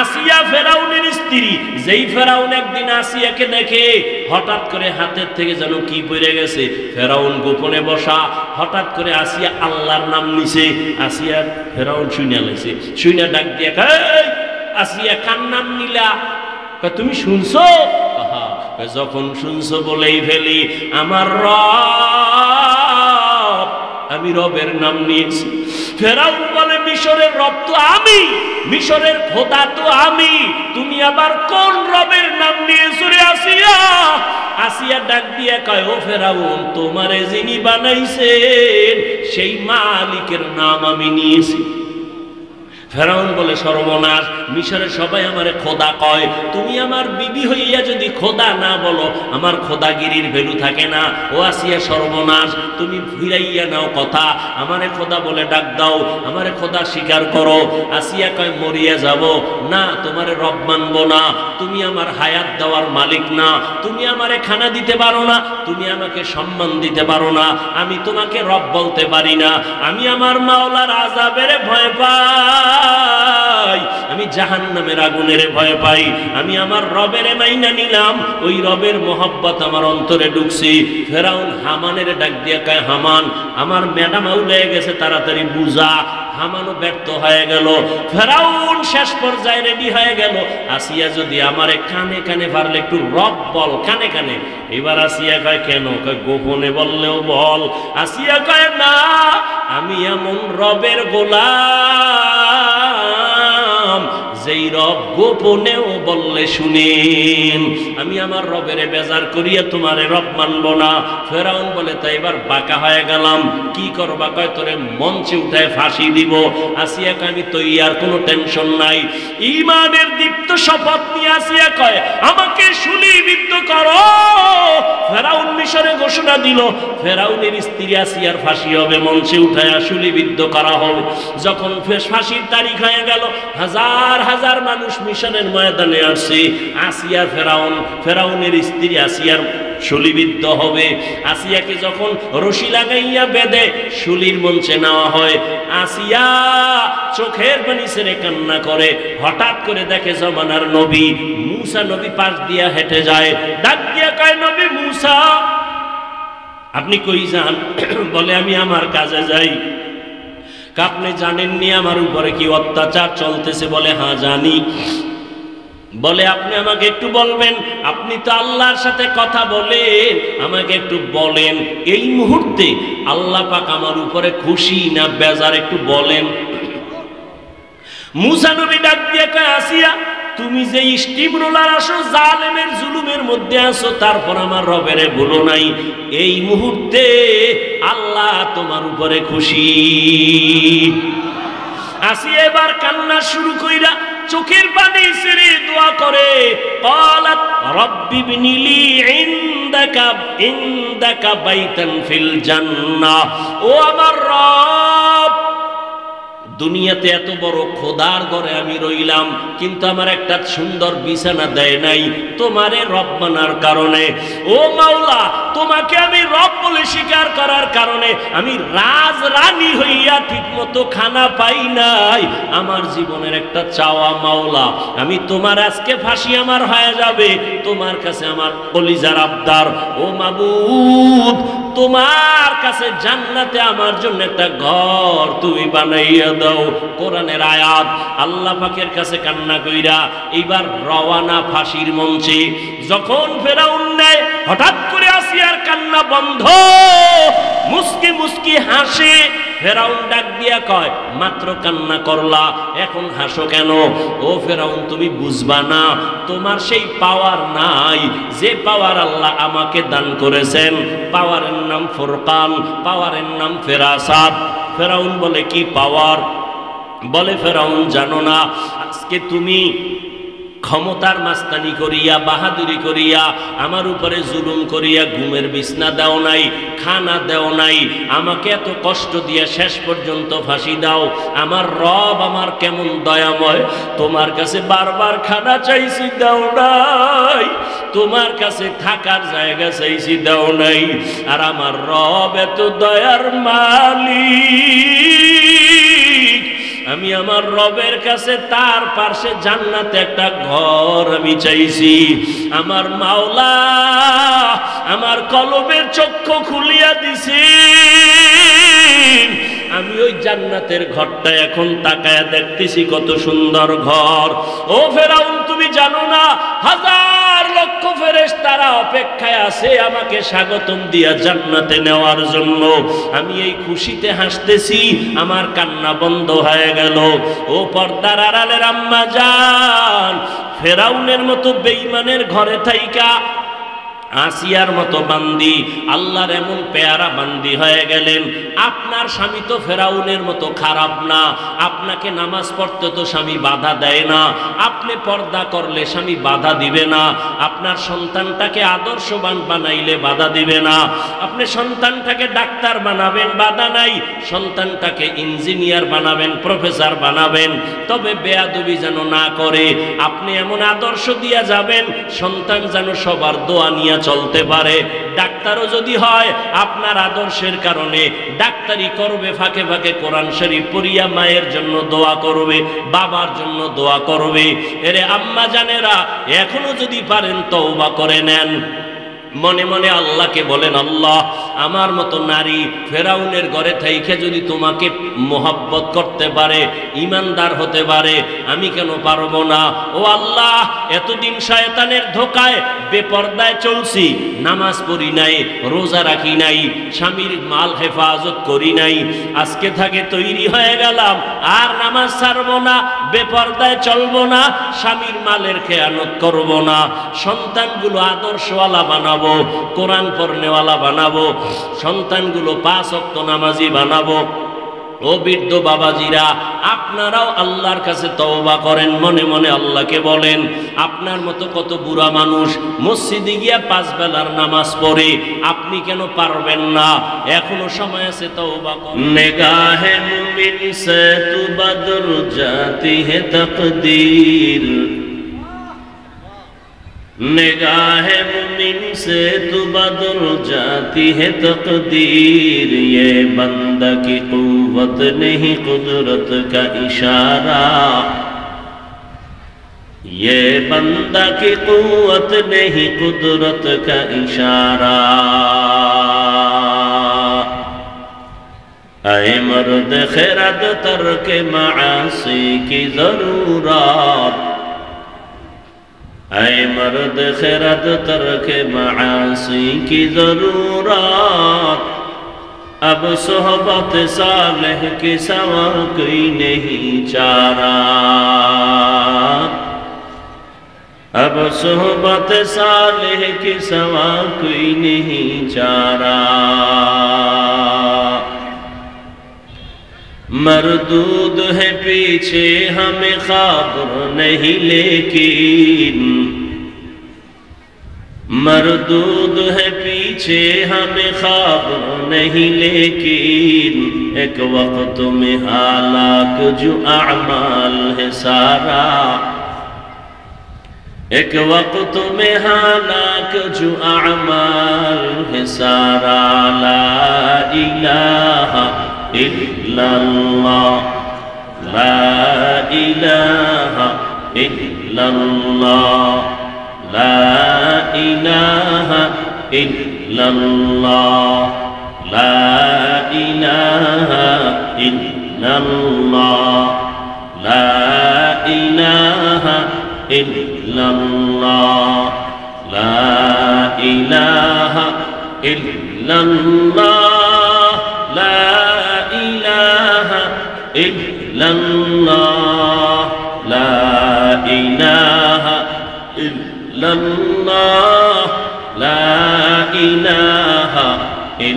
আসিয়া ফেরাউনের স্ত্রী। যেই ফেরাউন একদিন আসিয়াকে দেখে হঠাৎ করে হাতের থেকে যেন কি পড়ে গেছে, ফেরাউন গোপনে বসা, হঠাৎ করে আসিয়া আল্লাহর নাম নিছে। আসিয়া ফেরাউন শুইনা লাইছে, শুইনা ডাক দিয়া কয় আসিয়া কার নাম নিলা? তুমি শুনছো? যখন শুনছো বলেই ফেলি, আমার রব, আমি রবের নাম নিয়েছি। ফেরাউন বলে মিশরের রব তো আমি, মিশরের খোদা তো আমি, তুমি আবার কোন রবের নাম নিয়েছো রে আসিয়া? আসিয়া ডাক দিয়া কয় ও ফেরাউন, তোমারে যিনি বানাইছেন সেই মালিকের নাম আমি নিয়েছি। ফেরাউন বলে সর্বনাশ, মিশরের সবাই আমারে খোদা কয়, তুমি আমার বিবি হইয়া যদি খোদা না বলো আমার খোদাগিরির ভ্যালু থাকে না। ও আসিয়া সর্বনাশ, তুমি ফিরাইয়া নাও কথা, আমারে খোদা বলে ডাক দাও, আমারে খোদা স্বীকার করো। আসিয়া কয় মরিয়া যাব না, তোমারে রব মানবো না, তুমি আমার হায়াত দেওয়ার মালিক না, তুমি আমারে খানা দিতে পারো না, তুমি আমাকে সম্মান দিতে পারো না, আমি তোমাকে রব বলতে পারি না, আমি আমার মাওলার আযাবের ভয় পাই, আমি জাহান্নামের আগুনের ভয় পাই, আমি আমার রবের মাইনা নিলাম, ওই রবের মোহব্বত আমার অন্তরে ঢুকছি। ফেরাউন হামানের ডাক দিয়া কয় হামান, আমার ম্যাডাম আউলে গেছে, তাড়াতাড়ি বুঝা। হামানও ব্যর্থ হয়ে গেল। ফেরাউন শেষ পর্যায়ে রেডি হয়ে গেল, আসিয়া যদি আমারে কানে কানে পারলে একটু রব বল, কানে কানে। এবার আসিয়া কয় কেন? কয় গোপনে বললেও বল। আসিয়া কয় না, আমি এমন রবের গোলাম যেই রব গোপনেও বললে শুনেন, আমি আমার রবের বেজার করিয়া তোমারে রব মানব না। ফেরাউন বলে তাই এবার বাঁকা হয়ে গেলাম, কি করবা? কয় তোরে মঞ্চে উঠায় ফাঁসি দিব। আসিয়া কয় আমি তৈয়ার, কোনো টেনশন নাই। ঈমানের দীপ্ত শপথ নিয়ে আসিয়া কয় আমাকে শুলিবিদ্ধ করো। ফেরাউন মিশরে ঘোষণা দিল ফেরাউনের স্ত্রী আসিয়ার ফাঁসি হবে, মঞ্চে উঠায় শুলিবিদ্ধ করা হবে। যখন ফাঁসির তারিখ হয়ে গেল, হাজার হাজার মানুষ মিশনের ময়দানে আসছে। আসিয়া ফেরাউনের স্ত্রী আসিয়ার শুলিবিদ্ধ হবে। আসিয়াকে যখন রশি লাগাইয়া বেঁধে শুলির মঞ্চে নেওয়া হয়, আসিয়া চোখের পানি ছেড়ে কান্না করে। হঠাৎ করে দেখে জমানার নবী মুসা নবী পাশ দিয়া হেঁটে যায়। ডাক দিয়া কয় নবী মুসা, আপনি কই যান? বলে আমি আমার কাজে যাই। আপনি জানেননি আমার উপরে কি অত্যাচার চলতেছে? বলে হ্যাঁ জানি। বলে আপনি আমাকে একটু বলবেন, আপনি তো আল্লাহর সাথে কথা বলেন, আমাকে একটু বলেন এই মুহূর্তে আল্লাহ পাক আমার উপরে খুশি না বেজার, একটু বলেন। মুসা নবী ডাক দিয়ে কয় আসিয়া, তুমি যে স্টিম রোলার আসো, জালেমের জুলুমের মধ্যে আসো, তারপর আমার রবেরে বলো নাই এই মুহূর্তে আল্লাহ তোমার উপরে খুশি। আসিয়া এবার কান্না শুরু কইরা চোখের পানি ছেড়ে দোয়া করে, ক্বালাত রাব্বি বিনিলি ইনদাকা বাইতান ফিল জান্নাহ। ও আমার রব, দুনিয়াতে এত বড় খোদার ঘরে আমি রইলাম, কিন্তু আমার একটা সুন্দর বিছানা দেয় নাই তোমারে রব মানার কারণে। ও মাওলা, তোমাকে আমি রব বলে স্বীকার করার কারণে আমি রাজরানী হইয়া ঠিক মতো খানা পাই নাই। আমার জীবনের একটা চাওয়া মাওলা, আমি তোমার আজকে ফাঁসি আমার হয়ে যাবে, তোমার কাছে আমার কলিজার আবদার, ও মাবুদ তোমার কাছে জান্নাতে আমার জন্য একটা ঘর তুমি বানাইয়া দাও। কোরআনের আয়াত। আল্লাহ পাকের কাছে কান্না কইরা এইবার রওয়ানা ফাঁসির মঞ্চে। যখন ফেরাউন নেয়, হঠাৎ করে আসিয়ার কান্না বন্ধ, মুস্কি মুস্কি হাসে। ফেরাউন ডাক দিয়া কয় মাত্র কান্না করলা, এখন হাসো কেন? ও ফেরাউন, তুমি বুঝবা না, তোমার সেই পাওয়ার নাই যে পাওয়ার আল্লাহ আমাকে দান করেছেন। পাওয়ারের নাম ফুরকান, পাওয়ারের নাম ফেরাসাত। ফেরাউন বলে কি পাওয়ার? বলে ফেরাউন জানো না, আজকে তুমি ক্ষমতার মাস্তানি করিয়া, বাহাদুরি করিয়া, আমার উপরে জুলুম করিয়া ঘুমের বিছনা দাও নাই, খানা দাও নাই, আমাকে এত কষ্ট দিয়ে শেষ পর্যন্ত ফাঁসি দাও। আমার রব আমার কেমন দয়াময়, তোমার কাছে বারবার খানা চাইছি দাও নাই, তোমার কাছে থাকার জায়গা চাইছি দাও নাই। আর আমার রব এত দয়ার মালিক, আমি আমার রবের কাছে তার পাশে জান্নাতে একটা ঘর আমি চাইছি। আমার মাওলা আমার কলবের চক্ষু খুলিয়া দিছি, আমি ওই জান্নাতের ঘরটা এখন তাকায়া দেখতেছি, কত সুন্দর ঘর। ও ফেরাউন, তুমি জানো না হাজার লক্ষ ফেরেশতারা অপেক্ষায় আছে আমাকে স্বাগতম দিয়া জান্নাতে নেওয়ার জন্য। আমি এই খুশিতে হাসতেছি, আমার কান্না বন্ধ হয়ে গেল। ও পর্দার আড়ালের আম্মা জান, ফেরাউনের মতো বেঈমানের ঘরে থাইকা আসিয়ার মতো বান্দি আল্লাহর এমন পেয়ারা বান্দি হয়ে গেলেন। আপনার স্বামী তো ফেরাউনের মতো খারাপ না, আপনাকে নামাজ পড়তে তো স্বামী বাধা দেয় না, আপনি পর্দা করলে স্বামী বাধা দিবে না, আপনার সন্তানটাকে আদর্শবান বানাইলে বাধা দিবে না, আপনি সন্তানটাকে ডাক্তার বানাবেন বাধা নাই, সন্তানটাকে ইঞ্জিনিয়ার বানাবেন, প্রফেসর বানাবেন, তবে বেয়াদবি যেন না করে। আপনি এমন আদর্শ দিয়া যাবেন সন্তান যেন সবার দোয়া নিয়ে চলতে পারে। ডাক্তারও যদি হয় আপনার আদর্শের কারণে ডাক্তারি করবে, ফাঁকে ফাঁকে কোরআন শরীফ পড়িয়া মায়ের জন্য দোয়া করবে, বাবার জন্য দোয়া করবে। এরে আম্মা জানেরা, এখনো যদি পারেন তওবা করে নেন, মনে মনে আল্লাহকে বলেন, আল্লাহ আমার মতো নারী ফেরাউনের ঘরে থাইকে যদি তোমাকে মোহাব্বত করতে পারে, ইমানদার হতে পারে, আমি কেন পারবো না? ও আল্লাহ, এতদিন শয়তানের ধোকায় বেপরদায় চলছি, নামাজ পড়ি নাই, রোজা রাখি নাই, স্বামীর মাল হেফাজত করি নাই, আজকে থেকে তৈরি হয়ে গেলাম আর নামাজ ছাড়বো না, বেপরদায় চলবো না, স্বামীর মালের খেয়ানত করবো না, সন্তানগুলো আদর্শওয়ালা বানাবো, কোরআন পড়নেওয়ালা বানাবো, সন্তানগুলো 5 ওয়াক্ত নামাজি বানাবো। ও বৃদ্ধ বাবাজিরা, আপনারাও আল্লাহর কাছে তওবা করেন, মনে মনে আল্লাহকে বলেন। আপনার মতো কত বুড়া মানুষ মসজিদে গিয়া 5 বেলার নামাজ পড়ে, আপনি কেন পারবেন না? এখনো সময় আছে, তওবা করুন। নিগাহে মুমিন সে তু বদর জাতি হে তকদীর, निगाहे मुमिन से तू बदल जाती है तकदीर, ये बंदा की कुव्वत नहीं कुदरत का इशारा, ये बंदा की कुव्वत नहीं कुदरत का इशारा। ऐ मर्द खैरत तर्क मासी की जरूरत, ऐ मर्द खैरत तर्क मासी की जरूरत, अब सोहबत सालेह के सवा कोई नहीं चारा, अब सोहबत सालेह के सवा कोई नहीं चारा। मरदूद है पीछे हमें खबर नहीं, लेकिन मरदूद है पीछे हमें खबर नहीं, लेकिन एक वक्त में हालाक जो अमाल है सारा, एक वक्त में हालाक जो अमाल है सारा। ला इलाहा इल्लल्लाह, ला इलाहा इल्लल्लाह, ला इलाहा इल्लल्लाह, ला इलाहा इल्लल्लाह, ला इलाहा इल्लल्लाह, ला इलाहा इल्लल्लाह, ला इलाहा इल्लल्लाह, ला इलाहा इल्लल्लाह, ला इलाहा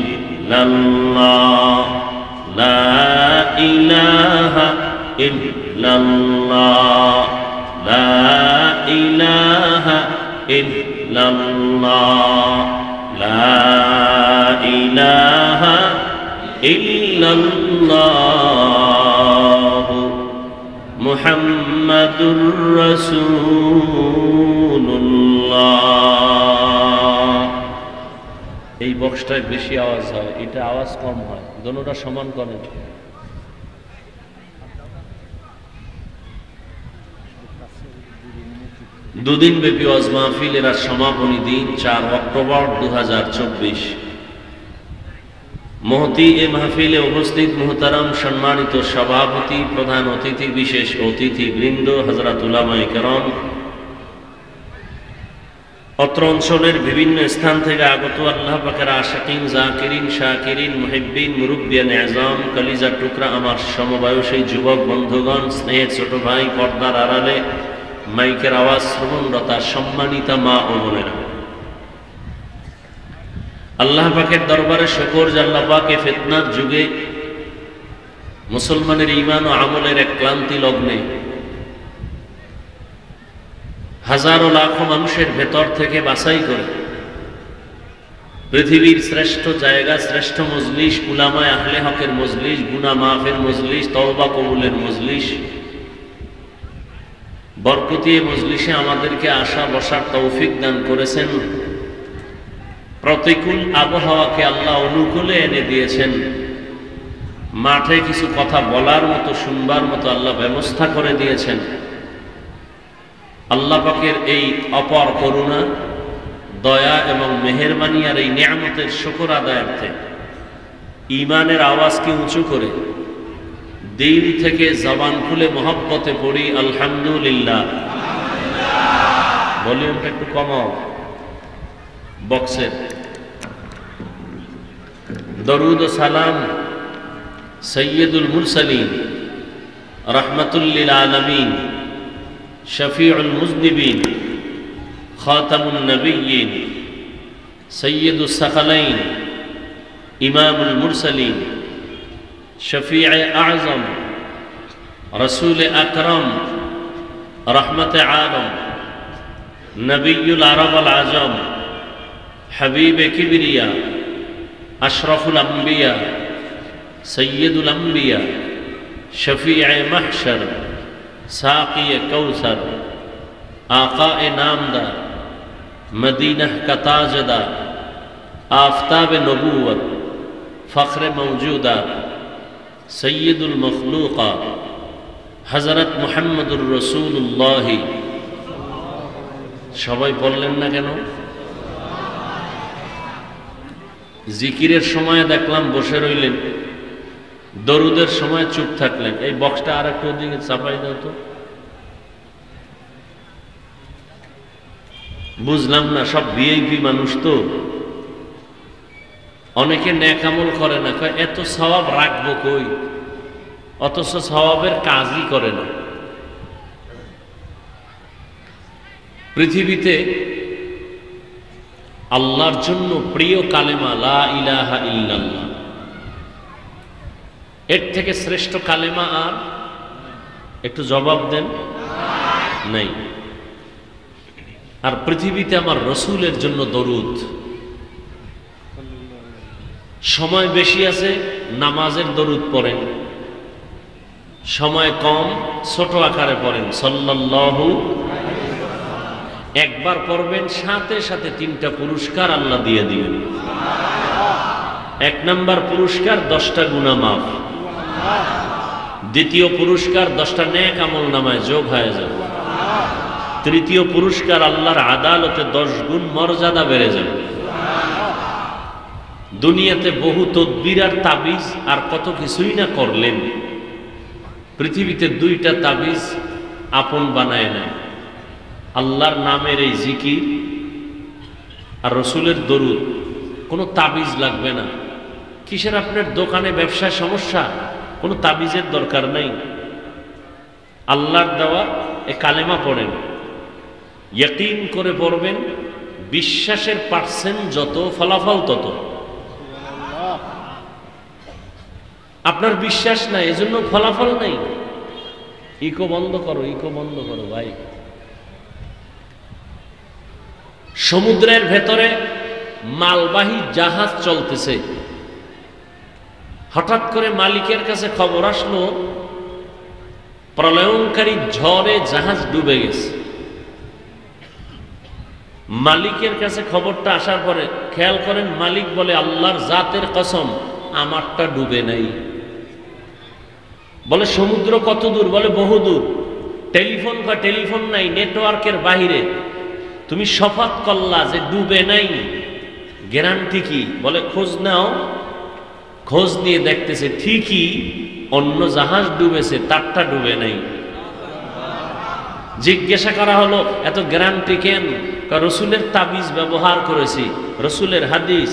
इल्लल्लाह, ला इलाहा इल्लल्लाह, ला इलाहा इल्लल्लाह, ला इलाहा इल्लल्लाह मुहम्मदुर রাসূলুল্লাহ। এই বক্সটায় বেশি আওয়াজ হয়, এটা আওয়াজ কম হয়, দুটোটা সমান করেন। দুদিন ব্যাপী ওয়াজ মাহফিলের আর সমাপনী দিন 4 অক্টোবর 2024। মহতি এ মাহফিলে উপস্থিত মুহতারাম সম্মানিত সভাপতি, প্রধান অতিথি, বিশেষ অতিথি বৃন্দ, হযরত উলামায়ে কেরাম, অত্র অঞ্চলের বিভিন্ন স্থান থেকে আগত আল্লাহ পাকের আশিকিন, জাকিরিন, শাকিরিন, মুহিব্বিন, মুরব্বিয়ান আযম, কলিজার টুকরা আমার সমবয়সী যুবক বন্ধুগণ, স্নেহের ছোট ভাই, পর্দার আড়ালে মাইকের আওয়াজ শ্রবণরতা সম্মানিতা মা ও বোনেরা, আল্লাহ পাকের দরবারে শুকর যে আল্লাহ পাকে ফিতনার যুগে মুসলমানের ঈমান ও আমলের এক ক্লান্তি লগ্নে হাজারো লাখো মানুষের ভেতর থেকে বাছাই করে পৃথিবীর শ্রেষ্ঠ জায়গা, শ্রেষ্ঠ মজলিস, উলামায়ে আহলে হকের মজলিস, গুনাহ মাফের মজলিস, তওবা কবুলের মজলিস, বরকতি মজলিসে আমাদেরকে আসা বসার তৌফিক দান করেছেন। প্রতিকূল আবহাওয়াকে আল্লাহ অনুকূলে এনে দিয়েছেন। মাঠে কিছু কথা বলার মতো, শুনবার মতো আল্লাহ ব্যবস্থা করে দিয়েছেন। আল্লাহ পাকের এই অপার করুণা, দয়া এবং মেহেরবানি আর এই নিয়ামতের শুকর আদায়ার্থে ঈমানের আওয়াজকে উঁচু করে দিল থেকে জবান খুলে মহব্বতে পড়ি আলহামদুলিল্লাহ। ভলিউমটা একটু কমাও বক্সের। দরুদ ও সালাম সৈয়দুল মুরসালিন, রাহমাতুল লিল আলামিন, শফিউল মুজনিবিন, খাতামুন নবিয়্যিন, সৈয়দুস সাকালাইন, ইমামুল মুরসালিন, শফিউ আযম, রাসূল আকরাম, রহমতে আলম, নবিয়ুল আরব আল আজম, হাবিবে কিবরিয়া, আশরাফুল আম্বিয়া, সৈয়দুল আম্বিয়া, শফিউ মাহশর, সাকিয়ে কৌসর, আকায়ে নামদার, মদিনাহ কা তাজদার, আফতাবে নবুয়ত, ফখরে মওজুদাত, সৈয়দুল মখলুকাত, হযরত মুহাম্মদুর রাসূলুল্লাহ। সবাই বললেন না কেন? জিকিরের সময় দেখলাম বসে রইলেন, দরুদের সময় চুপ থাকলেন। এই বক্সটা আর একটু ওদিকে চাপাই দাও তো। বুঝলাম না, সব ভিআইপি মানুষ তো, অনেকে নেক আমল করে না, কয় এত সওয়াব রাখবো কই, অথচ সওয়াবের কাজই করে না। পৃথিবীতে আল্লাহর জন্য প্রিয় কালেমা লা ইলাহা ইল্লাল্লাহ, এর থেকে শ্রেষ্ঠ কালেমা আর একটু জবাব দেন নাই। আর পৃথিবীতে আমার রসুলের জন্য দরুদ। সময় বেশি আছে, নামাজের দরুদ পড়েন, সময় কম, ছোট আকারে পড়েন সাল্লাল্লাহু। একবার পড়বেন, সাথে সাথে 3টা পুরস্কার আল্লাহ দিয়ে দিবেন। 1 নাম্বার পুরস্কার 10টা গুনাহ মাফ, দ্বিতীয় পুরস্কার 10টা নেক আমল নামায় যোগ হয়ে যাবে, তৃতীয় পুরস্কার আল্লাহর আদালতে 10 গুণ মর্যাদা বেড়ে যাবে। দুনিয়াতে বহু তদবির আর তাবিজ আর কত কিছুই না করলেন, পৃথিবীতে 2টা তাবিজ আপন বানায় নেয়, আল্লাহর নামের এই জিকির আর রসুলের দরুদ। কোনো তাবিজ লাগবে না। কিসের আপনার দোকানে ব্যবসায় সমস্যা, কোনো তাবিজের দরকার নাই। আল্লাহর দেওয়া এ কালেমা পড়েন, ইয়াকিন করে পড়বেন, বিশ্বাসের পার্সেন্ট যত, ফলাফল তত। আপনার বিশ্বাস নাই, এজন্য ফলাফল নাই। ইকো বন্ধ করো, ইকো বন্ধ করো ভাই। সমুদ্রের ভেতরে মালবাহী জাহাজ চলতেছে, হঠাৎ করে মালিকের কাছে খবর আসলো প্রলয়ঙ্কারী ঝড়ে জাহাজ ডুবে গেছে। মালিকের কাছে খবরটা আসার পরে খেয়াল করেন, মালিক বলে আল্লাহর জাতের কসম আমারটা ডুবে নাই। বলে সমুদ্র কত দূর? বলে বহু দূর। টেলিফোন বা টেলিফোন নাই, নেটওয়ার্কের বাহিরে। তুমি শপথ করলা যে ডুবে নাই, গ্যারান্টি কি? বলে খোঁজ নাও। খোঁজ নিয়ে দেখতেছে ঠিকই অন্য জাহাজ ডুবেছে, তারটা ডুবে নাই। জিজ্ঞাসা করা হলো এত গ্যারান্টি কেন? রসুলের তাবিজ ব্যবহার করেছি, রসুলের হাদিস।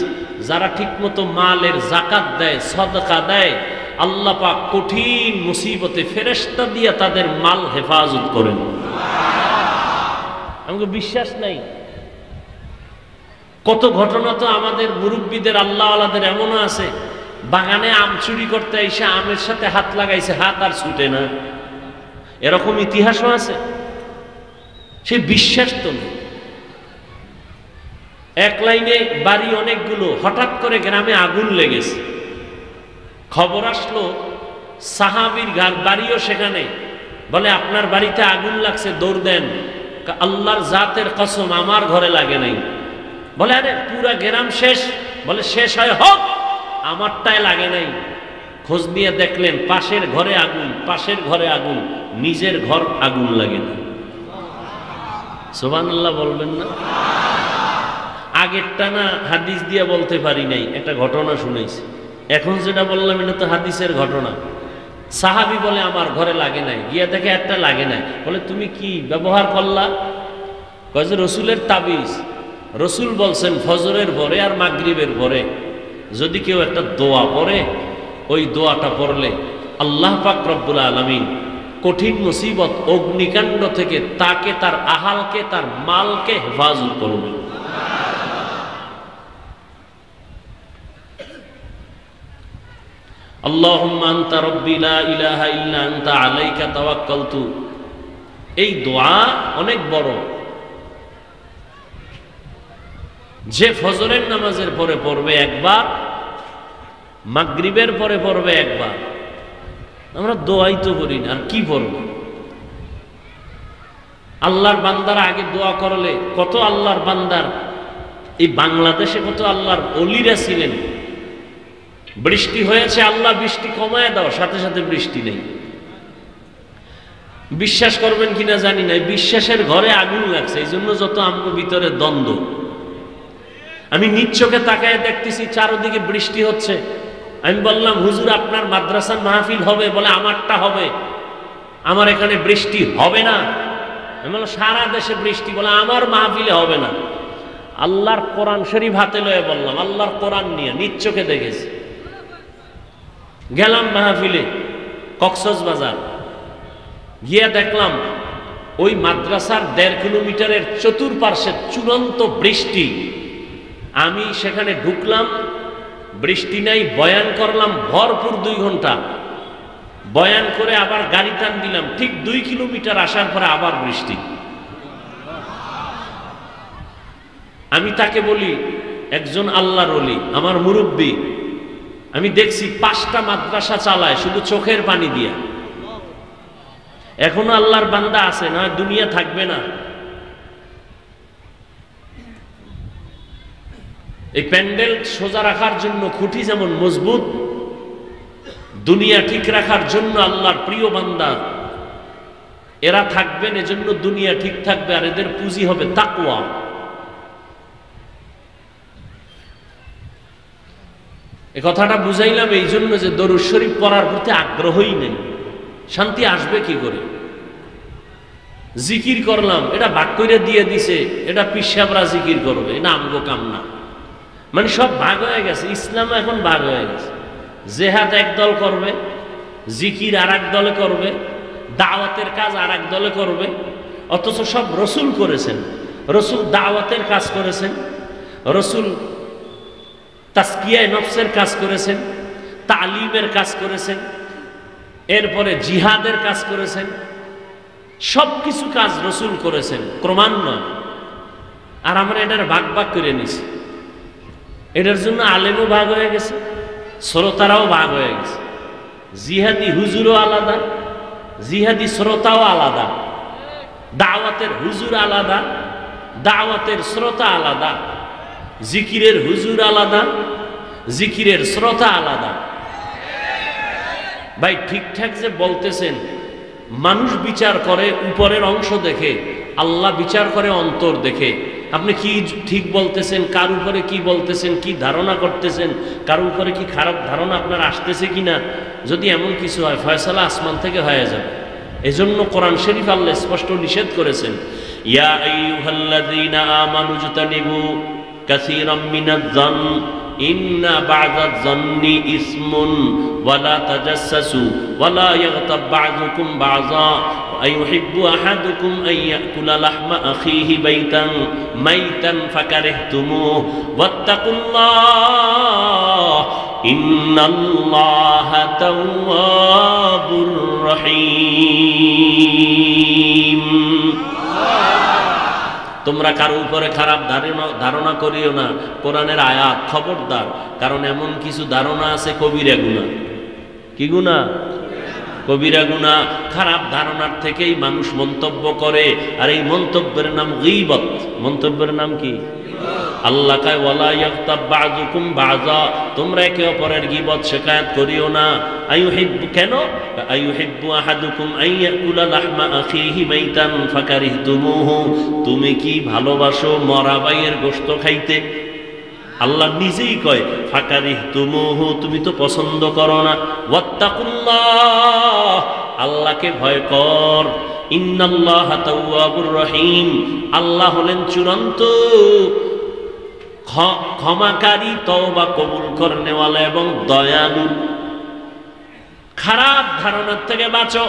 যারা ঠিকমতো মালের জাকাত দেয়, সদকা দেয়, আল্লাহ পাক কঠিন মুসিবতে ফেরেশতা দিয়ে তাদের মাল হেফাজত করেন। আমাকে বিশ্বাস নাই। কত ঘটনা তো আমাদের মুরব্বীদের, আল্লাহ আলাদের এমনও আছে, বাগানে আম চুরি করতে এসে আমের সাথে হাত লাগাইছে, হাত আর ছুটে না। এরকম ইতিহাসও আছে। সে বিশ্বাস তো নেই। এক লাইনে বাড়ি অনেকগুলো, হঠাৎ করে গ্রামে আগুন লেগেছে। খবর আসলো সাহাবীর বাড়িও সেখানে। বলে আপনার বাড়িতে আগুন লাগছে, দৌড় দেন। আল্লাহর জাতের কসম আমার ঘরে লাগে নাই। বলে আরে পুরা গ্রাম শেষ। বলে শেষ হয় হোক, আমারটায় লাগে নাই। খোঁজ নিয়ে দেখলেন পাশের ঘরে আগুন, পাশের ঘরে আগুন, নিজের ঘর আগুন লাগে না। সুবহানাল্লাহ বলবেন না? আগেরটা না হাদিস দিয়ে বলতে পারি নাই, একটা ঘটনা শুনেছি। এখন যেটা বললাম এটা তো হাদিসের ঘটনা। সাহাবী বলে আমার ঘরে লাগে নাই, গিয়া দেখে একটা লাগে নাই। বলে তুমি কি ব্যবহার করলা? কয় যে রসুলের তাবিজ। রসুল বলছেন ফজরের পরে আর মাগরিবের পরে যদি কেউ একটা দোয়া পড়ে, ওই দোয়াটা পড়লে আল্লাহ পাক রব্বুল আলামিন কঠিন মুসিবত, অগ্নিকাণ্ড থেকে তাকে, তার আহালকে, তার মালকে হেফাজত করবে। আল্লাহুম্মা আনতা রাব্বি লা ইলাহা ইল্লা আনতা আলাইকা তাওয়াক্কালতু। এই দোয়া অনেক বড়। যে ফজরের নামাজের পরে পড়বে একবার, মাগরিবের পরে পড়বে একবার। আমরা দোয়াই তো করি না, আর কি পড়ব? আল্লাহর বান্দারা আগে দোয়া করলে, কত আল্লাহর বান্দার এই বাংলাদেশে কত আল্লাহর ওলিরা ছিলেন। বৃষ্টি হয়েছে, আল্লাহ বৃষ্টি কমায় দাও, সাথে সাথে বৃষ্টি নেই। বিশ্বাস করবেন কিনা জানি না, বিশ্বাসের ঘরে আগুন লাগছে। এই জন্য যত আমগো ভিতরে দ্বন্দ্ব। আমি নিজ চোখে তাকায় দেখতেছি চারদিকে বৃষ্টি হচ্ছে। আমি বললাম হুজুর আপনার মাদ্রাসার মাহফিল হবে? বলে আমারটা হবে, আমার এখানে বৃষ্টি হবে না। আমি বললাম সারা দেশে বৃষ্টি, বলে আমার মাহফিলে হবে না। আল্লাহর কোরআন শরীফ হাতে লয়ে বললাম, আল্লাহর কোরআন নিয়ে নিজ চোখে দেখেছি। গেলাম মাহফিলে কক্সবাজার, গিয়ে দেখলাম ওই মাদ্রাসার 1.5 কিলোমিটারের চতুর্পার্শ্বে চূড়ান্ত বৃষ্টি। আমি সেখানে ঢুকলাম, বৃষ্টি নাই, বয়ান করলাম ভরপুর 2 ঘন্টা। বয়ান করে আবার গাড়ি টান দিলাম, ঠিক 2 কিলোমিটার আসার পরে আবার বৃষ্টি। আমি তাকে বলি, একজন আল্লাহর ওলি, আমার মুরব্বী, আমি দেখছি 5টা মাদ্রাসা চালায় শুধু চোখের পানি দিয়া। এখনো আল্লাহর বান্দা আছে, না দুনিয়া থাকবে না। এই প্যান্ডেল সোজা রাখার জন্য খুঁটি যেমন মজবুত, দুনিয়া ঠিক রাখার জন্য আল্লাহর প্রিয় বান্দা এরা থাকবেন, এজন্য দুনিয়া ঠিক থাকবে। আর এদের পুঁজি হবে তাকওয়া। এই কথাটা বুঝাইলাম এই জন্য যে দরুদ শরীফ পড়ার প্রতি আগ্রহই নেই। শান্তি আসবে কি করে? জিকির করলাম, এটা ভাগ করে দিয়ে দিছে, এটা পিসাবরা জিকির করবে, এটা আমগো কাম না। মানে সব ভাগ হয়ে গেছে। ইসলাম এখন ভাগ হয়ে গেছে। জেহাদ এক দল করবে, জিকির আর এক দলে করবে, দাওয়াতের কাজ আর এক দলে করবে। অথচ সব রসুল করেছেন। রসুল দাওয়াতের কাজ করেছেন, রসুল তাসকিয়ায়ে নফসের কাজ করেছেন, তালিমের কাজ করেছেন, এরপরে জিহাদের কাজ করেছেন। সব কিছু কাজ রসুল করেছেন, ক্রমান্বয়ে। আর আমরা এটার ভাগ ভাগ করে নিছি। এটার জন্য আলেমও ভাগ হয়ে গেছে, শ্রোতারাও ভাগ হয়ে গেছে। জিহাদি হুজুরও আলাদা, জিহাদি শ্রোতাও আলাদা, দাওয়াতের হুজুর আলাদা, দাওয়াতের শ্রোতা আলাদা, জিকিরের হুজুর আলাদা, জিকিরের শ্রোতা আলাদা। ভাই ঠিকঠাক যে বলতেছেন, মানুষ বিচার করে উপরের অংশ দেখে, আল্লাহ বিচার করে অন্তর দেখে। আপনি কি ঠিক বলতেছেন, কার উপরে কি বলতেছেন, কি ধারণা করতেছেন, কার উপরে কি খারাপ ধারণা আপনার আসতেছে কিনা, যদি এমন কিছু হয় ফয়সালা আসমান থেকে হয়ে যাবে। এজন্য কোরআন শরীফ আল্লাহ স্পষ্ট নিষেধ করেছেন, ইয়া আইয়ুহাল্লাযীনা আমানু জতানিবু কাসীরাম মিনাজ-যন ইন্না বা'দাজ-যন্নি ইসমুন ওয়ালা তাজাসসু ওয়ালা ইয়াগতাব বা'দুকুম বা'যা আইয়ুহিব্বু আহাদুকুম আইয়াকুলা লাহমা আখিহি মাইতান ফাকারিহতুমুহু ওয়াত্তাকুল্লাহ ইন্নাল্লাহা তাওয়াবুর রহিম। তোমরা কারো উপরে খারাপ ধারণা করিও না, কোরআনের আয়াত, খবরদার। কারণ এমন কিছু ধারণা আছে কবিরা গুনাহ। কি গুনাহ? কবিরা গুনাহ। খারাপ ধারণার থেকেই মানুষ মন্তব্য করে, আর এই মন্তব্যের নাম গীবত। মন্তব্যের নাম কি? আল্লাহ কয় ওয়ালা ইয়াগতাব বা'দুকুম বা'যা, তোমরা একে অপরের গীবত শিকায়াত করিও না। আইয়ুহিব্বু, কেন? আইয়ুহিব্বু আহাদুকুম আইয়াকুলা লাহমা আখিহি মাইতান ফাকারিহতুমুহু, তুমি কি ভালোবাসো মরা ভাইয়ের গোশত খাইতে? আল্লাহ নিজেই কয় ফাকারিহতুমুহু, তুমি তো পছন্দ করো না। ওয়াত্তাকুল্লাহ, আল্লাহকে ভয় কর। ইন্নাল্লাহা তাওয়াবুর রহিম, আল্লাহ হলেন চূড়ান্ত ক্ষমাকারী, তওবা কবুল করনেওয়ালা এবং দয়ালু। খারাপ ধারণার থেকে বাঁচো,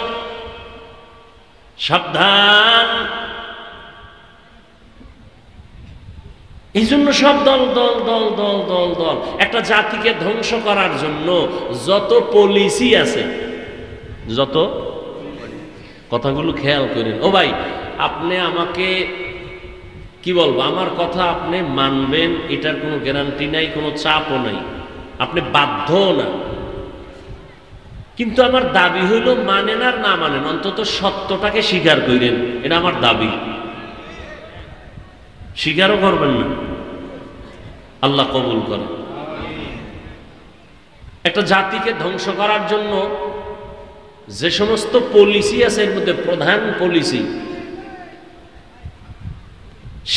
সাবধান। এই জন্য সব দল দল দল দল দল দল একটা জাতিকে ধ্বংস করার জন্য যত পলিসি আছে, যত, কথাগুলো খেয়াল করেন। ও ভাই, আপনি আমাকে কি বলবো, আমার কথা আপনি মানবেন এটার কোনো গ্যারান্টি নাই, কোনো চাপও নাই, আপনি বাধ্যও না। কিন্তু আমার দাবি হইল মানেন আর না মানেন, অন্তত সত্যটাকে স্বীকার করেন, এটা আমার দাবি। স্বীকারও করবেন না, আল্লাহ কবুল করে। একটা জাতিকে ধ্বংস করার জন্য যে সমস্ত পলিসি আছে, এর মধ্যে প্রধান পলিসি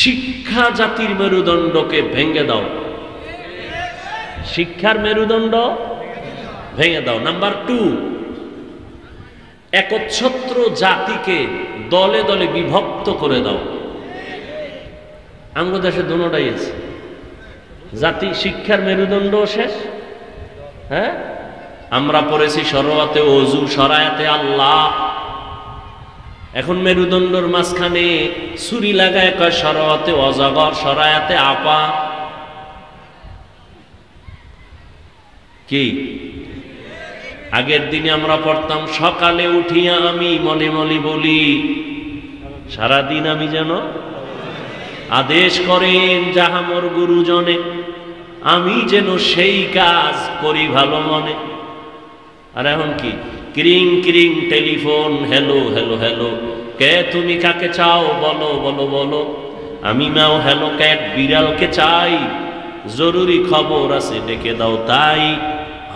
শিক্ষা জাতির মেরুদণ্ডকে ভেঙে দাও। শিক্ষার মেরুদণ্ড ভেঙে দাও। নাম্বার 2, একচ্ছত্র জাতিকে দলে দলে বিভক্ত করে দাও। আমগো দেশে দুটোটাই আছে, জাতি শিক্ষার মেরুদণ্ড শেষ। হ্যাঁ, আমরা পড়েছি সরওয়াতে ওযু, সরায়াতে আল্লাহ। এখন মেরুদণ্ডর মাঝখানে ছুরি লাগায় কয় সরওয়াতে অজগর, সরায়াতে আপা। কি আগের দিনে আমরা পড়তাম, সকালে উঠিয়া আমি মনে মনে বলি, সারাদিন আমি যেন আদেশ করেন যাহা মোর গুরুজনে, আমি যেন সেই কাজ করি ভালো মনে। আর এখন কি, ক্রিং ক্রিং টেলিফোন, হ্যালো হ্যালো হ্যালো, কে তুমি কাকে চাও বলো বলো বলো, আমি মাও হ্যালো ক্যাট, বিড়ালকে চাই, জরুরি খবর আছে ডেকে দাও তাই।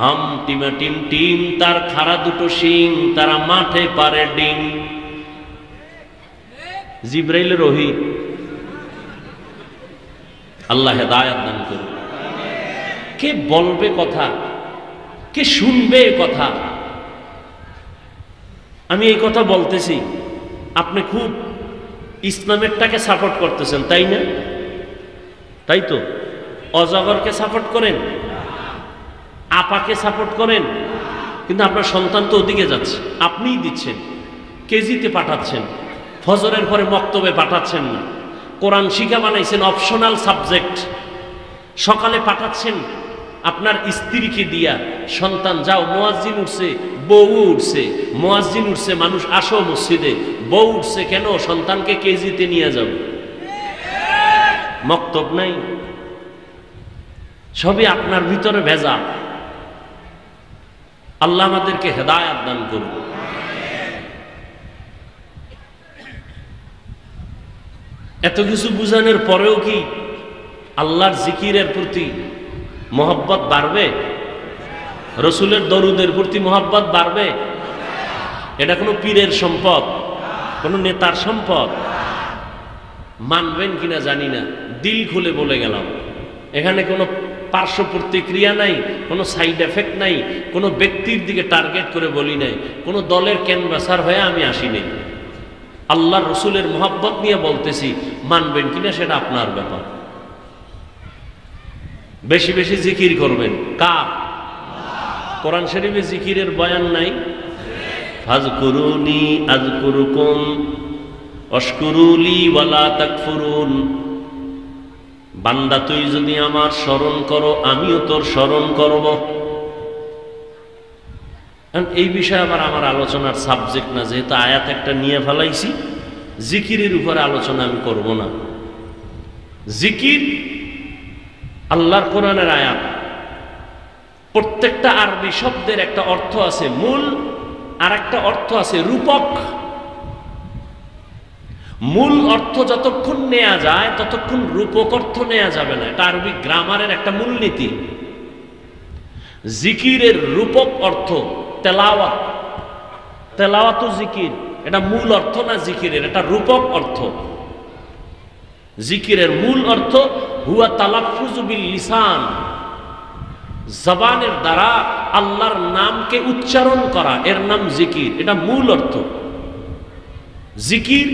হাম টিমা টিম টিম, তার খাড়া দুটো শিং, তারা মাঠে পারে ডিম। জিব্রাইলের ওহী। আল্লাহ হেদায়েত দান করুন। কে বলবে কথা, কে শুনবে কথা? আমি এই কথা বলতেছি, আপনি খুব ইসলামেরটাকে সাপোর্ট করতেছেন, তাই না? তাই তো। অজগরকে সাপোর্ট করেন, আপাকে সাপোর্ট করেন, কিন্তু আপনার সন্তান তো ওদিকে যাচ্ছে, আপনিই দিচ্ছেন, কেজিতে পাঠাচ্ছেন, ফজরের পরে মক্তবে পাঠাচ্ছেন না, কোরআন শিক্ষা বানাইছেন অপশনাল সাবজেক্ট, সকালে পাঠাচ্ছেন আপনার স্ত্রীকে দিয়া, সন্তান যাও, মুয়াজ্জিন উঠছে, বউ উঠছে, মুয়াজ্জিন উঠছে, মানুষ আসো মসজিদে, বউ উঠছে, কেন? সন্তানকে কেজিতে নিয়ে যাও, মক্তব নাই। সবই আপনার ভিতরে ভেজা। আল্লাহ আমাদেরকে হেদায়েত দান করুন। এত কিছু বুঝানোর পরেও কি আল্লাহর জিকিরের প্রতি মহব্বত বাড়বে? রসুলের দরুদের প্রতি মহব্বত বাড়বে? এটা কোনো পীরের সম্পদ, কোনো নেতার সম্পদ। মানবেন কিনা জানি না, দিল খুলে বলে গেলাম। এখানে কোনো পার্শ্ব প্রতিক্রিয়া নাই, কোনো সাইড এফেক্ট নাই, কোনো ব্যক্তির দিকে টার্গেট করে বলি নাই, কোনো দলের ক্যানভাসার হয়ে আমি আসিনি। আল্লাহ রসুলের মোহাব্বত নিয়ে বলতেছি, মানবেন কিনা সেটা আপনার ব্যাপার। বেশি বেশি জিকির করবেন। কার? কোরআন শরীফে জিকিরের বয়ান নাই? ফাযকুরুনি আযকুরুকুম ওয়াশকুরুলি ওয়ালা তাকফুরুন। বান্দা তুই যদি আমার স্মরণ করো আমিও তোর স্মরণ করব। এই বিষয়ে আমার আলোচনার সাবজেক্ট না, যেহেতু আয়াত একটা নিয়ে ফেলাইছি, জিকিরের উপরে আলোচনা আমি করব না। জিকির আল্লাহর কোরআনের আয়াত, প্রত্যেকটা আরবি শব্দের একটা অর্থ আছে মূল, আর একটা অর্থ আছে রূপক। মূল অর্থ যতক্ষণ নেওয়া যায় ততক্ষণ রূপক অর্থ নেওয়া যাবে না। এটা আরবি গ্রামারের একটা মূলনীতি। জিকিরের রূপক অর্থ তেলাওয়াত, তেলাওয়াত জিকির, এটা মূল অর্থ না জিকিরের, এটা রূপক অর্থ। জিকিরের মূল অর্থ হুয়া তালাফফুযু বিল লিসান, জবানের দ্বারা আল্লাহর নামকে উচ্চারণ করা, এর নাম জিকির, এটা মূল অর্থ। জিকির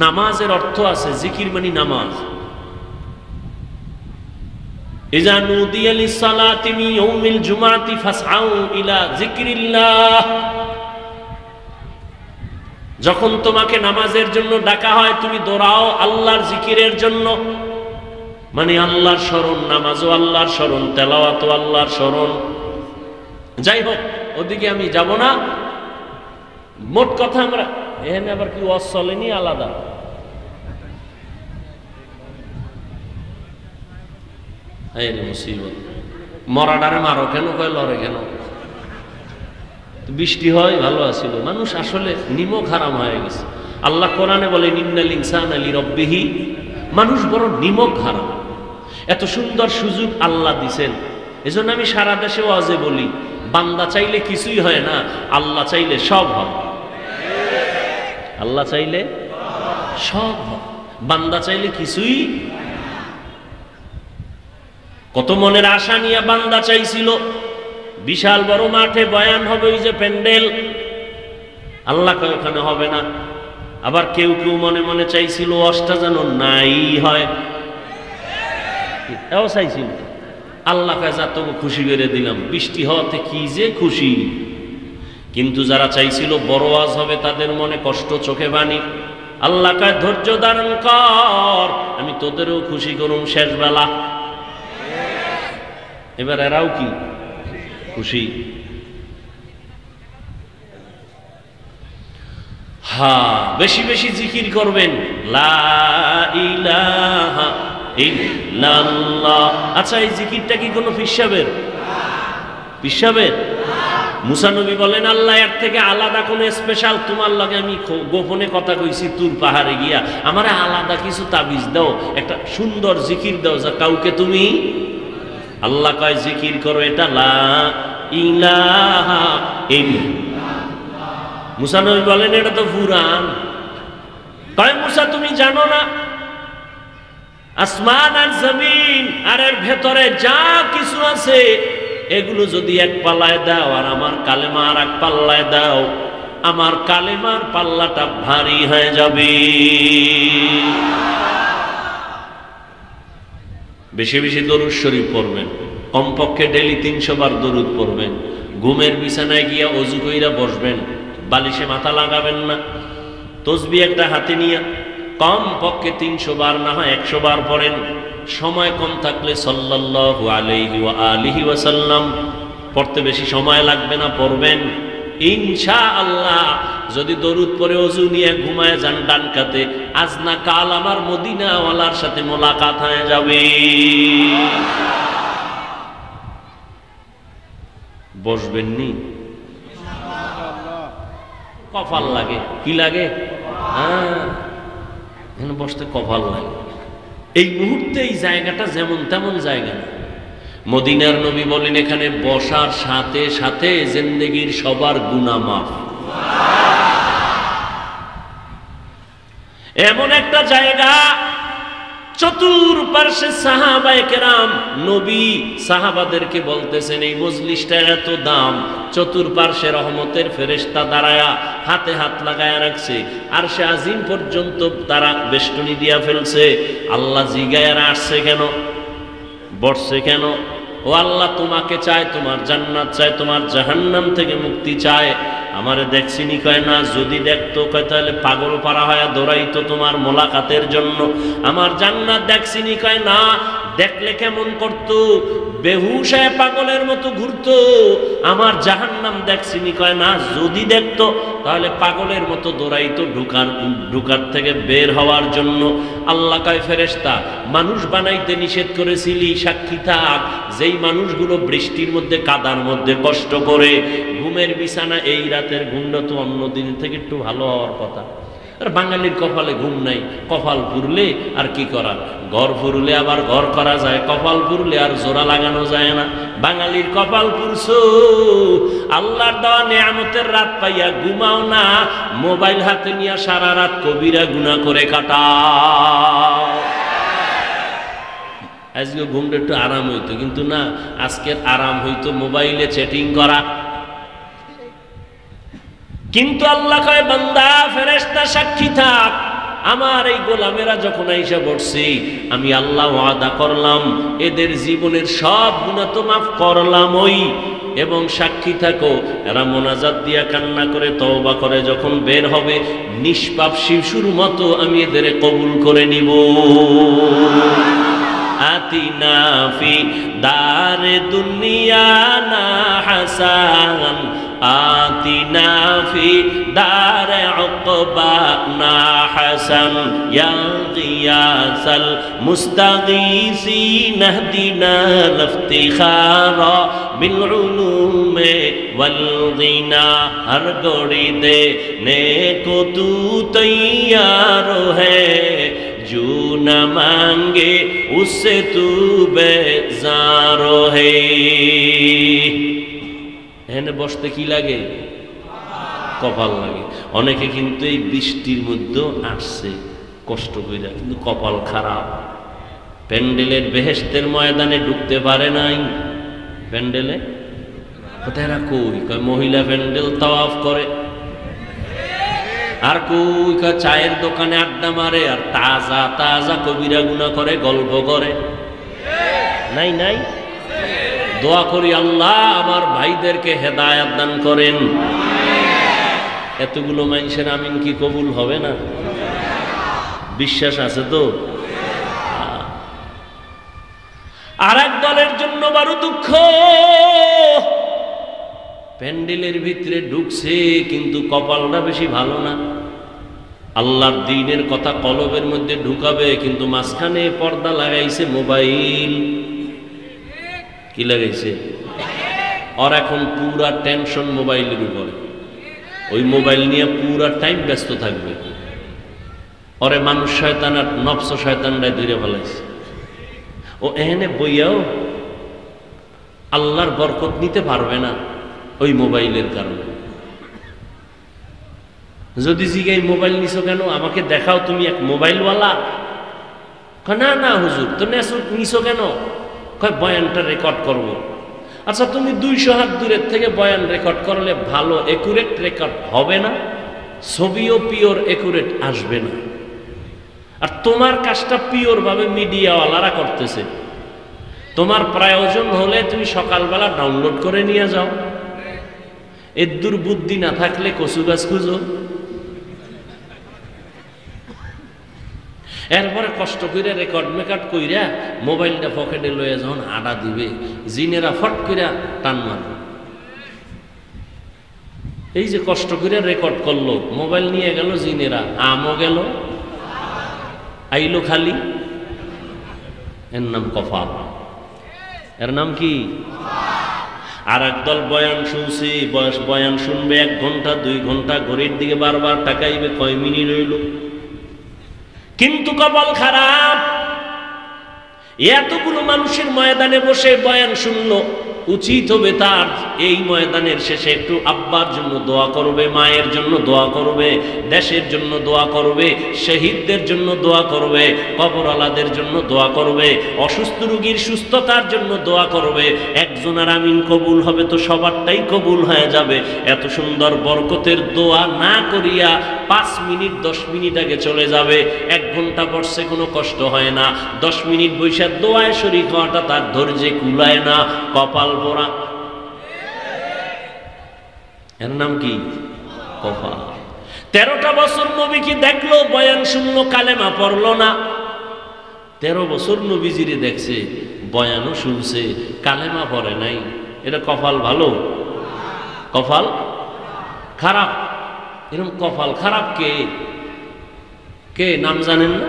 নামাজের অর্থ আছে, জিকির মানে নামাজ। ইযা নুদিয়া লিস-সালাতি মিন ইয়াউমিল জুমআতি ফাসআউ ইলা যিকরিল্লাহ। যখন তোমাকে নামাজের জন্য ডাকা হয় তুমি দৌড়াও আল্লাহর জিকিরের জন্য। মানে আল্লাহর স্মরণ, নামাজও আল্লাহর স্মরণ, তেলাওয়াতও আল্লাহর স্মরণ। যাই হোক, ওদিকে আমি যাব না। মোট কথা আমরা এখানে আবার কি ওয়াজ চলেনি আলাদা? এই রে মুসিবত, মরাডারে মারো কেন, কয় লড়ে কেন? বৃষ্টি হয় ভালো আছিল, মানুষ আসলে নিমক হারাম হয়ে গেছে। আল্লাহ কোরআনে বলে ইন্নাল ইনসানা লিরাব্বিহি, মানুষ বড় নিমক হারাম। এত সুন্দর সুযোগ আল্লাহ দিছেন, এজন্য আমি সারা দেশে ওয়াজে বলি, বান্দা চাইলে কিছুই হয় না, আল্লাহ চাইলে সব হয়। আল্লাহ চাইলে সব হয়, বান্দা চাইলে কিছুই। কত মনের আশা নিয়ে বান্দা চাইছিল বিশাল বড় মাঠে বয়ান হবে, ওই যে প্যান্ডেল, আল্লাহ কয় ওখানে হবে না। আবার কেউ কেউ মনে মনে চাইছিল ওয়াজটা যেন নাই হয়, এও চাইছিল। আল্লাহ কয় যা তোকে খুশি করে দিলাম, বৃষ্টি হওয়াতে কি যে খুশি। কিন্তু যারা চাইছিল বড় ওয়াজ হবে তাদের মনে কষ্ট, চোখে পানি। আল্লাহ কয় ধৈর্য ধারণ কর, আমি তোদেরও খুশি করুম শেষ বেলা। এবার এরাও কি খুশি? হ্যাঁ, বেশি বেশি জিকির করবেন, লা ইলাহা ইল্লাল্লাহ। আচ্ছা, এই জিকিরটা কি কোনো পিসাবের? পিসাবের? মুসা নবী বলেন আল্লাহ এর থেকে আলাদা কোনো স্পেশাল তোমার লাগে আমি গোপনে কথা কইছি তুর পাহাড়ে গিয়া, আমারে আলাদা কিছু তাবিজ দাও, একটা সুন্দর জিকির দাও যা কাউকে তুমি। আল্লাহ কয় জিকির করো এটা লা ইলাহা ইল্লাল্লাহ। মুসা নবী বলেন এটা তো কুরআন। কয় মুসা তুমি জানো না আসমান আর জমিন আর এর ভেতরে যা কিছু আছে এগুলো যদি এক পাল্লায় দাও আর আমার কালেমা আর এক পাল্লায় দাও, আমার কালেমার পাল্লাটা ভারী হয়ে যাবে। বেশি বেশি দরুদ শরীফ পড়বেন, কমপক্ষে ডেইলি 300 বার দরুদ পড়বেন। ঘুমের বিছানায় গিয়া অজু কইরা বসবেন, বালিশে মাথা লাগাবেন না। তসবিহ একটা হাতে নিয়ে কমপক্ষে 300 বার না হয় 100 বার পড়েন। সময় কম থাকলে সাল্লাল্লাহু আলাইহি ওয়া আলিহি ওয়াসাল্লাম পড়তে বেশি সময় লাগবে না, পড়বেন ইনশাআল্লাহ। যদি দরুদ পড়ে ওযু নিয়ে ঘুমায় যান ডান কাতে, আজ না কাল আমার মদিনাওয়ালার সাথে মোলাকাত হয়ে যাবে। বসবেন নি? কপাল লাগে। কি লাগে? হ্যাঁ, এখানে বসতে কপাল লাগে। এই মুহূর্তে এই জায়গাটা যেমন তেমন জায়গা না। মদিনার নবী বলেন এখানে বসার সাথে সাথে জিন্দেগির সবার গুনাহ মাফ। এমন একটা জায়গা, চতুর্পার্শ্বে সাহাবায়ে কেরাম, নবী সাহাবাদেরকে বলতেছেন এই মজলিসটা এত দাম, চতুর্পার্শ্বে রহমতের ফেরেশতা দাঁড়ায়া হাতে হাত লাগায়া রাখছে, আর সে আজিম পর্যন্ত তারা বেষ্টনী দিয়া ফেলছে। আল্লাহ জিগায়ারা আসছে কেন, বসছে কেন? ও আল্লাহ, তোমাকে চায়, তোমার জান্নাত চায়, তোমার জাহান্নাম থেকে মুক্তি চায়। আমারে দেখছিনি কয় না, যদি দেখতো কয় তাহলে পাগল পারা হয়ে দৌড়াইতো তোমার মোলাকাতের জন্য। আমার জান্নাত দেখছিনি কয় না, দেখলে কেমন করতো, বেহুশ হয়ে পাগলের মতো ঘুরতো। আমার জাহান্নাম দেখছিনি কয় না, যদি দেখতো তাহলে পাগলের মতো দৌড়াইতো ঢুকার থেকে বের হওয়ার জন্য। আল্লাহ কয় ফেরেশতা, মানুষ বানাইতে নিষেধ করেছিলি, সাক্ষী থাক, যেই মানুষগুলো বৃষ্টির মধ্যে কাদার মধ্যে কষ্ট করে ঘুমের বিছানা, এই রাতের ঘুমটা তো অন্য দিন থেকে একটু ভালো হওয়ার কথা। আর বাঙালির কপালে ঘুম নাই, কপাল পুরলে আর কি করার, ঘর পুরলে আবার ঘর করা যায়, কপাল পুরলে আর জোড়া লাগানো যায় না। বাঙালির কপাল পুরছো, আল্লাহর দেওয়া নেয়ামতের রাত পাইয়া ঘুমাও না, মোবাইল হাতে নিয়ে সারা রাত কবিরা গুনাহ করে কাটাও। আজকে ঘুমটা একটু আরাম হইতো, কিন্তু না, আজকের আরাম হইতো মোবাইলে চ্যাটিং করা। কিন্তু আল্লাহ কয় বান্দা, ফেরেশতা সাক্ষী থাক, আমার এই গোলামেরা যখন আইসা বসছি, আমি আল্লাহ ওয়াদা করলাম এদের জীবনের সব গুনাহ তো মাফ করলাম ওই। এবং সাক্ষী থাকো, এরা মোনাজাত দিয়া কান্না করে তওবা করে যখন বের হবে, নিষ্পাপ শিশুর মতো আমি এদের কবুল করে নিব। আতিনা ফি দারে দুনিয়া না হাসান, আতিনা ফি দারে উকবা না হাসান, ইয়া গিয়াসাল মুস্তাগীসিন ইহদিনা লিফতিখারা বিল উলুমে ওয়াল গিনা। হর গড়ি দে নেকো তু তৈয়ার হ্যায়, जो न मांगे उससे तू बेजार है। এখানে বসতে কি লাগে? কপাল লাগে। অনেকে কিন্তু এই বৃষ্টির মধ্যে আসছে কষ্ট কইরা, কিন্তু কপাল খারাপ, প্যান্ডেলের বেহেশতের ময়দানে ঢুকতে পারে নাই। প্যান্ডেলে কোথায় কই কয় মহিলা প্যান্ডেল তাওয়াফ করে, আর কই চায়ের দোকানে আড্ডা মারে, আর তাজা তাজা কবিরা গুনাহ করে, গল্প করে। নাই নাই, দোয়া করি আল্লাহ আমার ভাইদেরকে হেদায়েত দান করেন। এতগুলো মানুষের আমিন কি কবুল হবে না? বিশ্বাস আছে তো? আর এক দলের জন্য বড় দুঃখ, প্যান্ডেলের ভিতরে ঢুকছে কিন্তু কপালটা বেশি ভালো না। আল্লাহর দ্বীনের কথা কলবের মধ্যে ঢুকাবে, কিন্তু মাঝখানে পর্দা লাগাইছে মোবাইল। কি লাগাইছে? আর এখন পুরা টেনশন মোবাইলের উপরে, ওই মোবাইল নিয়ে পুরা টাইম ব্যস্ত থাকবে। ওরে মানুষ শয়তান আর নফস শয়তানরাই ধরে ফেলাইছে। ও এখানে বইয়াও আল্লাহর বরকত নিতে পারবে না ওই মোবাইলের কারণে। যদি জিগাই মোবাইল নিছো কেন, আমাকে দেখাও তুমি এক মোবাইলওয়ালা। না না হুজুর, তো নিছো কেন? কয় বয়ানটা রেকর্ড করব। আচ্ছা তুমি 200 হাত দূরের থেকে বয়ান রেকর্ড করলে ভালো একুরেট রেকর্ড হবে না, ছবিও পিওর একুরেট আসবে না। আর তোমার কাজটা পিওর ভাবে মিডিয়াওয়ালারা করতেছে। তোমার প্রয়োজন হলে তুমি সকালবেলা ডাউনলোড করে নিয়ে যাও। এদ্দুর বুদ্ধি না থাকলে কচু গাছ খুঁজো। এরপরে কষ্ট করে রেকর্ড মেকআপ কইরা মোবাইলটা পকেটে লইয়া যখন আডা দিবে, জিনেরা ফট কইরা টান মারবে। এই যে কষ্ট করে রেকর্ড করলো, মোবাইল নিয়ে গেল জিনেরা, আমও গেল, আইলো খালি। এর নাম কপাল। এর নাম কি? আর একদল বয়ান শুনছি, বয়ান শুনবে 1 ঘন্টা 2 ঘন্টা, ঘড়ির দিকে বারবার তাকাইবে কয় মিনিট হইল। কিন্তু কপাল খারাপ, এতগুলো মানুষের ময়দানে বসে বয়ান শুনলো, উচিত হবে তার এই ময়দানের শেষে একটু আব্বার জন্য দোয়া করবে, মায়ের জন্য দোয়া করবে, দেশের জন্য দোয়া করবে, শহীদদের জন্য দোয়া করবে, কবরওয়ালাদের জন্য দোয়া করবে, অসুস্থ রোগীর সুস্থতার জন্য দোয়া করবে। একজনের আমিন কবুল হবে তো সবারটাই কবুল হয়ে যাবে। এত সুন্দর বরকতের দোয়া না করিয়া 5 মিনিট 10 মিনিট আগে চলে যাবে, 1 ঘন্টা পড়ছে কোনো কষ্ট হয় না, 10 মিনিট বৈশা দোয়ায় শরীক হওয়াটা তার ধৈর্যে কুলায় না, কপাল পোড়া। এর নাম কি? কপাল। 13টা বছর নবী কি দেখলো, বয়ান শুনলো, কালেমা পড়লো না। 13 বছর নবীজিরে দেখছে, বয়ানও শুনছে, কালেমা পড়ে নাই। এটা কপাল ভালো? কপাল খারাপ। এরকম কপাল খারাপ কে? কে নাম জানেন না?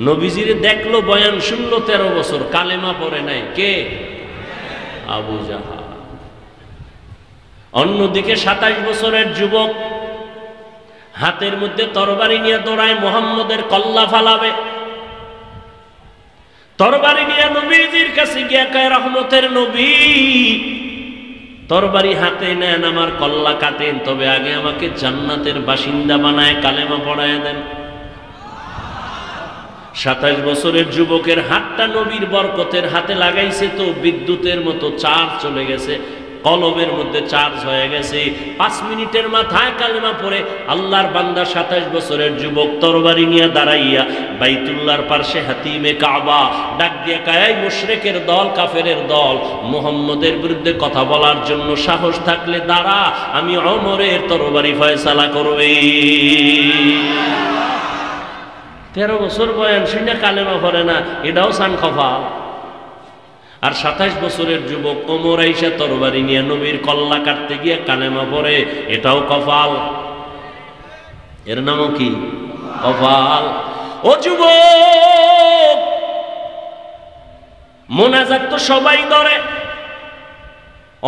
নবীজিরে দেখলো, বয়ান শুনলো 13 বছর, কালেমা পড়ে নাই। কে? আবু জাহাল। অন্যদিকে 27 বছরের যুবক হাতের মধ্যে তরবারি নিয়ে দৌড়ায়, মুহাম্মদের কল্লা ফালাবে। তরবারি নিয়ে নবীজির কাছে গিয়ে কয়, রহমতের নবী, তরবারি হাতে নেন, আমার কল্লা কাটেন, তবে আগে আমাকে জান্নাতের বাসিন্দা বানায় কালেমা পড়ায় দেন। 27 বছরের যুবকের হাতটা নবীর বরকতের হাতে লাগাইছে তো বিদ্যুতের মতো চার্জ চলে গেছে, কলবের মধ্যে চার্জ হয়ে গেছে। 5 মিনিটের মাথায় কালেমা পড়ে আল্লাহর বান্দা 27 বছরের যুবক তরবারি নিয়ে দাঁড়াইয়া বাইতুল্লাহর পাশে হাতিমে কাবা ডাক দিয়ে কয়, মুশরিকের দল, কাফেরের দল, মুহাম্মদের বিরুদ্ধে কথা বলার জন্য সাহস থাকলে দাঁড়া, আমি ওমরের তরবারি ফয়সালা করবে। 13 বছর বয়ান শুনে কালেমা পড়ে না, এটাও সান কপাল। আর 27 বছরের যুবক ওমর আইসা তরবারি নিয়ে নবীর কল্লা কাটতে গিয়ে কালেমা পড়ে, এটাও কপাল। এর নামও কি? কপাল। ও যুবক, মোনাজাত তো সবাই ধরে,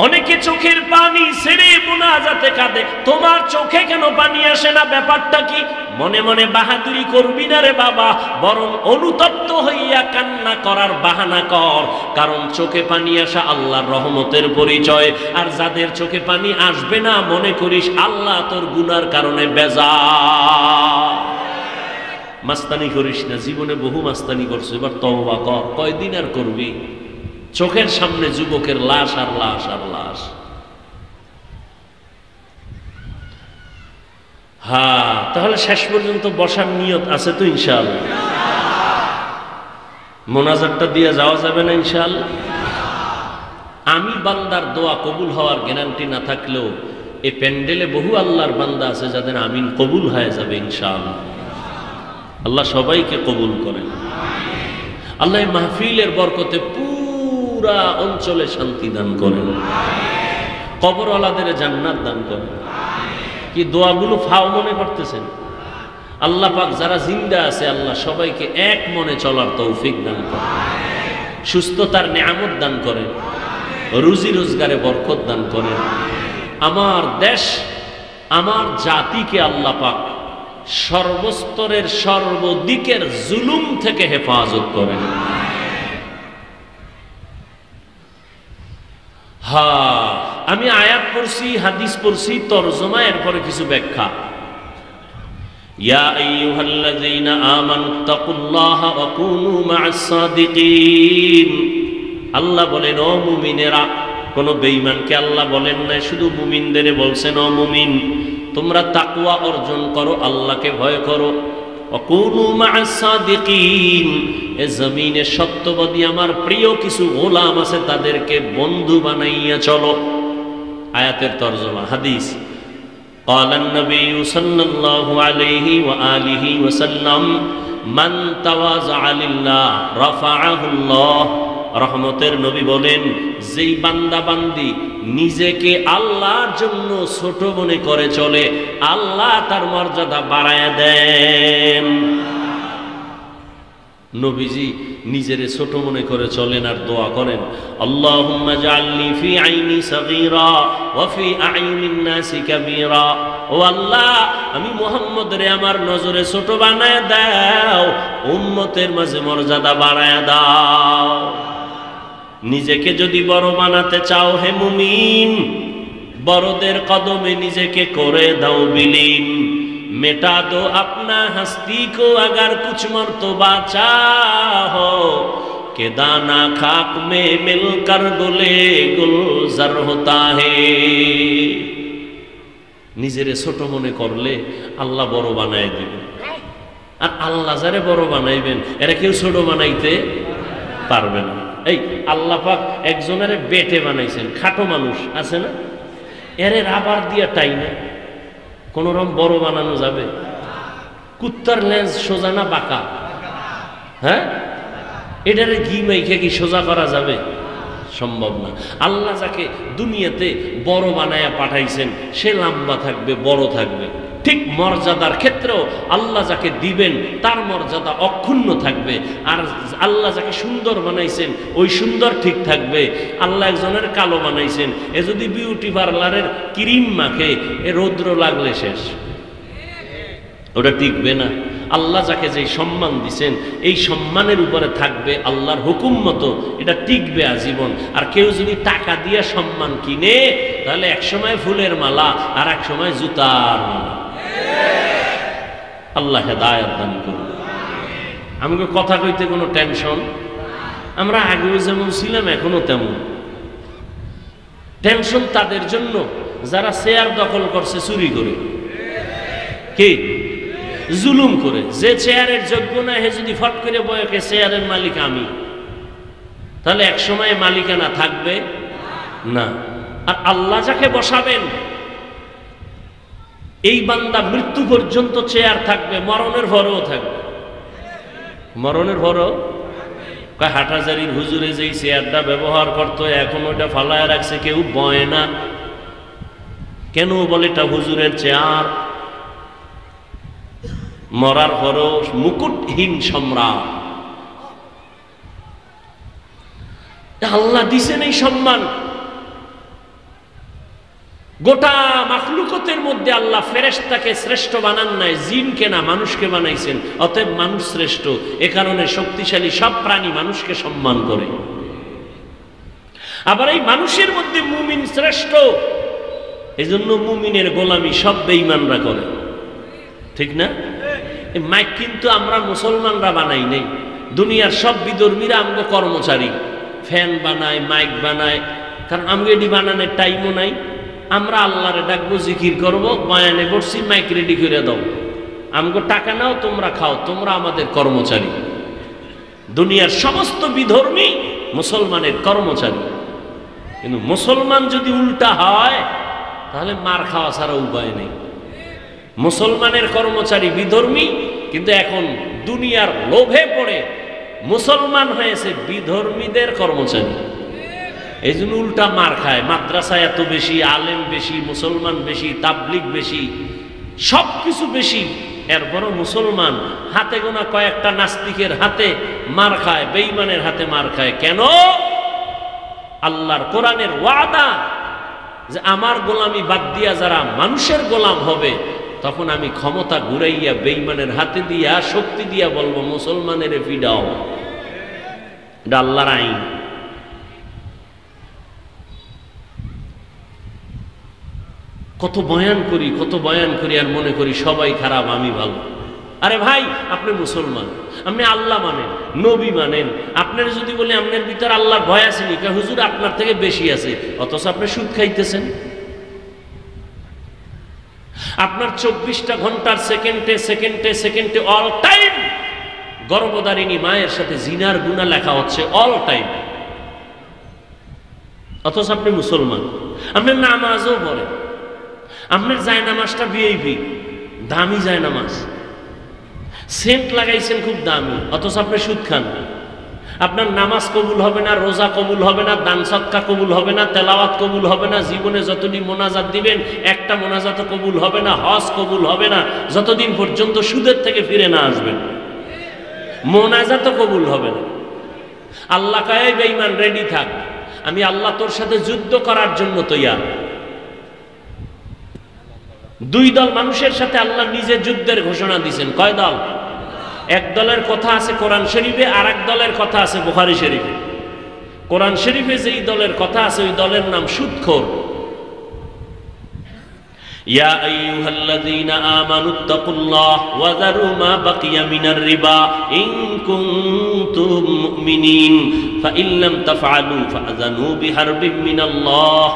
অনেকে চোখের পানি ছেড়ে মোনাজাতে কাঁদে, তোমার চোখে কেন পানি আসে না? ব্যাপারটা কি? মনে মনে বাহাদুরি করবি না রে বাবা, বরং অনুতপ্ত হইয়া কান্না করার বাহানা কর, কারণ চোখে পানি আসা আল্লাহর রহমতের পরিচয়। আর যাদের চোখে পানি আসবে না, মনে করিস আল্লাহ তোর গুনার কারণে বেজার। মাস্তানি করিস না, জীবনে বহু মাস্তানি করছো, এবার তওবা কর। কয়দিন আর করবি? চোখের সামনে যুবকের লাশ আর লাশ আর লাশ। হ্যাঁ, তাহলে শেষ পর্যন্ত বসার নিয়ত আছে তো ইনশাআল্লাহ? মোনাজাতটা দিয়ে যাওয়া যাবে না ইনশাআল্লাহ? আমি বান্দার দোয়া কবুল হওয়ার গ্যারান্টি না থাকলেও এই প্যান্ডেলে বহু আল্লাহর বান্দা আছে যাদের আমিন কবুল হয়ে যাবে ইনশাআল্লাহ। আল্লাহ সবাইকে কবুল করেন। আল্লাহ মাহফিলের বরকতে পুরা অঞ্চলে শান্তি দান করেন, কবরওয়ালাদের জান্নাত দান করেন। কি দোয়াগুলো ফাও মনে করতেছেন? আল্লাহ পাক যারা জিন্দা আছে, আল্লাহ সবাইকে এক মনে চলার তৌফিক দান করেন, সুস্থতার নিয়ামত দান করেন, রুজি রোজগারে বরকত দান করেন। আমার দেশ, আমার জাতিকে আল্লাহ পাক সর্বস্তরের সর্বদিকের জুলুম থেকে হেফাজত করেন। হ্যাঁ, আমি আয়াত পড়ছি, হাদিস পড়ছি, তরজমা, এরপরে কিছু ব্যাখ্যা। ইয়া আইয়ুহাল্লাযীনা আমানুত্তাকুল্লাহা ওয়া কুনু মা'আস সাদিকিন। আল্লাহ বলেন, ও মুমিনেরা, কোন বেঈমানকে আল্লাহ বলেন না, শুধু মুমিনদের বলছেন, ও মুমিন, তোমরা তাকওয়া অর্জন করো, আল্লাহকে ভয় করো। ওয়া কুনু মা'আস সাদিকিন, এ জমিনে সত্যবাদী আমার প্রিয় কিছু গোলাম আছে, তাদেরকে বন্ধু বানাইয়া চলো। আয়াতের তরজমা। হাদিস, قال النبي صلى الله عليه وآله وسلم من تواضع لله رفعه الله। রহমতের নবী বলেন, যেই বান্দা বান্দি নিজেকে আল্লাহর জন্য ছোট মনে করে চলে, আল্লাহ তার মর্যাদা বাড়ায় দেন। নবীজি নিজেরে ছোট মনে করে চলেন আর দোয়া করেন, আল্লাহুম্মা জাআলনি ফি আইনি সাগীরা ওয়া ফি আইনিন নাসি কাবীরা। ও আল্লাহ, আমি মুহাম্মদ রে আমার নজরে ছোট বানায় দাও, উম্মতের মাঝে মর্যাদা বাড়ায় দাও। নিজেকে যদি বড় বানাতে চাও হে মুমিন, বড়দের কদমে নিজেকে করে দাও বিলীন। मिटा दो अपना हस्ती को अगर कुछ मर्तबा चाहो के दाना खाक में मिलकर गुले गुलजार होता है। নিজেরে ছোট মনে করলে আল্লাহ বড় বানায় দিবেন, আর আল্লাহ যারে বড় বানাইবেন এরা কেউ ছোট বানাইতে পারবে না। এই আল্লাহ পাক একজনের বেটে বানাইছেন, খাটো মানুষ আছে না, এরে রাবার দিয়া টাইনে কোন রকম বড় বানানো যাবে? কুত্তার লেজ সোজা না বাঁকা? হ্যাঁ, এটারে ঘি মাইখে কি সোজা করা যাবে? সম্ভব না। আল্লাহ যাকে দুনিয়াতে বড় বানায়া পাঠাইছেন সে লম্বা থাকবে, বড় থাকবে। ঠিক মর্যাদার ক্ষেত্রেও আল্লাহ যাকে দিবেন তার মর্যাদা অক্ষুণ্ণ থাকবে, আর আল্লাহ যাকে সুন্দর বানাইছেন ওই সুন্দর ঠিক থাকবে। আল্লাহ একজনের কালো বানাইছেন, এ যদি বিউটি পার্লারের ক্রিম মাখে এ রৌদ্র লাগলে শেষ, ওটা টিকবে না। আল্লাহ যাকে যে সম্মান দিছেন এই সম্মানের উপরে থাকবে আল্লাহর হুকুম মতো, এটা টিকবে আজীবন। আর কেউ যদি টাকা দিয়ে সম্মান কিনে তাহলে এক সময় ফুলের মালা আর এক সময় জুতার মালা। আল্লাহ হেদায়েত দান করুন। আমাকে কথা কইতে কোনো টেনশন, আমরা আগেও যেমন ছিলাম এখনো তেমন। টেনশন তাদের জন্য যারা চেয়ার দখল করছে চুরি করে, কি জুলুম করে। যে চেয়ারের যোগ্য না হে যদি ফট করে বয়কে চেয়ারের মালিক আমি, তাহলে এক সময় মালিকানা থাকবে না। আর আল্লাহ যাকে বসাবেন এই বান্দা মৃত্যু পর্যন্ত চেয়ার থাকবে, মরণের ভরও থাকবে। মরণের ভরও কয় হাটাজারির হুজুরে যেই চেয়ারটা ব্যবহার করতো এখন ওটা ফালায় রাখছে, কেউ বয় না কেন? বলে এটা হুজুরের চেয়ার। মরার পরও মুকুটহীন সম্রাট। আল্লাহ দিছেন এই সম্মান। গোটা মাখলুকতের মধ্যে আল্লাহ ফেরেশতাকে শ্রেষ্ঠ বানান নাই, জিনকে না, মানুষকে বানাইছেন। অতএব মানুষ শ্রেষ্ঠ। এ কারণে শক্তিশালী সব প্রাণী মানুষকে সম্মান করে। আবার এই মানুষের মধ্যে মুমিন শ্রেষ্ঠ, এই জন্য মুমিনের গোলামি সব বেঈমানরা করে, ঠিক না? মাইক কিন্তু আমরা মুসলমানরা বানাই নাই, দুনিয়ার সব বিধর্মীরা আমগো কর্মচারী। ফ্যান বানায়, মাইক বানায়, কারণ আমগো এটি বানানোর টাইমও নাই। আমরা আল্লাহরে ডাকবো, জিকির করবো, বয়ানে বসছি, মাইক রেডি করে দাও, আমগো টাকা নাও, তোমরা খাও, তোমরা আমাদের কর্মচারী। দুনিয়ার সমস্ত বিধর্মী মুসলমানের কর্মচারী। কিন্তু মুসলমান যদি উল্টা হয় তাহলে মার খাওয়া ছাড়া উপায় নেই। মুসলমানের কর্মচারী বিধর্মী, কিন্তু এখন দুনিয়ার লোভে পড়ে মুসলমান হয়েছে বিধর্মীদের কর্মচারী। এই জন্য উল্টা মার খায়। মাদ্রাসা এত বেশি, আলেম বেশি, মুসলমান বেশি, তাবলিগ বেশি, সব কিছু বেশি, এরপরও মুসলমান হাতে গোনা কয়েকটা নাস্তিকের হাতে মার খায়, বেঈমানের হাতে মার খায়। কেন? আল্লাহর কোরআনের ওয়াদা যে আমার গোলামি বাদ দিয়া যারা মানুষের গোলাম হবে তখন আমি ক্ষমতা ঘুরাইয়া বেঈমানের হাতে দিয়া শক্তি দিয়া বলবো মুসলমানের ফিডাও। এটা আল্লাহর আইন। কত বয়ান করি, কত বয়ান করি, আর মনে করি সবাই খারাপ, আমি ভালো। আরে ভাই, আপনি মুসলমান, আপনি আল্লাহ মানেন, নবী মানেন। আপনার যদি বলি আপনার ভিতর আল্লাহর ভয় আছে নি, হুজুর আপনার থেকে বেশি আছে, অথচ আপনি সুদ খাইতেছেন। আপনার 24টা ঘন্টার সেকেন্ডে সেকেন্ডে সেকেন্ডে অল টাইম গর্ভধারিণী মায়ের সাথে জিনার গুনাহ লেখা হচ্ছে অল টাইম, অথচ আপনি মুসলমান। আপনার নামাজও পড়েন, আপনার জায়নামাজটা ভিআইপি, দামি জায়নামাজ, সেন্ট লাগাইছেন খুব দামি, অথচ আপনি সুদ খান। আপনার নামাজ কবুল হবে না, রোজা কবুল হবে না, দান সদকা কবুল হবে না, তেলাওয়াত কবুল হবে না, জীবনে যতদিন মোনাজাত দিবেন একটা মোনাজাত কবুল হবে না, হজ কবুল হবে না যতদিন পর্যন্ত সুদের থেকে ফিরে না আসবেন, মোনাজাত কবুল হবে না। আল্লাহ কয় বেঈমান রেডি থাক, আমি আল্লাহ তোর সাথে যুদ্ধ করার জন্য তৈয়ার। দুই দল মানুষের সাথে আল্লাহ নিজে যুদ্ধের ঘোষণা দিয়েছেন। কয় দল? এক দলের কথা আছে কোরআন শরীফে, আর এক দলের কথা আছে বুখারী শরীফে। কোরআন শরীফে যেই দলের কথা আছে ওই দলের নাম সুদখোর। ইয়া আইয়ুহাল্লাযীনা আমানুত্তাকুল্লাহ ওয়া যারু মা বাকিয়া মিনার রিবা ইন কুনতুম মুমিনিন ফাইন লাম তাফআলু ফাআযানু বিহারবিন মিনাল্লাহ।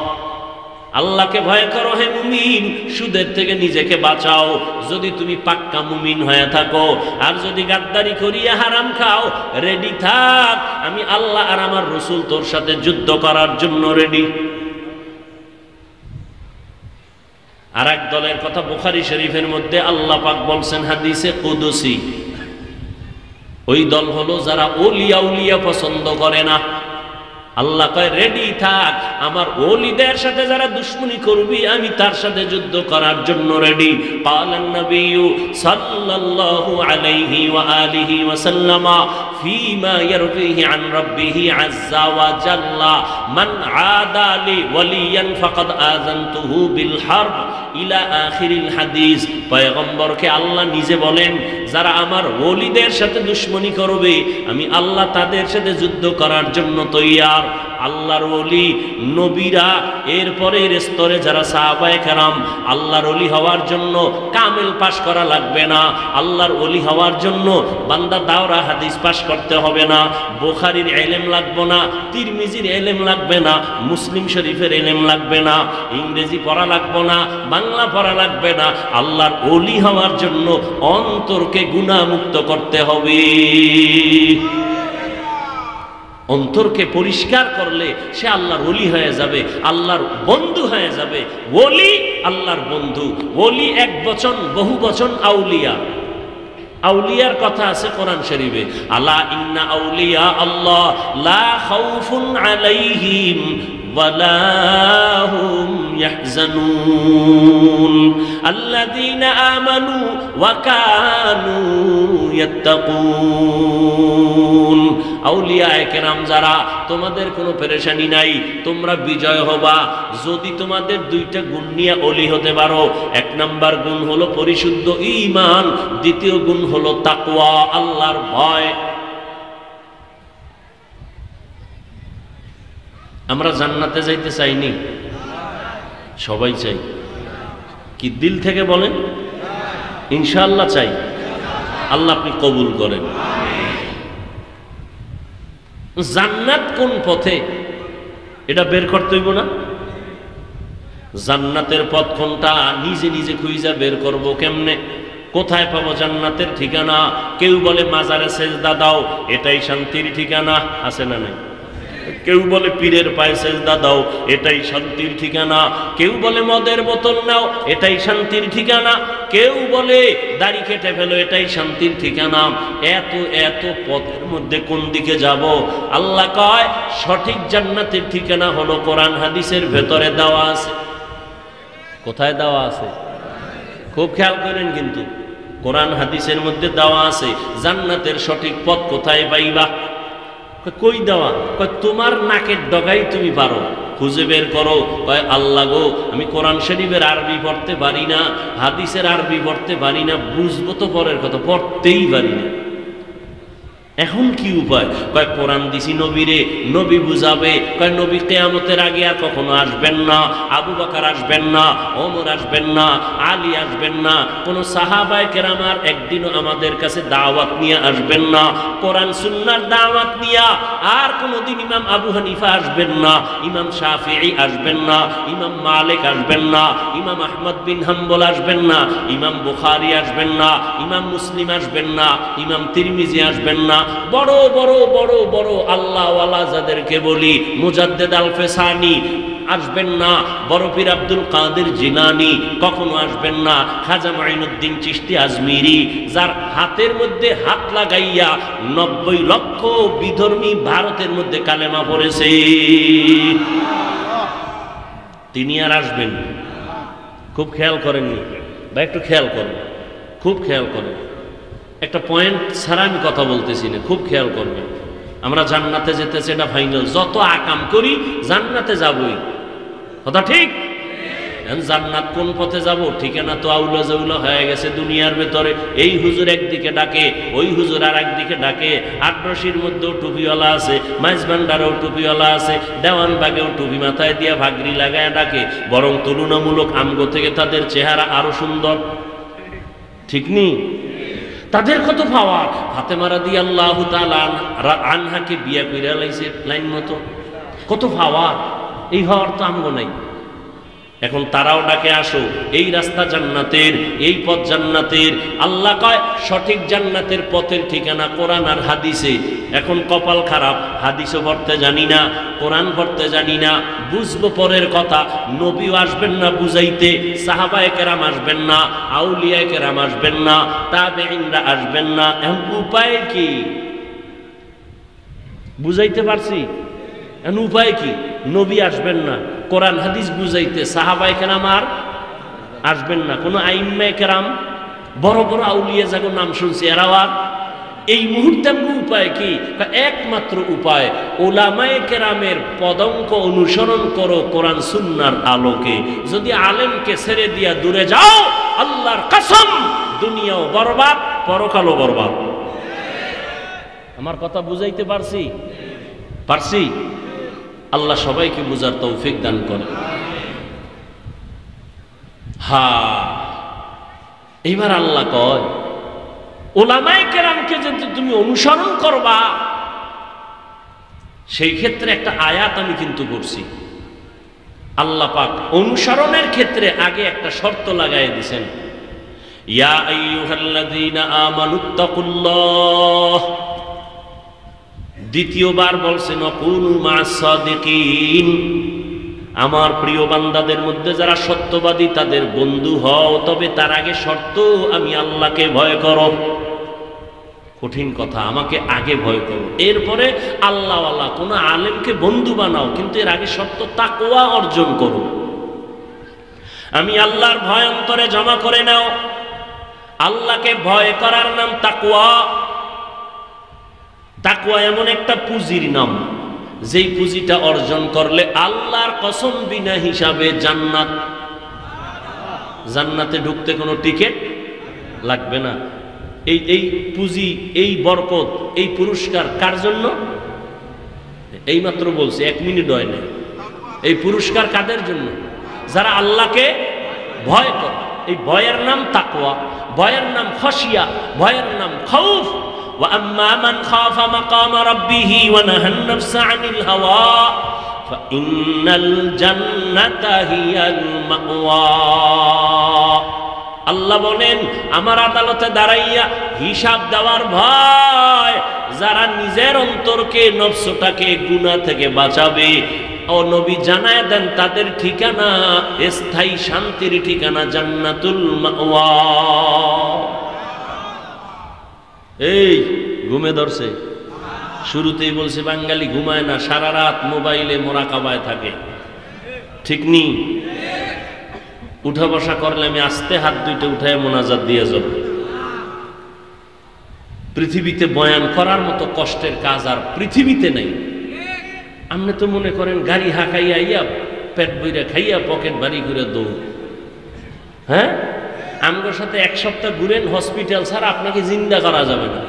আল্লাহকে ভয় করো হে মুমিন, সুদের থেকে নিজেকে বাঁচাও যদি তুমি পাক্কা মুমিন হয়ে থাকো। আর যদি গাদ্দারি করিয়া হারাম খাও, রেডি থাক, আমি আল্লাহ আর আমার রাসূল তোর সাথে যুদ্ধ করার জন্য রেডি। আর এক দলের কথা বুখারী শরীফের মধ্যে আল্লাহ পাক বলছেন হাদিসে কুদসি, ওই দল হলো যারা ওলিয়া উলিয়া পছন্দ করে না। আল্লাহ কয় রেডি থাক, আমার ওলিদের সাথে যারা দুশমনি করবি আমি তার সাথে যুদ্ধ করার জন্য রেডি। ক্বালান নবিয়্যু সাল্লাল্লাহু আলাইহি ওয়া আলিহি ওয়া সাল্লামা ফীমা ইয়ারফিহি আন রাব্বিহি আযজা ওয়া জাল্লা মান আদা লি ওয়ালিয়ান ফাকাদ আযানতুহু বিল হারব ইলা আখিরিল হাদিস। পয়গম্বরকে আল্লাহ নিজে বলেন যারা আমার ওলিদের সাথে দুশমনি করবে আমি আল্লাহ তাদের সাথে যুদ্ধ করার জন্য তৈয়ার। আল্লাহর ওলি নবীরা এরপরের স্তরে যারা সাহাবায়ে কেরাম, আল্লাহর ওলি হওয়ার জন্য কামেল পাশ করা লাগবে না। আল্লাহর ওলি হওয়ার জন্য বান্দা দাওরা হাদিস পাশ করতে হবে না, বুখারীর ইলম লাগবে না, তিরমিজির ইলম লাগবে না, মুসলিম শরীফের ইলম লাগবে না, ইংরেজি পড়া লাগবে না, বাংলা পড়া লাগবে না। আল্লাহর ওলি হওয়ার জন্য অন্তরকে গুনাহমুক্ত করতে হবে। অন্তরকে পরিষ্কার করলে সে আল্লাহর ওলি হয়ে যাবে, আল্লাহর বন্ধু হয়ে যাবে। ওলি আল্লাহর বন্ধু। ওলি এক বচন, বহু বচন আউলিয়া। আউলিয়ার কথা আছে কোরআন শরীফে, আলা ইন্না আউলিয়া আল্লাহ লা খাউফুন আলাইহিম ওয়ালা হুম ইয়াহজানুন আল্লাযীনা আমানু ওয়া কানু ইয়াত্তাকুন। আউলিয়ায়ে কেরাম যারা, তোমাদের কোনো পেরেশানি নাই, তোমরা বিজয় হবা যদি তোমাদের দুইটা গুণ নিয়ে ওলি হতে পারো। এক নাম্বার গুণ হলো পরিশুদ্ধ ঈমান, দ্বিতীয় গুণ হলো তাকওয়া, আল্লাহর ভয়। আমরা জান্নাতে যাইতে চাইনি? সবাই চাই। কি দিল থেকে বলেন? ইনশাআল্লাহ চাই। আল্লাহ আপনি কবুল করেন। জান্নাত কোন পথে এটা বের করতে হইব না? জান্নাতের পথ কোনটা নিজে নিজে খুঁজা বের করব কেমনে? কোথায় পাবো জান্নাতের ঠিকানা? কেউ বলে মাজারে সেজদা দাও, এটাই শান্তির ঠিকানা, আছে না নাই? কেউ বলে পীরের পায়ে সেজদা দাও, এটাই শান্তির ঠিকানা। কেউ বলে মদের বোতল নাও, এটাই শান্তির ঠিকানা। কেউ বলে দাড়ি কেটে ফেলো, এটাই শান্তির ঠিকানা। এত এত পথের মধ্যে কোন দিকে যাব? আল্লাহ কয় সঠিক জান্নাতের ঠিকানা হলো কোরআন হাদিসের ভেতরে দেওয়া আছে। কোথায় দেওয়া আছে? খুব খেয়াল করেন কিন্তু, কোরআন হাদিসের মধ্যে দেওয়া আছে জান্নাতের সঠিক পথ কোথায় পাইবা। কই দেওয়া? কয় তোমার নাকের ডগাই তুমি পারো, খুঁজে বের করো। কয় আল্লাহ গো, আমি কোরআন শরীফের আরবি পড়তে পারি না, হাদিসের আরবি পড়তে পারি না, বুঝবো তো পরের কথা, পড়তেই পারি না। এখন কি উপায়? কয় কোরআন দিছি নবীরে, নবী বুঝাবে। কয় নবী কিয়ামতের আগে আর কখনো আসবেন না, আবু বকর আসবেন না, ওমর আসবেন না, আলী আসবেন না, কোন সাহাবায়ে কেরাম আর একদিনও আমাদের কাছে দাওয়াত নিয়ে আসবেন না, কোরআন সুন্নাহর দাওয়াত নিয়ে। আর কোনদিন ইমাম আবু হানিফা আসবেন না, ইমাম শাফিঈ আসবেন না, ইমাম মালিক আসবেন না, ইমাম আহমদ বিন হাম্বল আসবেন না, ইমাম বুখারী আসবেন না, ইমাম মুসলিম আসবেন না, ইমাম তিরমিজি আসবেন না। বড় বড় বড় বড় আল্লাহওয়ালা যাদেরকে বলি, মুজাদ্দেদ আল ফেসানি আসবেন না, বড় পীর আব্দুল কাদের জিলানী কখনো আসবেন না, খাজা মাইনুদ্দিন চিশতি আজমিরি, যার হাতের মধ্যে হাত লাগাইয়া 90 লক্ষ বিধর্মী ভারতের মধ্যে কালেমা পড়েছে, তিনি আর আসবেন? খুব খেয়াল করেননি বা একটু খেয়াল করেন, খুব খেয়াল করেন। একটা পয়েন্ট ছাড়া আমি কথা বলতেছি না, খুব খেয়াল করবেন। আমরা জান্নাতে যেতেছি, এটা ফাইনাল। যত আকাম করি জান্নাতে যাবই, কথা ঠিক? জান্নাত কোন পথে যাব ঠিকানা তো আউলা জাউলা হয়ে গেছে দুনিয়ার ভেতরে। এই হুজুর একদিকে ডাকে, ওই হুজুর আর একদিকে ডাকে। আটরশির মধ্যেও টুপিওয়ালা আছে, মাইজভান্ডারেও টুপিওয়ালা আছে, দেওয়ানবাগেও টুপি মাথায় দিয়া ভাগরি লাগায় ডাকে। বরং তুলনামূলক আমগো থেকে তাদের চেহারা আরো সুন্দর, ঠিক নি? তাদের কত পাওয়ার। ফাতেমা রাদিয়াল্লাহু তাআলা আনহাকে বিয়া কইরা লাইছে লাইন মতো, কত পাওয়ার। এই হওয়ার তো আমগো নাই। এখন তারাও ডাকে আসো, এই রাস্তা জান্নাতের, এই পথ জান্নাতের। আল্লাহ কয় সঠিক জান্নাতের পথের ঠিকানা কোরআন আর হাদিসে। এখন কপাল খারাপ, হাদিসও পড়তে জানি না, কোরআন পড়তে জানি না, বুঝবো পরের কথা। নবীও আসবেন না বুঝাইতে, সাহাবায়ে কেরাম আসবেন না, আউলিয়ায়ে কেরাম আসবেন না, তাবেঈনরা আসবেন না। এখন উপায় কি? বুঝাইতে পারছি? এখন উপায় কি? নবী আসবেন না, কোরআন হাদিস বুঝাইতে সাহাবায়ে কেরাম আর আসবেন না, কোনো আইম্মায়ে কেরাম বড় বড় আউলিয়া যাগো নাম শুনছি এরাও আর। এই মুহূর্তে আমরা উপায় কি? একমাত্র উপায় উলামায়ে কেরামের পদঙ্ক অনুসরণ করো কোরআন সুন্নাহর আলোকে। যদি আলেমকে ছেড়ে দিয়া দূরে যাও, আল্লাহর কসম দুনিয়াও বরবাদ, পরকালও বরবাদ। আমার কথা বুঝাইতে পারছি? পারছি? আল্লাহ সবাইকে বুঝার তৌফিক দান করে। এইবার আল্লাহ কয় উলামায়ে কেরামকে যদি তুমি অনুসরণ করবা, সেই ক্ষেত্রে একটা আয়াত আমি কিন্তু করছি। আল্লাহ পাক অনুসরণের ক্ষেত্রে আগে একটা শর্ত লাগাই দিয়েছেন, ইয়া আইয়ুহাল্লাযীনা আমানুত্তাকুল্লাহ। দ্বিতীয়বার বলছেন কুনু মা'আস সাদিকিন, আমার প্রিয় বান্দাদের মধ্যে যারা সত্যবাদী তাদের বন্ধু হও, তবে তার আগে শর্ত আমি আল্লাহকে ভয় করো। কঠিন কথা, আমাকে আগে ভয় করো, এরপরে আল্লাহওয়ালা কোন আলেমকে বন্ধু বানাও, কিন্তু এর আগে শর্ত তাকওয়া অর্জন করো। আমি আল্লাহর ভয় অন্তরে জমা করে নাও। আল্লাহকে ভয় করার নাম তাকওয়া। তাকওয়া এমন একটা পুঁজির নাম, যেই পুঁজিটা অর্জন করলে আল্লাহর কসম বিনা হিসাবে জান্নাত। জান্নাতে ঢুকতে কোনো টিকিট লাগবে না। এই পুঁজি, এই বরকত, এই পুরস্কার কার জন্য? এইমাত্র বলছি, 1 মিনিট হয় না। এই পুরস্কার কাদের জন্য? যারা আল্লাহকে ভয় করে। এই ভয়ের নাম তাকওয়া, ভয়ের নাম খশিয়া, ভয়ের নাম খাউফ। وأما من خاف مقام ربه ونهى النفس عن الهوى فإن الجنة هي المأوى। আল্লাহ বলেন আমার আদালতে দাঁড়াইয়া হিসাব দেওয়ার ভয়, যারা নিজের অন্তরকে, নফসটাকে গুনাহ থেকে বাঁচাবে, ও নবী জানায় দেন তাদের ঠিকানা, স্থায়ী শান্তির ঠিকানা জান্নাতুল মাওয়া। এই ঘুমে ধরছে, শুরুতেই বলছে বাঙালি ঘুমায় না, সারা রাত মোবাইলে মোরাকাবায় থাকে, ঠিক নি? উঠা বসা করলে আমি আস্তে হাত দুইটা উঠায় মোনাজাত দিয়ে যাব। পৃথিবীতে বয়ান করার মতো কষ্টের কাজ আর পৃথিবীতে নেই। আপনি তো মনে করেন গাড়ি হাঁকাইয়া আইয়া পেট বইরা খাইয়া পকেট ভারী করে দৌড়। হ্যাঁ, আমগোর সাথে 1 সপ্তাহ ঘুরেন, হসপিটাল ছাড়া আপনাকে জিন্দা করা যাবে না।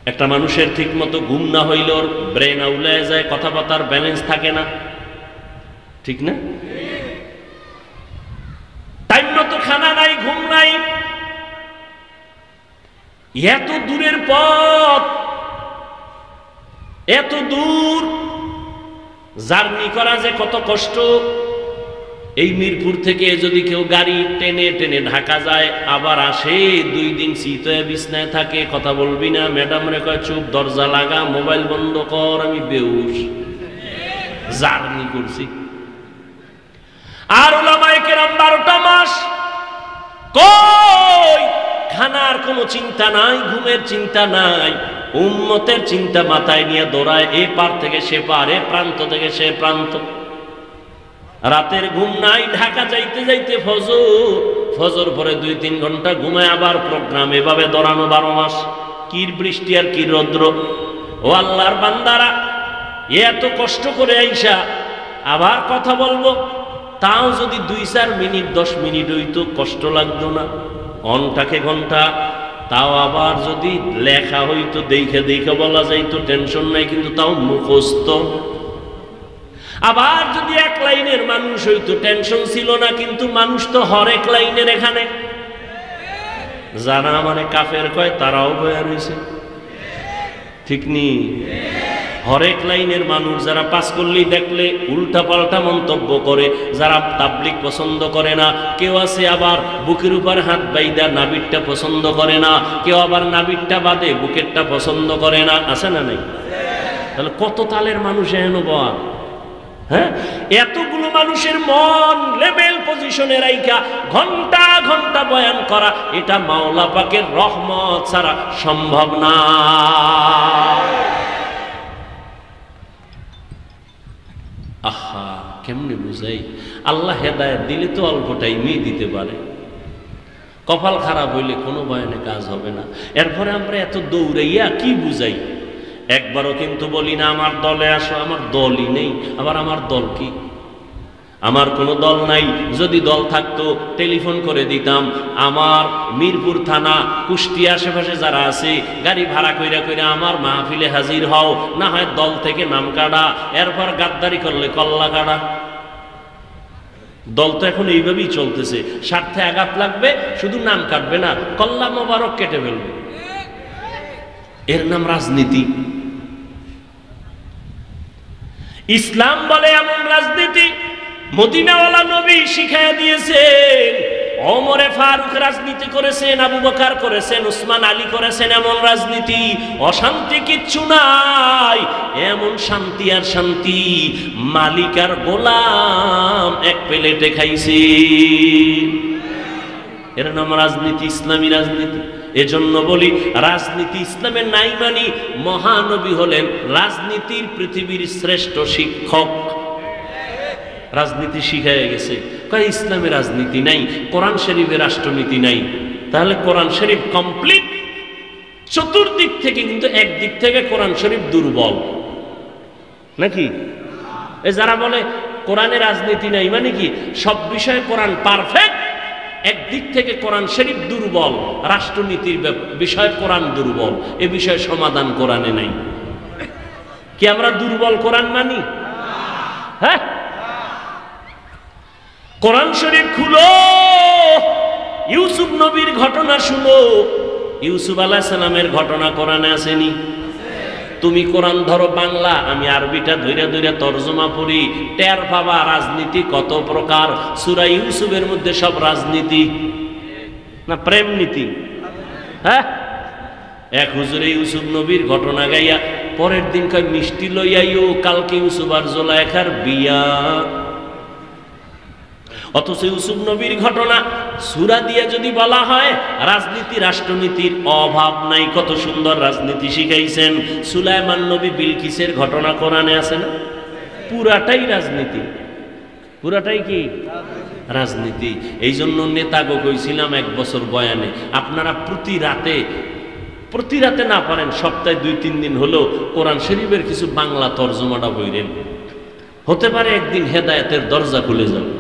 একটা মানুষের ঠিক মতো ঘুম না হইলে ওর ব্রেন আউলায় যায়, কথাবার্তার ব্যালেন্স থাকে না, ঠিক না? টাইম মতো খানা নাই, ঘুম নাই, এত দূরের পথ, এত দূর জার্নি করা যে কত কষ্ট। এই মিরপুর থেকে যদি কেউ গাড়ি টেনে টেনে ঢাকা যায়, আবার আসে 2 দিন শীতে বিছনায় থাকে, কথা বলবি না, ম্যাডাম রে কয় চুপ, দরজা লাগা, মোবাইল বন্ধ কর, আমি বেহুশ। জার্নি করছি। আর উলামায়ে কেরাম 12টা মাস কই খানার কোনো চিন্তা নাই, ঘুমের চিন্তা নাই, উম্মতের চিন্তা মাথায় নিয়ে দৌড়ায়, এ পার থেকে সে পার, এ প্রান্ত থেকে সে প্রান্ত। রাতের ঘুম নাই, ঢাকা যাইতে যাইতে ফজর পরে 2-3 ঘন্টা ঘুমায়, আবার প্রোগ্রাম, এভাবে দৌড়ানো 12 মাস। কি বৃষ্টি আর কি রৌদ্র। ও আল্লাহর বান্দারা, এত কষ্ট করে আইসা আবার কথা বলবো, তাও যদি 2-4 মিনিট 10 মিনিট হইতো কষ্ট লাগতো না, ঘন্টাকে ঘন্টা। তাও আবার যদি লেখা হইতো দেখে দেখে বলা যাইতো, টেনশন নাই, কিন্তু তাও মুখস্থ। আবার যদি 1 লাইনের মানুষ হইতো টেনশন ছিল না, কিন্তু মানুষ তো হরেক লাইনের এখানে। যারা মানে কাফের কয় তারাও বয়া রয়েছে, ঠিক নি? হরেক লাইনের মানুষ, যারা পাস করলেই দেখলে উল্টা পাল্টা মন্তব্য করে, যারা তাবলিগ পছন্দ করে না। কেউ আছে আবার বুকের উপর হাত বাইদা নাবিরটা পছন্দ করে না, কেউ আবার নাবিরটা বাদে বুকেরটা পছন্দ করে না, আছে না নাই? তাহলে কত তালের মানুষ এহেন বয়া। হ্যাঁ, এতগুলো মানুষের মন লেভেল পজিশনে রাইখা ঘন্টা ঘন্টা বয়ান করা, এটা মাওলা পাকের রহমত ছাড়া সম্ভব না। আহা, কেমনে বুঝাই? আল্লাহ হেদায়েত দিলে তো অল্প টাইমেই দিতে পারে। কপাল খারাপ হইলে কোনো বয়ানে কাজ হবে না। এরপরে আমরা এত দৌড়াইয়া কি বুঝাই? একবারও কিন্তু বলি না আমার দলে আসো, আমার দলই নেই। আবার আমার দল কি? আমার কোনো দল নাই। যদি দল থাকতো টেলিফোন করে দিতাম, আমার মিরপুর থানা কুষ্টিয়া আশেপাশে যারা আছে গাড়ি ভাড়া কইরা কইরা আমার মাহফিলে হাজির হও, না হয় দল থেকে নাম কাটা, এরপর গাদ্দারি করলে কল্লা কাটা। দল তো এখন এইভাবেই চলতেছে, স্বার্থে আঘাত লাগবে, শুধু নাম কাটবে না, কল্লা মোবারক কেটে ফেলবে। এর নাম রাজনীতি। ইসলাম বলে এমন রাজনীতি মদিনাওয়ালা নবী শিখাইয়া দিয়েছেন। ওমরে ফারুক রাজনীতি করেছেন, আবু বকর করেছেন, উসমান আলী করেছেন। এমন রাজনীতি, অশান্তি কিচ্ছু নাই। এমন শান্তি আর শান্তি, মালিক আর গোলাম এক প্লেটে খাইছে। এর নাম রাজনীতি, ইসলামী রাজনীতি। এজন্য বলি রাজনীতি ইসলামের নাই মানি। মহানবী হলেন রাজনীতির পৃথিবীর শ্রেষ্ঠ শিক্ষক। রাজনীতি শিখাইয়া গেছে। কয় ইসলামে রাজনীতি নাই, কোরআন শরীফে রাষ্ট্রনীতি নাই। তাহলে কোরআন শরীফ কমপ্লিট চতুর্দিক থেকে, কিন্তু একদিক থেকে কোরআন শরীফ দুর্বল নাকি? এ যারা বলে কোরআনে রাজনীতি নাই মানে কি, সব বিষয়ে কোরআন পারফেক্ট, একদিক থেকে কোরআন শরীফ দুর্বল, রাষ্ট্রনীতির বিষয়ে কোরআন দুর্বল, এ বিষয়ে সমাধান কোরআনে নাই। কি আমরা দুর্বল কোরআন মানি? হ্যাঁ, কোরআন শরীফ খুলো, ইউসুফ নবীর ঘটনা শুনো। ইউসুফ আলাইহিস সালামের ঘটনা কোরআনে আসেনি? তুমি কোরআন ধরো বাংলা, আমি আরবিটা ধইরা ধইরা তরজমা পড়ি, টের পাবা রাজনীতি কত প্রকার। সূরা ইউসুফের মধ্যে সব রাজনীতি না প্রেম নীতি? হ্যাঁ, এক হুজুরে ইউসুফ নবীর ঘটনা গাইয়া পরের দিন কয় মিষ্টি লইয়াইও, কালকে ইউসুফ আর জুলাইখার বিয়া। অথচ ইউসুফ নবীর ঘটনা সূরা দিয়ে যদি বলা হয়, রাজনীতি রাষ্ট্রনীতির অভাব নাই, কত সুন্দর রাজনীতি শিখাইছেন। সুলাইমান নবী বিলকিসের ঘটনা কোরআনে আছে না? পুরাটাই রাজনীতি, পুরাটাই কি রাজনীতি। এই জন্য নেতাগো কইছিলাম 1 বছর বয়ানে, আপনারা প্রতি রাতে না পারেন সপ্তাহে 2-3 দিন হলো কোরআন শরীফের কিছু বাংলা তরজমাটা বইরেন, হতে পারে একদিন হেদায়েতের দরজা খুলে যাবে।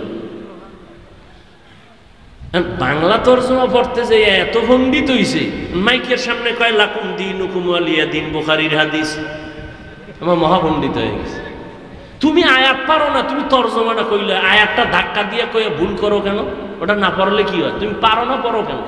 বাংলা তরজমা পড়তে যে এত পণ্ডিত হইছে, মাইকের সামনে কয় লাকুম দীনুকুম ওয়ালিয়া দিন, বুখারীর হাদিস, আমার মহাপণ্ডিত হয়ে গেছে। তুমি আয়াত পারো না, তুমি তরজমাটা কইলে আয়াতটা ধাক্কা দিয়ে কয়ে ভুল করো কেন? ওটা না পড়লে কি হয়? তুমি পারো না, পড়ো কেন?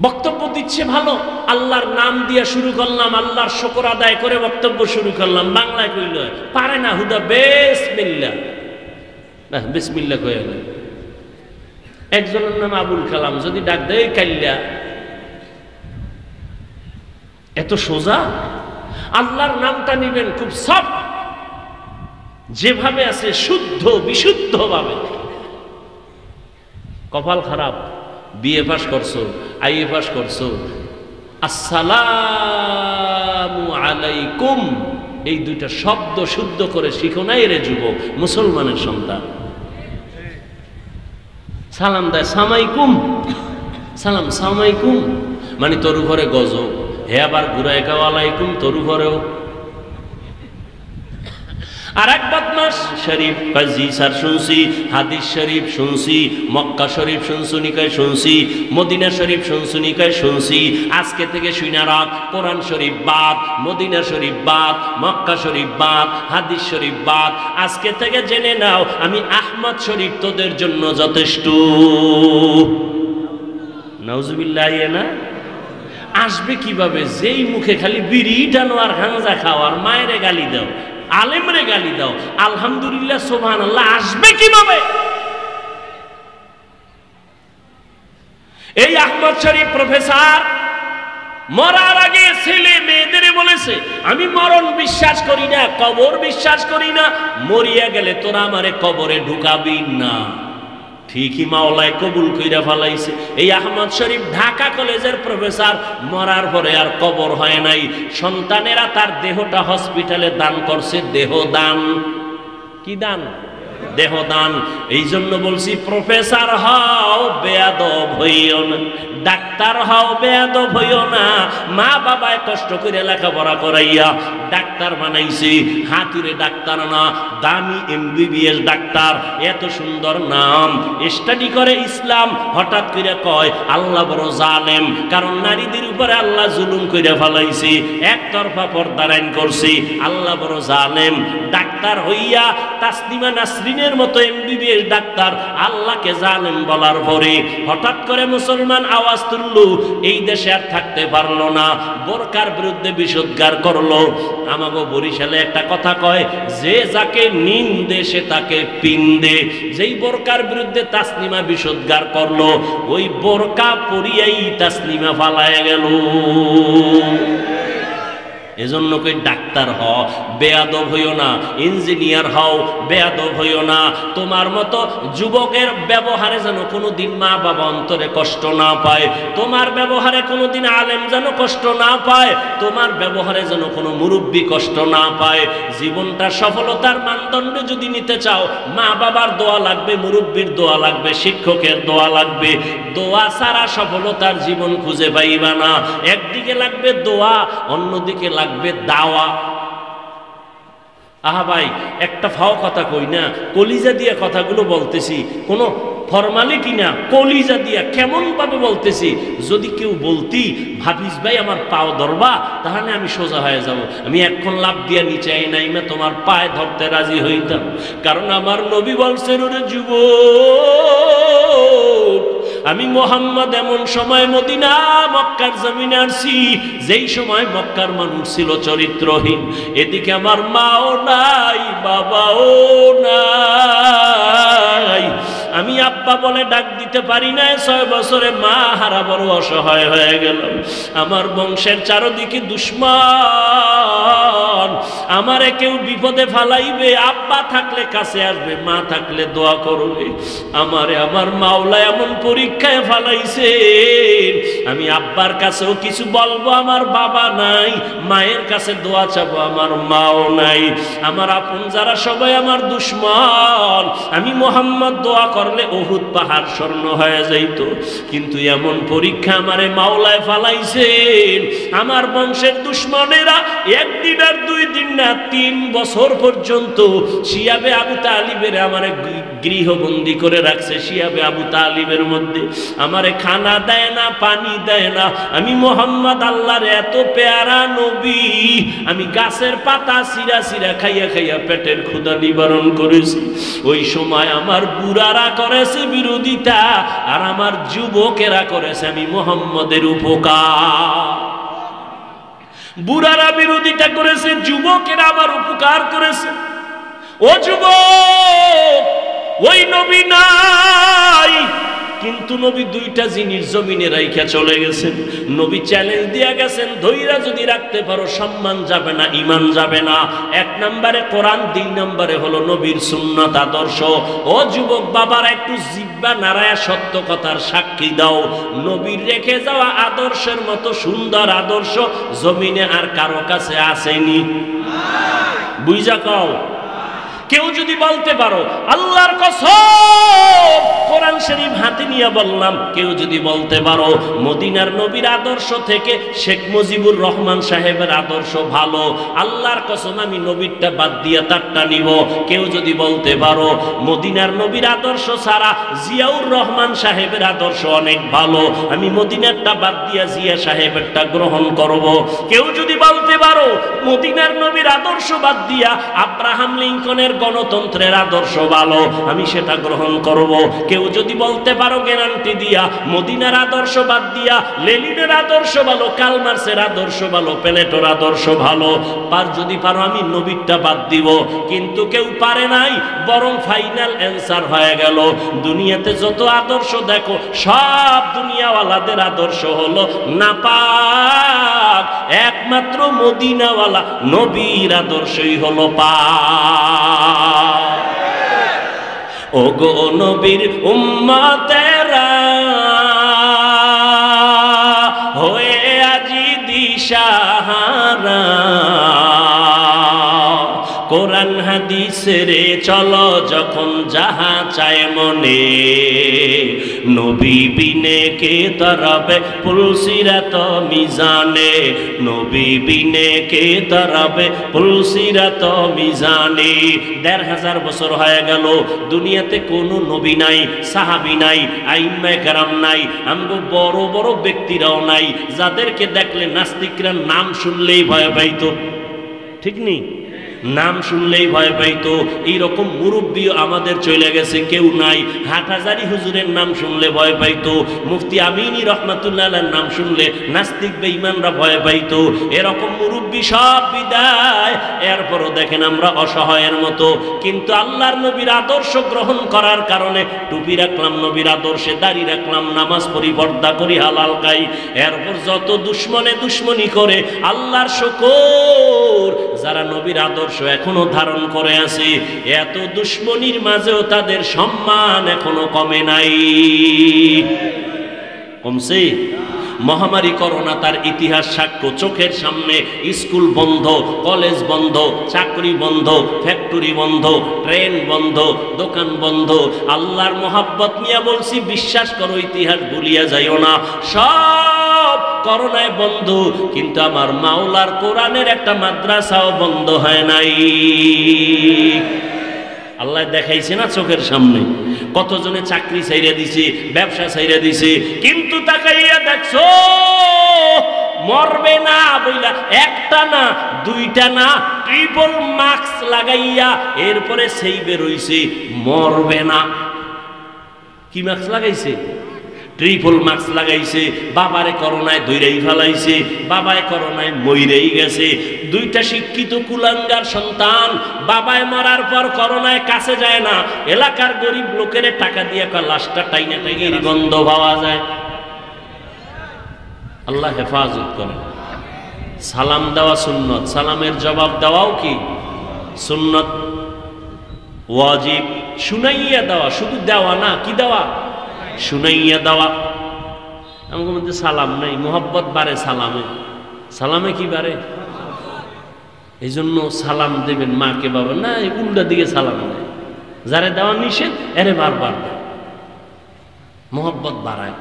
বক্তব্য দিচ্ছে ভালো, আল্লাহর নাম দিয়ে শুরু করলাম, আল্লাহর শুকর আদায় করে বক্তব্য শুরু করলাম, বাংলায় কইল পারে না, হুদা বিসমিল্লাহ, না বিসমিল্লাহ কয়ে গেল। একজনের নাম আবুল কালাম, যদি ডাক দেয় কাল্লা, এত সোজা। আল্লাহর নামটা নিবেন খুব সফট, যেভাবে আছে শুদ্ধ বিশুদ্ধ ভাবে। কপাল খারাপ, বিএ পাস করছো, আইএ পাস করছো, আসসালামু আলাইকুম এই দুইটা শব্দ শুদ্ধ করে শিখো নাই রে যুবক, মুসলমানের সন্তান। সালাম দেয় সামাইকুম, সালাম সামাইকুম মানে তোর উপরে গজব, হে আবার ঘুরায় কাও আলাইকুম তোর উপরেও। আর এক বদমাস শরীফ কাজী স্যার শুনছি, হাদিস শরীফ শুনছি, মক্কা শরীফ শুনছুনি কয় শুনছি, মদিনা শরীফ শুনছুনি কয় শুনছি। আজকে থেকে শুনা রাখ, কোরআন শরীফ বাদ, মদিনা শরীফ বাদ, মক্কা শরীফ বাদ, হাদিস শরীফ বাদ। আজকে থেকে জেনে নাও আমি আহমদ শরীফ তোদের জন্য যথেষ্ট। নাউজুবিল্লাহ। না আসবে কিভাবে? যেই মুখে খালি বিড়ি টানো আর গাঁজা খাও আর মায়েরে গালি দাও, আলেমরে গালি দাও, আলহামদুলিল্লাহ সুবহানাল্লাহ, আসবে কিভাবে? এই আহমদ শরীফ প্রফেসর মরার আগে ছেলে মেয়েদের বলেছে, আমি মরণ বিশ্বাস করি না, কবর বিশ্বাস করি না, মরিয়া গেলে তোরা আমারে কবরে ঢুকাবি না। ঠিকই মাওলায় কবুল কইরা ফেলাইছে। এই আহমদ শরীফ ঢাকা কলেজের প্রফেসর, মরার পরে আর কবর হয় নাই, সন্তানেরা তার দেহটা হসপিটালে দান করছে। দেহ দান। কি দান? দেহ দান। এই জন্য বলছি প্রফেসর হও বেয়াদব হইও না, ডাক্তার হও বেয়াদব হইও না। মা বাবায় কষ্ট করে লেখাপড়া করাইয়া ডাক্তার বানাইছে, হাতুড়ে ডাক্তার না, দামি MBBS ডাক্তার, এত সুন্দর নাম, স্টাডি করে ইসলাম। হঠাৎ করে কয় আল্লাহ বড় জালেম, কারণ নারীদের উপরে আল্লাহ জুলুম করে ফেলাইছে, একতরফা পর্দার আইন করছে, আল্লাহ বড় জালেম। ডাক্তার হইয়া তাসলিমা নাসরিনের মতো MBBS ডাক্তার আল্লাহকে জালেম বলার পরে হঠাৎ করে মুসলমান আওয়াজ তুলল, এই দেশে আর থাকতে পারলো না, বোরকার বিরুদ্ধে বিষোদ্গার করলো। আমাগো বরিশালে একটা কথা কয়, যে যাকে নিন্দে সে তাকে পিন্দে। যেই বোরকার বিরুদ্ধে তাসলিমা বিষোদ্গার করলো, ওই বোরকা পরিয়াই তাসলিমা ফালায় গেল। এজন্য কই ডাক্তার হও বেয়াদব হইও না, ইঞ্জিনিয়ার হও বেয়াদব হইও না। তোমার মতো যুবকের ব্যবহারে যেন কোনোদিন মা বাবা অন্তরে কষ্ট না পায়, তোমার ব্যবহারে কোনোদিন আলেম যেন কষ্ট না পায়, তোমার ব্যবহারে যেন কোনো মুরব্বী কষ্ট না পায়। জীবনটা সফলতার মানদণ্ডে যদি নিতে চাও, মা বাবার দোয়া লাগবে, মুরব্বীর দোয়া লাগবে, শিক্ষকের দোয়া লাগবে। দোয়া ছাড়া সফলতার জীবন খুঁজে পাইবা না। একদিকে লাগবে দোয়া, অন্যদিকে লাগবে দাওয়া। আহা ভাই, একটা ফাও কথা কই না, কলিজা দিয়ে কথাগুলো বলতেছি, কোনো ফরমালিটি না, কলিজা দিয়া কেমন ভাবে বলতেছি। যদি কেউ বলতি ভাবিস ভাই আমার পাও ধরবা, তাহলে আমি সোজা হয়ে যাব। আমি এখন লাভ দিয়া নিচে নাই না, তোমার পায়ে ধরতে রাজি হইতাম। কারণ আমার নবী বলছেন, ওরে যুবক, আমি মোহাম্মদ এমন সময় মদিনা মক্কার জমিনে আসছি, যেই সময় মক্কার মানুষ ছিল চরিত্রহীন। এদিকে আমার মাও নাই, বাবাও নাই, আমি আব্বা বলে ডাক দিতে পারি না। 6 বছরে মা হারা বড় অসহায় হয়ে গেল। আমার বংশের চারদিকে দুশ্মন, আমারে কেউ বিপদে ফালাইবে, আব্বা থাকলে কাছে আসবে, মা থাকলে দোয়া করবে। আমারে আমার মাওলা এমন পরীক্ষায় ফালাইছে, আমি আব্বার কাছেও কিছু বলবো, আমার বাবা নাই, মায়ের কাছে দোয়া চাবো, আমার মাও নাই। আমার আপন যারা সবাই আমার দুশ্মন। আমি মোহাম্মদ দোয়া করলে উহুদ পাহাড় স্বর্ণ হয়ে যাইত, কিন্তু এমন পরীক্ষা আমারে মাওলায় ফালাইছেন। আমার বংশের দুশ্মনেরা একদিন আর 2 দিন না, 3 বছর পর্যন্ত শিয়াবে আবু তালিবের আমারে গৃহবন্দী করে রাখছে। শিয়াবে আবু তালিবের মধ্যে আমারে খানা দেয় না, পানি দেয় না। আমি মোহাম্মদ আল্লাহর এত পেয়ারা নবী, আমি গাছের পাতা সিরা সিরা খাইয়া খাইয়া পেটের ক্ষুধা নিবারণ করেছি। ওই সময় আমার বুড়ারা করেছে বিরোধিতা, আর আমার যুবকেরা করেছে আমি মোহাম্মদের উপকার। বুড়ারা বিরোধিতা করেছে, যুবকেরা আমার উপকার করেছে। ও যুবক, ওই নবী নাই, কিন্তু নবী 2টা জিনিস জমিনে রাইখা চলে গেছেন। নবী চ্যালেঞ্জ দিয়া গেছেন, ধৈর্য যদি রাখতে পারো সম্মান যাবে না, ঈমান যাবে না। 1 নম্বরে কোরআন, 2 নম্বরে হলো নবীর সুন্নাত আদর্শ। ও যুবক বাবারা, একটু জিহ্বা নাড়ায়া সত্য কথার সাক্ষী দাও। নবীর রেখে যাওয়া আদর্শের মতো সুন্দর আদর্শ জমিনে আর কারো কাছে আসেনি। বুঝা কও, কেউ যদি বলতে পারো, আল্লাহর কসম কোরআন শরীফ হাতে নিয়ে বললাম, কেউ যদি বলতে পারো মদিনার নবীর আদর্শ থেকে শেখ মুজিবুর রহমান সাহেবের আদর্শ ভালো, আল্লাহর কসম আমি নবীরটা বাদ দিয়ে তারটা নিব। কেউ যদি বলতে পারো মদিনার নবীর আদর্শ ছাড়া জিয়াউর রহমান সাহেবের আদর্শ অনেক ভালো, আমি মদিনারটা বাদ দিয়া জিয়া সাহেবেরটা গ্রহণ করব। কেউ যদি বলতে পারো মদিনার নবীর আদর্শ বাদ দিয়া আব্রাহাম লিঙ্কনের গণতন্ত্রের আদর্শ ভালো, আমি সেটা গ্রহণ করব। কেউ যদি বলতে পারো গ্যারান্টি দিয়া মদিনার আদর্শ বাদ দিয়া লেনিনের আদর্শ ভালো, কার্ল মার্ক্সের আদর্শ ভালো, প্লেটোর আদর্শ ভালো, যদি পারো আমি নবীরটা বাদ দিব। কিন্তু কেউ পারে নাই, বরং ফাইনাল অ্যান্সার হয়ে গেল দুনিয়াতে যত আদর্শ দেখো সব দুনিয়াওয়ালাদের আদর্শ হলো নাপাক, একমাত্র মদিনাওয়ালা নবীর আদর্শই হলো পাক। ওগো নবীর উম্মতেরা হয়ে আজি দিশাহারা, কোরআন হাদিস রে চলো যখন যাহা চায় মনে, নবী বিনে কে তরবে পুলসিরাত মিজানে, নবী বিনে কে তরবে পুলসিরাত মিজানে। ১৫০০ বছর হয়ে গেল দুনিয়াতে কোনো নবী নাই, সাহাবী নাই, আইম্মায়ে কেরাম নাই, আমগো বড় বড় ব্যক্তিরাও নাই যাদেরকে দেখলে নাস্তিকরা নাম শুনলেই ভয় পাইতো, ঠিক নেই? নাম শুনলেই ভয় পাইতো। এইরকম মুরব্বী আমাদের চলে গেছে, কেউ নাই। হাটহাজারী হুজুরের নাম শুনলে ভয় পাইতো, মুফতি আমিনী রহমাতুল্লাহ আলাইহির নাম শুনলে নাস্তিক বেঈমানরা ভয় পাইতো। এরকম মুরব্বী সব বিদায়, এরপরও দেখেন আমরা অসহায়ের মতো। কিন্তু আল্লাহর নবীর আদর্শ গ্রহণ করার কারণে টুপি রাখলাম নবীর আদর্শে, দাড়ি রাখলাম, নামাজ পড়ি, পর্দা করি, হালাল খাই। এরপর যত দুশ্মনে দুশ্মনী করে আল্লাহর শুকর, যারা নবীর আদর্শ এখনো ধারণ করে আছে, এত দুশ্মনীর মাঝেও তাদের সম্মান এখনো কমে নাই। কমছে? মহামারী করোনা তার ইতিহাস সাক্ষ্য, চোখের সামনে স্কুল বন্ধ, কলেজ বন্ধ, চাকরি বন্ধ, ফ্যাক্টরি বন্ধ, ট্রেন বন্ধ, দোকান বন্ধ। আল্লাহর মোহাব্বত নিয়ে বলছি, বিশ্বাস করো ইতিহাস ভুলিয়া যাইও না, সব করোনায় বন্ধ। কিন্তু আমার মাওলার কোরআনের একটা মাদ্রাসাও বন্ধ হয় নাই। আল্লাহ দেখাইছে না চোখের সামনে, কতজনে চাকরি ছাইরা দিছে, ব্যবসা ছাইরা দিছে। কিন্তু তাকাইয়া দেখছো মরবে না বইলা একটা না, দুইটা না, ট্রিপল মাস্ক লাগাইয়া এরপরে সেই বেরোইছে মরবে না। কি মাস্ক লাগাইছে? ট্রিপল মাস্ক লাগাইছে। বাবারে করোনায় ধইরাই ফেলাইছে, বাবায় করোনায় মইরেই গেছে। দুইটা শিক্ষিত কুলাঙ্গার সন্তান, বাবায় মরার পর করোনায় কাছে যায় না, এলাকার গরিব লোকের টাকা দিয়ে লাশটা টাইনা টাইনা গন্ধ পাওয়া যায়। আল্লাহ হেফাজত করে। সালাম দেওয়া সুন্নত, সালামের জবাব দেওয়াও কি সুন্নত, ওয়াজিব। শুনাইয়া দেওয়া, শুধু দেওয়া না, কি দেওয়া? শুনাইয়া দেওয়া। আমাদের মধ্যে সালাম নাই, মোহাব্বত বাড়ে সালামে। সালামে কি বাড়ে? এই জন্য সালাম দেবেন মাকে বাবা না, উল্টা দিকে সালাম দেয়। যারে দেওয়া নিষেধ এরে বারবার দেয়, মোহাব্বত বাড়ায়।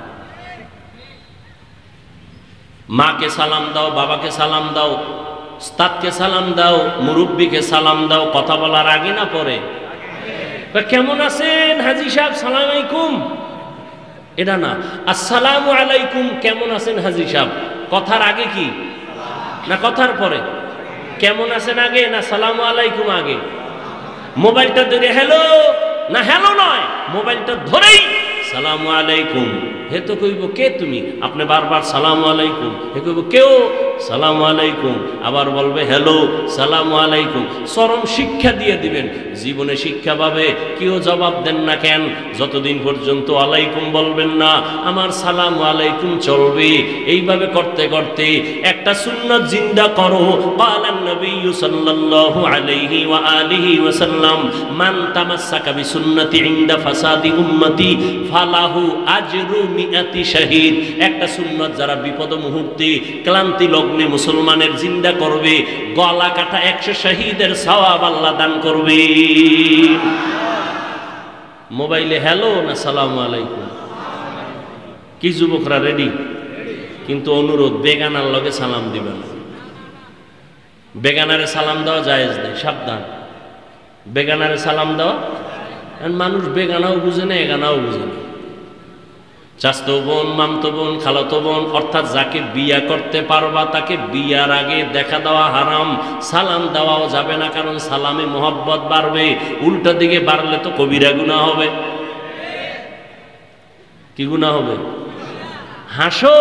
মাকে সালাম দাও, বাবাকে সালাম দাও, উস্তাদকে সালাম দাও, মুরব্বীকে সালাম দাও। কথা বলার আগে না পরে? কেমন আছেন হাজী সাহেব, সালাম আলাইকুম, এটা না। আসসালামু আলাইকুম, কেমন আছেন হাজী সাহেব, কথার আগে কি না কথার পরে? কেমন আছেন আগে না সালামু আলাইকুম আগে? মোবাইলটা ধরে হ্যালো না হ্যালো নয়, মোবাইলটা ধরেই সালামু আলাইকুম। হে তো কইব কে তুমি? আপনি বারবার সালামু আলাইকুম, হে কইব কেউ সালামু আলাইকুম, আবার বলবে হ্যালো সালামু আলাইকুম। চরম শিক্ষা দিয়ে দিবেন, জীবনে শিক্ষা পাবে। কেউ জবাব দেন না কেন, যতদিন পর্যন্ত আলাইকুম বলবেন না আমার সালামু আলাইকুম চলবে। এইভাবে করতে করতে একটা সুন্নাত জিন্দা করো। ক্বালান নবী সাল্লাল্লাহু আলাইহি ওয়া আলিহি ওয়াসাল্লাম, মান তামাসসাকা বিসুন্নতি ইনদা ফাসাদি উম্মতি ফালাহু আজরু মিআতি শাহীদ। একটা সুন্নাত যারা বিপদ মুহূর্তে, ক্লান্তি লগ্নে মুসলমানের জিন্দা করবে, গলা কাটা 100 শহীদের সওয়াব আল্লাহ দান করবে। মোবাইলে হ্যালো না সালামু আলাইকুম, কি যুবকরা রেডি? কিন্তু অনুরোধ, বেগানার লগে সালাম দিবেন। বেগানারে সালাম দেওয়া জায়েজ নেই, সাবধান। বেগানারে সালাম দেওয়া, মানুষ বেগানাও বুঝে না, এগানাও বুঝে না। চাচতো বোন, মামতো বোন, খালাতো বোন, অর্থাৎ যাকে বিয়া করতে পারবা তাকে বিয়ার আগে দেখা দেওয়া হারাম, সালাম দেওয়াও যাবে না, কারণ সালামে মোহব্বত বাড়বে। উল্টা দিকে বাড়লে তো কবিরা গুনাহ হবে। কি গুনাহ হবে? হাসো,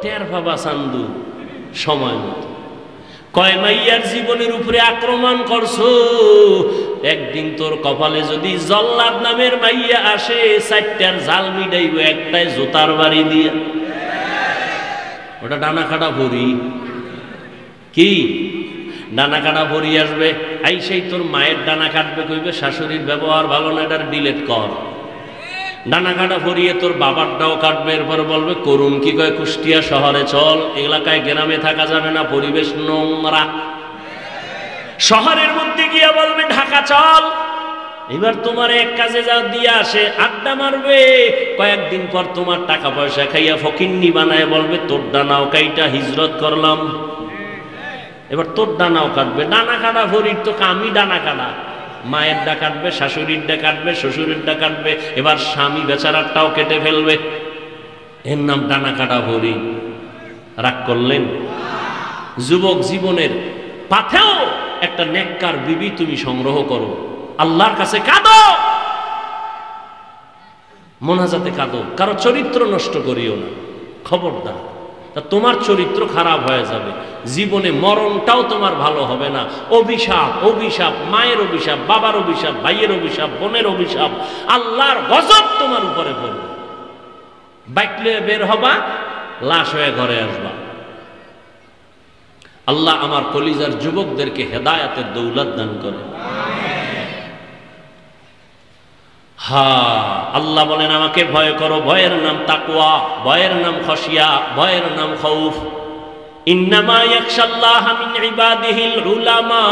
টের পাবা চান্দু সময় মতো। কয় মাইয়ার জীবনের উপরে আক্রমণ করছো, একদিন তোর কপালে যদি জল্লাদ নামের মাইয়া আসে, 4টার জাল মিটাইব একটাই জোতার বাড়ি দিয়ে। ওটা ডানা কাটা ভরি, কি ডানা কাটা ভরি আসবে, আইসেই তোর মায়ের ডানা কাটবে, কইবে শাশুড়ির ব্যবহার ভালো না, এটার ডিলেট কর। ডানা কাটা ভরিয়ে তোর বাবারটাও কাটবে, এরপর বলবে করুন কি, কয় কুষ্টিয়া শহরে চল, এলাকায় গ্রামে থাকা যাবে না, পরিবেশ নোংরা। শহরের মধ্যে গিয়া বলবে ঢাকা চল। এবার তোমার এক কাজে যা দিয়ে আসে, আড্ডা মারবে, কয়েকদিন পর তোমার টাকা পয়সা খাইয়া ফকিন্নি বানায় বলবে তোর ডানাও কাইটা হিজরত করলাম। এবার তোর ডানাও কাটবে। ডানা কাটা ভরির তো কামই ডানা কাটা, মায়ের ডা কাটবে, শাশুড়ির ডা কাটবে, শ্বশুরের ডা কাটবে, এবার স্বামী বেচারারটাও কেটে ফেলবে। এর নাম ডানা কাটা ভরি। রাগ করলেন? যুবক জীবনের পাথেও একটা নেককার বিবি তুমি সংগ্রহ করো, আল্লাহর কাছে কাঁদো, মোনাজাতে কাঁদো, কারো চরিত্র নষ্ট করিও না, খবরদার। তা তোমার চরিত্র খারাপ হয়ে যাবে, জীবনে মরণটাও তোমার ভালো হবে না। অভিশাপ, অভিশাপ, মায়ের অভিশাপ, বাবার অভিশাপ, ভাইয়ের অভিশাপ, বোনের অভিশাপ, আল্লাহর গজব তোমার উপরে পড়বে। বাইকলে বের হবা, লাশ হয়ে ঘরে আসবা। আল্লাহ আমার কলিজার যুবকদেরকে হেদায়েতের দৌলত দান করে। আল্লাহ বলেন আমাকে ভয় করো, ভয়ের নাম তাকওয়া, ভয়ের নাম খশিয়া, ভয়ের নাম খৌফ। ইন্নামা ইয়াখশাল্লাহ মিন ইবাদিহিল উলামা।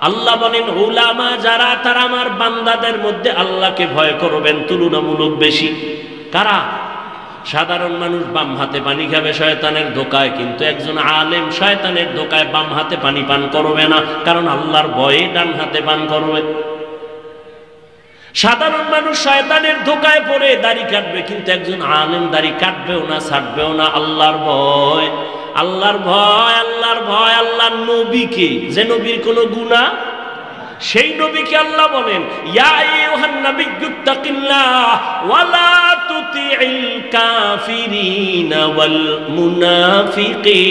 আল্লাহ বলেন উলামা যারা, তারা আমার বান্দাদের মধ্যে আল্লাহকে ভয় করবেন তুলনামূলক বেশি। কারা? সাধারণ মানুষ বাম হাতে পানি খাবে শয়তানের ধোকায়, কিন্তু একজন আলেম শয়তানের ধোকায় বাম হাতে পানি পান করবে না, কারণ আল্লাহর ভয়ে ডান হাতে পান করবে। সাধারণ মানুষ শয়তানের ধোকায় পড়ে দাড়ি কাটবে, কিন্তু একজন আলেম দাড়ি কাটবেও না, ছাড়বেও না, আল্লাহর ভয়, আল্লাহর ভয়, আল্লাহর ভয়। আল্লাহর নবীকে, যে নবীর কোনো গুনাহ, সেই নবীকে আল্লাহ বলেন ইয়া আইয়ুহান নাবিয়্যুত্তাকিল্লাহ ওয়া লা তুতিইল কাফিরিনা ওয়াল মুনাফিকিন।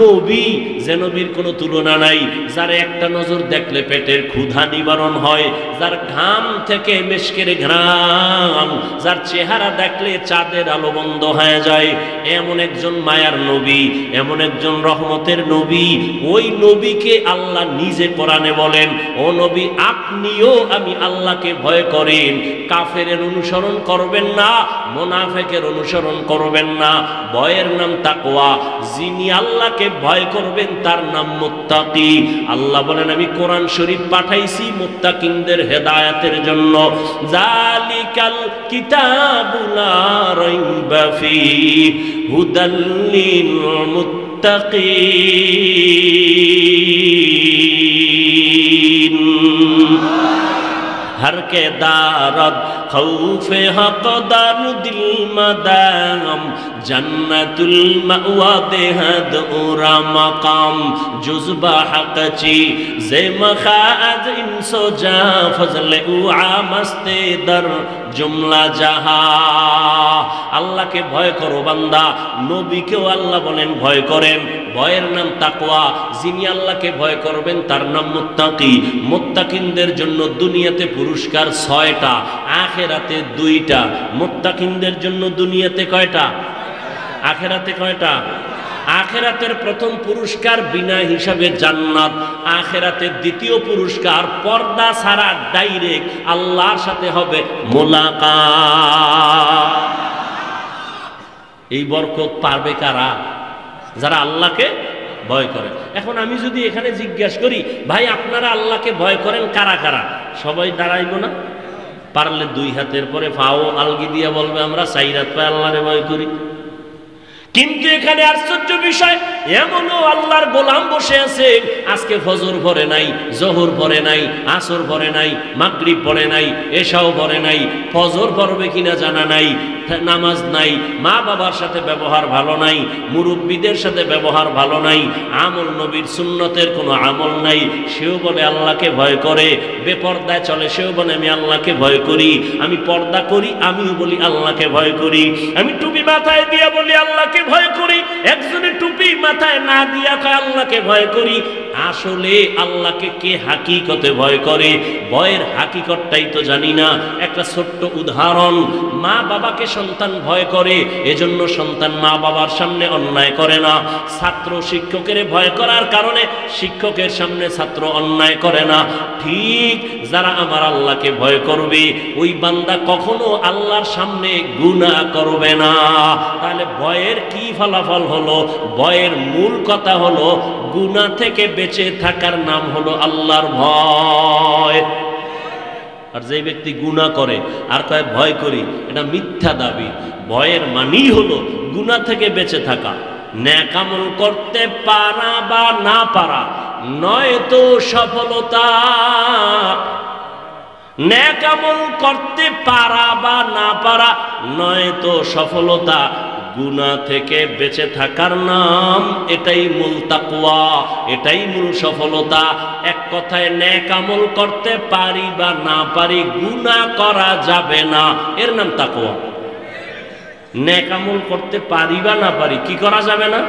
নবী, যে নবীর কোনো তুলনা নাই, যার একটা নজর দেখলে পেটের ক্ষুধা নিবারণ হয়, যার ঘাম থেকে মেশকের ঘ্রাণ, যার চেহারা দেখলে চাঁদের আলো বন্ধ হয়ে যায়, এমন একজন মায়ার নবী, এমন একজন রহমতের নবী। ওই নবীকে আল্লাহ নিজে কোরআনে বলেন ও নবী আপনিও আমি আল্লাহকে ভয় করেন, কাফেরের অনুসরণ করবেন না, মুনাফিকের অনুসরণ করবেন না। ভয়ের নাম তাকওয়া। যিনি আল্লাহকে ভয় করবেন তার নাম মুত্তাকি। আল্লাহ বলেন আমি কোরআন শরীফ পাঠাইছি মুত্তাকিনদের হেদায়েতের জন্য। জালিকাল কিতাবু লা রাইবা ফীহি হুদাল লিল মুত্তাকিন। हर के दारद खौफे हक़दार दिल मदाम जन्नतुल मअवा देहद उरा मकाम जुज़बा हक़ची ज़े मखाद इंसो जा फज़ल उआ मस्ते दर जुमला जहा। আল্লাহ কে ভয় করো বান্দা। নবীকেও আল্লাহ বলেন ভয় করেন, ভয়ের নাম তাকওয়া। যিনি আল্লাহকে ভয় করবেন তার নাম মুত্তাকি। মুত্তাকিনদের জন্য দুনিয়াতে পুরস্কার 6টা, আখিরাতে 2টা। মুত্তাকিনদের জন্য দুনিয়াতে কয়টা? আখিরাতে কয়টা? আখিরাতের প্রথম পুরস্কার বিনা হিসাবে জান্নাত, আখিরাতের দ্বিতীয় পুরস্কার পর্দা ছাড়া ডাইরেক্ট আল্লাহর সাথে হবে মোলাকাত। এই বরকত পারবে কারা? যারা আল্লাহকে ভয় করে। এখন আমি যদি এখানে জিজ্ঞাসা করি, ভাই আপনারা আল্লাহকে ভয় করেন কারা কারা, সবাই দাঁড়াইব না? পারলে দুই হাতের পরে পাও আলগি দিয়া বলবে আমরা 4 হাত পায়ে আল্লাহরে ভয় করি। কিন্তু এখানে আশ্চর্য বিষয়, এমনও আল্লাহর গোলাম বসে আছে, আজকে ফজর পড়ে নাই, জোহর পড়ে নাই, আসর পড়ে নাই, মাগরিব পড়ে নাই, এশাও পড়ে নাই, ফজর পড়বে কিনা জানা নাই, নামাজ নাই, মা বাবার সাথে ব্যবহার ভালো নাই, মুরব্বীদের সাথে ব্যবহার ভালো নাই, আমল নবীর সুন্নতের কোনো আমল নাই, সেও বলে আল্লাহকে ভয় করে। বেপর্দায় চলে, সেও বলে আমি আল্লাহকে ভয় করি। আমি পর্দা করি, আমিও বলি আল্লাহকে ভয় করি। আমি টুপি মাথায় দিয়া বলি আল্লাহকে ভয় করি, একজনের টুপি মাথায় না দিয়া কয় আল্লাহকে ভয় করি। আসলে আল্লাহকে কে হাকিকতে ভয় করে? ভয়ের হাকিকতটাই তো জানি না। একটা ছোট্ট উদাহরণ, মা বাবাকে সন্তান ভয় করে, এজন্য সন্তান মা বাবার সামনে অন্যায় করে না। ছাত্র শিক্ষকের ভয় করার কারণে শিক্ষকের সামনে ছাত্র অন্যায় করে না। ঠিক যারা আমার আল্লাহকে ভয় করবে, ওই বান্দা কখনো আল্লাহর সামনে গুনাহ করবে না। তাহলে ভয়ের কি ফলাফল হলো? ভয়ের মূল কথা হলো গুনাহ থেকে বেঁচে থাকার নাম হলো আল্লাহর ভয়। আর যে ব্যক্তি গুনাহ করে আর কয় ভয় করি, এটা মিথ্যা দাবি। ভয়ের মানেই হলো গুনাহ থেকে বেঁচে থাকা। নেক আমল করতে পারা বা না পারা নয় তো সফলতা। নেক আমল করতে পারা বা না পারা নয় তো সফলতা। গুনাহ থেকে বেঁচে থাকার নাম, এটাই মূল তাকওয়া, এটাই মূল সফলতা। এক কথায় নেক আমল করতে পারি বা না পারি, গুনাহ করা যাবে না, এর নাম তাকওয়া। নেক আমল করতে পারি বা না পারি, কি করা যাবে না?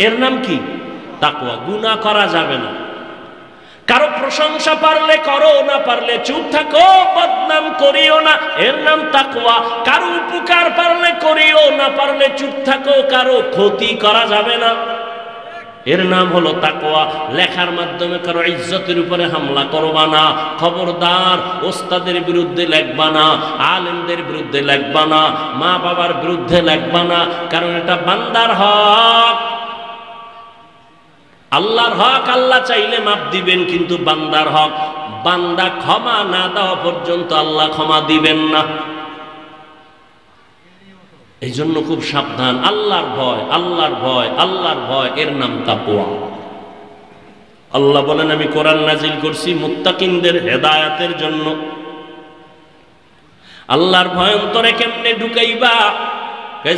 এর নাম কি? তাকওয়া। গুনাহ করা যাবে না। কারো প্রশংসা পারলে করো, না পারলে চুপ থাকো, বদনাম করিও না, এর নাম তাকওয়া। কারো উপকার পারলে করিও, না পারলে চুপ থাকো, কারো ক্ষতি করা যাবে না, এর নাম হলো তাকওয়া। লেখার মাধ্যমে কারো ইজ্জতের উপরে হামলা করবা না। খবরদার, ওস্তাদের বিরুদ্ধে লেখবা না, আলেমদের বিরুদ্ধে লেখবা না, মা বাবার বিরুদ্ধে লেখবা না, কারণ এটা বান্দার হক। আল্লাহর হক আল্লাহ চাইলে মাফ দিবেন, কিন্তু বান্দার হক, বান্দা ক্ষমা না দেওয়া পর্যন্ত আল্লাহ ক্ষমা দিবেন না। এই জন্য খুব সাবধান। আল্লাহর ভয়, আল্লাহর ভয়, আল্লাহর ভয়, এর নাম তাকওয়া। আল্লাহ বলেন আমি কোরআন নাজিল করছি মুত্তাকিনদের হেদায়েতের জন্য। আল্লাহর ভয় অন্তরে কেমনে ঢুকাইবা?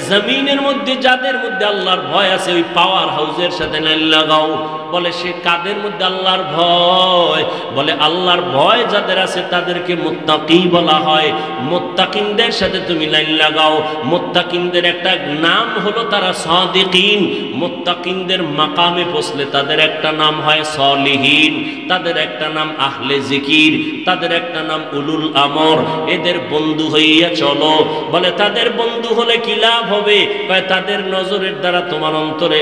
জমিনের মধ্যে যাদের মধ্যে আল্লাহর ভয় আছে, ওই পাওয়ার হাউসের সাথে লাইন লাগাও। বলে সে কাদের মধ্যে আল্লাহর ভয়? বলে আল্লাহর ভয় যাদের আছে তাদেরকে মুত্তাকি বলা হয়। মুত্তাকিনদের সাথে তুমি লাইন লাগাও। মুত্তাকিনদের একটা নাম হলো তারা সাদিকিন। মুত্তাকিনদের মাকামে পৌঁছলে তাদের একটা নাম হয় সলিহিন, তাদের একটা নাম আহলে জিকির, তাদের একটা নাম উলুল আমর। এদের বন্ধু হইয়া চলো। বলে তাদের বন্ধু হলে কি লাভ হবে? তাদের নজরের দ্বারা তোমার অন্তরে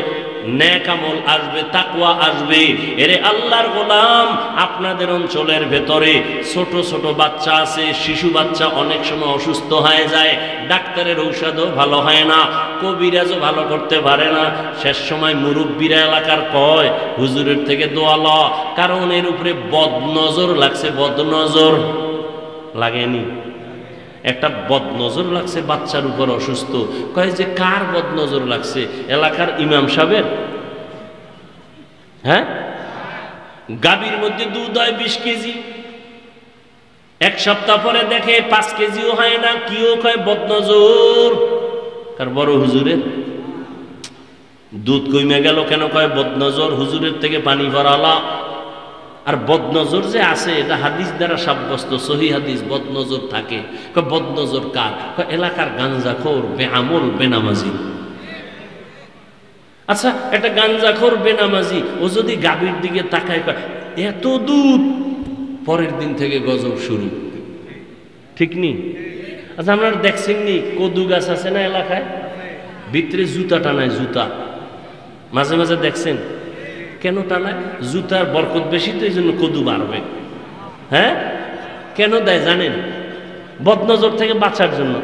নেক আমল আসবে, তাকওয়া আসবে। এরে আল্লাহর গোলাম, আপনাদের অঞ্চলের ভেতরে ছোট ছোট বাচ্চা আছে, শিশু বাচ্চা অনেক সময় অসুস্থ হয়ে যায়, ডাক্তারের ঔষধও ভালো হয় না, কবিরাজও ভালো করতে পারে না। শেষ সময় মুরব্বীরা এলাকার কয় হুজুরের থেকে দোয়া ল, কারণ এর উপরে বদনজর লাগছে। বদনজর লাগেনি? একটা বদনজর লাগছে বাচ্চার উপর, অসুস্থ। কয় যে কার বদনজর লাগছে? এলাকার ইমাম সাহেবের। হ্যাঁ, গাভীর মধ্যে দুধ হয় 20 কেজি, এক সপ্তাহ পরে দেখে 5 কেজিও হয় না। কিও কয় বদনজর। কার? বড় হুজুরের। দুধ কমে গেল কেন? কয় বদনজর, হুজুরের থেকে পানি ভরালা। আর বদনজর যে আছে এটা হাদিস দ্বারা সাব্যস্ত, সহিহ হাদিস। বদনজর থাকে। বদনজর কার? এলাকার গাঞ্জাখোর, বেআমল, বেনামাজি। আচ্ছা, একটা গাঞ্জাখোর বেনামাজি ও যদি গাভীর দিকে তাকায়, এত দুধ, পরের দিন থেকে গজব শুরু। ঠিক নি? আচ্ছা, আপনারা দেখছেন নি কদু গাছ আছে না এলাকায়? ভিতরে জুতা টানায়, জুতা। মাঝে মাঝে দেখছেন কেন টানায়? জুতার বরকত বেশি তো এই জন্য কদু বাড়বে। হ্যাঁ, কেন দেয় জানেন? বদনজর থেকে বাঁচার জন্য।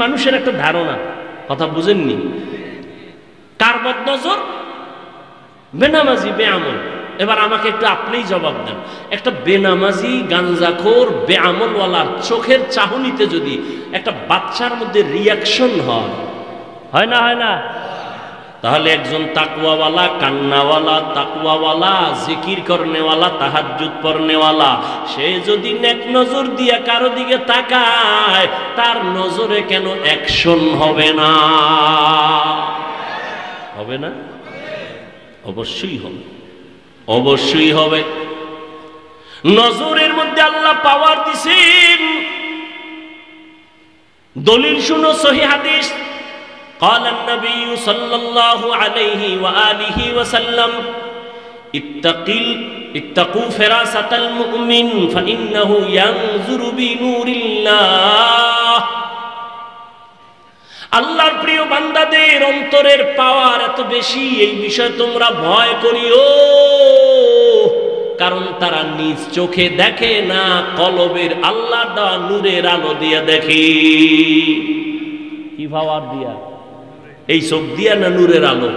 মানুষের একটা ধারণা, কথা বুঝেননি? কার বদনজর? বেনামাজি, বেআমল। এবার আমাকে একটু আপনিই জবাব দেন, একটা বেনামাজি গাঞ্জাখোর বেআমলওয়ালার চোখের চাহনিতে যদি একটা বাচ্চার মধ্যে রিয়াকশন হয় না? হয় না? তাহলে একজন তাকওয়াওয়ালা, কান্নাওয়ালা, তাকওয়াওয়ালা, জিকির করনেওয়ালা, তাহাজ্জুদ পড়নেওয়ালা, সে যদি নেক নজর দিয়া কারো দিকে তাকায়, তার নজরে কেন অ্যাকশন হবে না? হবে না? অবশ্যই হবে, অবশ্যই হবে। নজরের মধ্যে আল্লাহ পাওয়ার দিছেন। দলিল শুনো, সহিহ হাদিস। قال النبي صلى الله عليه وآله وسلم اتقوا فراسة المؤمن فإنه ينظر بنور الله। আল্লাহর প্রিয় বান্দাদের অন্তরের পাওয়ার এত বেশি, এই বিষয়ে তোমরা ভয় করিও, কারণ তারা নিজ চোখে দেখে না, কলবের আল্লাহর দেওয়া নূরের আলো দিয়ে দেখে। কি পাওয়ার দিয়া? এই চোখ দিয়া না নূরের আলো?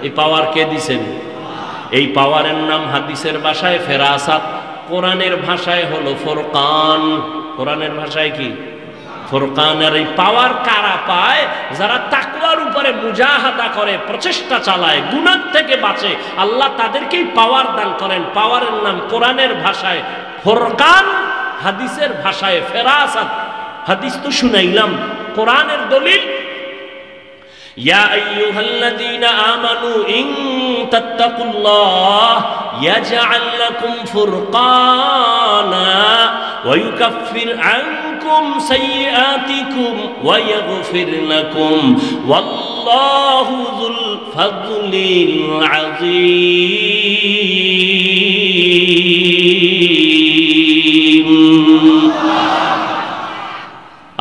এই পাওয়ার কে দিছেন? এই পাওয়ারের নাম হাদিসের ভাষায় ফেরাসাত, কোরআনের ভাষায় হলো ফুরকান। কোরআনের ভাষায় কি? ফুরকান। আর এই পাওয়ার কারা পায়? যারা তাকওয়ার উপরে মুজাহাদা করে, প্রচেষ্টা চালায়, গুনাহ থেকে বাঁচে, আল্লাহ তাদেরকেই পাওয়ার দান করেন। পাওয়ারের নাম কোরআনের ভাষায় ফুরকান, হাদিসের ভাষায় ফেরাসাত। হাদিস তো শুনাইলাম, কোরআনের দলিল। ইয়া আইয়ুহাল্লাযীনা আমানু ইন তাত্তাকুল্লাহ ইয়াজআল লাকুম ফুরকানা ওয়া ইউকাফির আনকুম সাইয়্যাতিকুম ওয়া ইয়াগফির লাকুম ওয়াল্লাহু যুল ফাযলিল আযীম।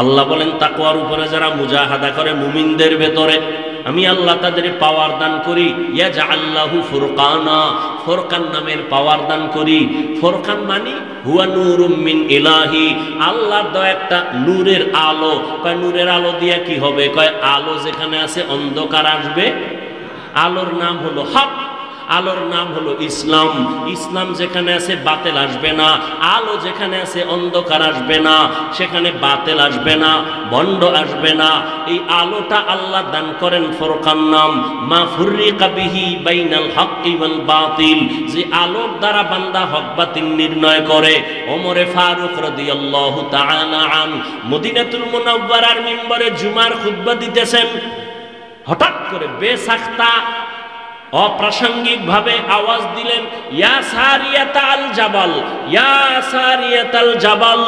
আল্লাহ বলেন তাকওয়ার উপরে যারা মুজাহাদা করে মুমিনদের ভেতরে, আমি আল্লাহ তাদের পাওয়ার দান করি। ইয়াজআল্লাহু ফুরকানা, ফুরকান নামের পাওয়ার দান করি। ফুরকান মানে হুয়া নূরুম মিন ইলাহি, আল্লাহর দেওয়া একটা নূরের আলো। কয় নূরের আলো দিয়া কি হবে? কয় আলো যেখানে আছে অন্ধকার আসবে। আলোর নাম হলো হক, আলোর নাম হলো ইসলাম। ইসলাম যেখানে আছে বাতিল আসবে না, আলো যেখানে আছে অন্ধকার আসবে না, সেখানে বাতিল আসবে না, ভণ্ড আসবে না। এই আলোটা আল্লাহ দান করেন ফুরকান নাম। মা ফুররিকা বিহি বাইনাল হক্কি ওয়াল বাতিল, যে আলোর দ্বারা বান্দা হক বাতিল নির্ণয় করে। ওমরে ফারুক রাদিয়াল্লাহু তাআলা আন মদিনাতুল মুনাওয়ারার মিম্বরে জুমার খুতবা দিতেছেন, হঠাৎ করে বেসাখতা অপ্রাসঙ্গিক ভাবে আওয়াজ দিলেন, ইয়া সারিয়াতাল জাবাল, ইয়া সারিয়াতাল জাবাল,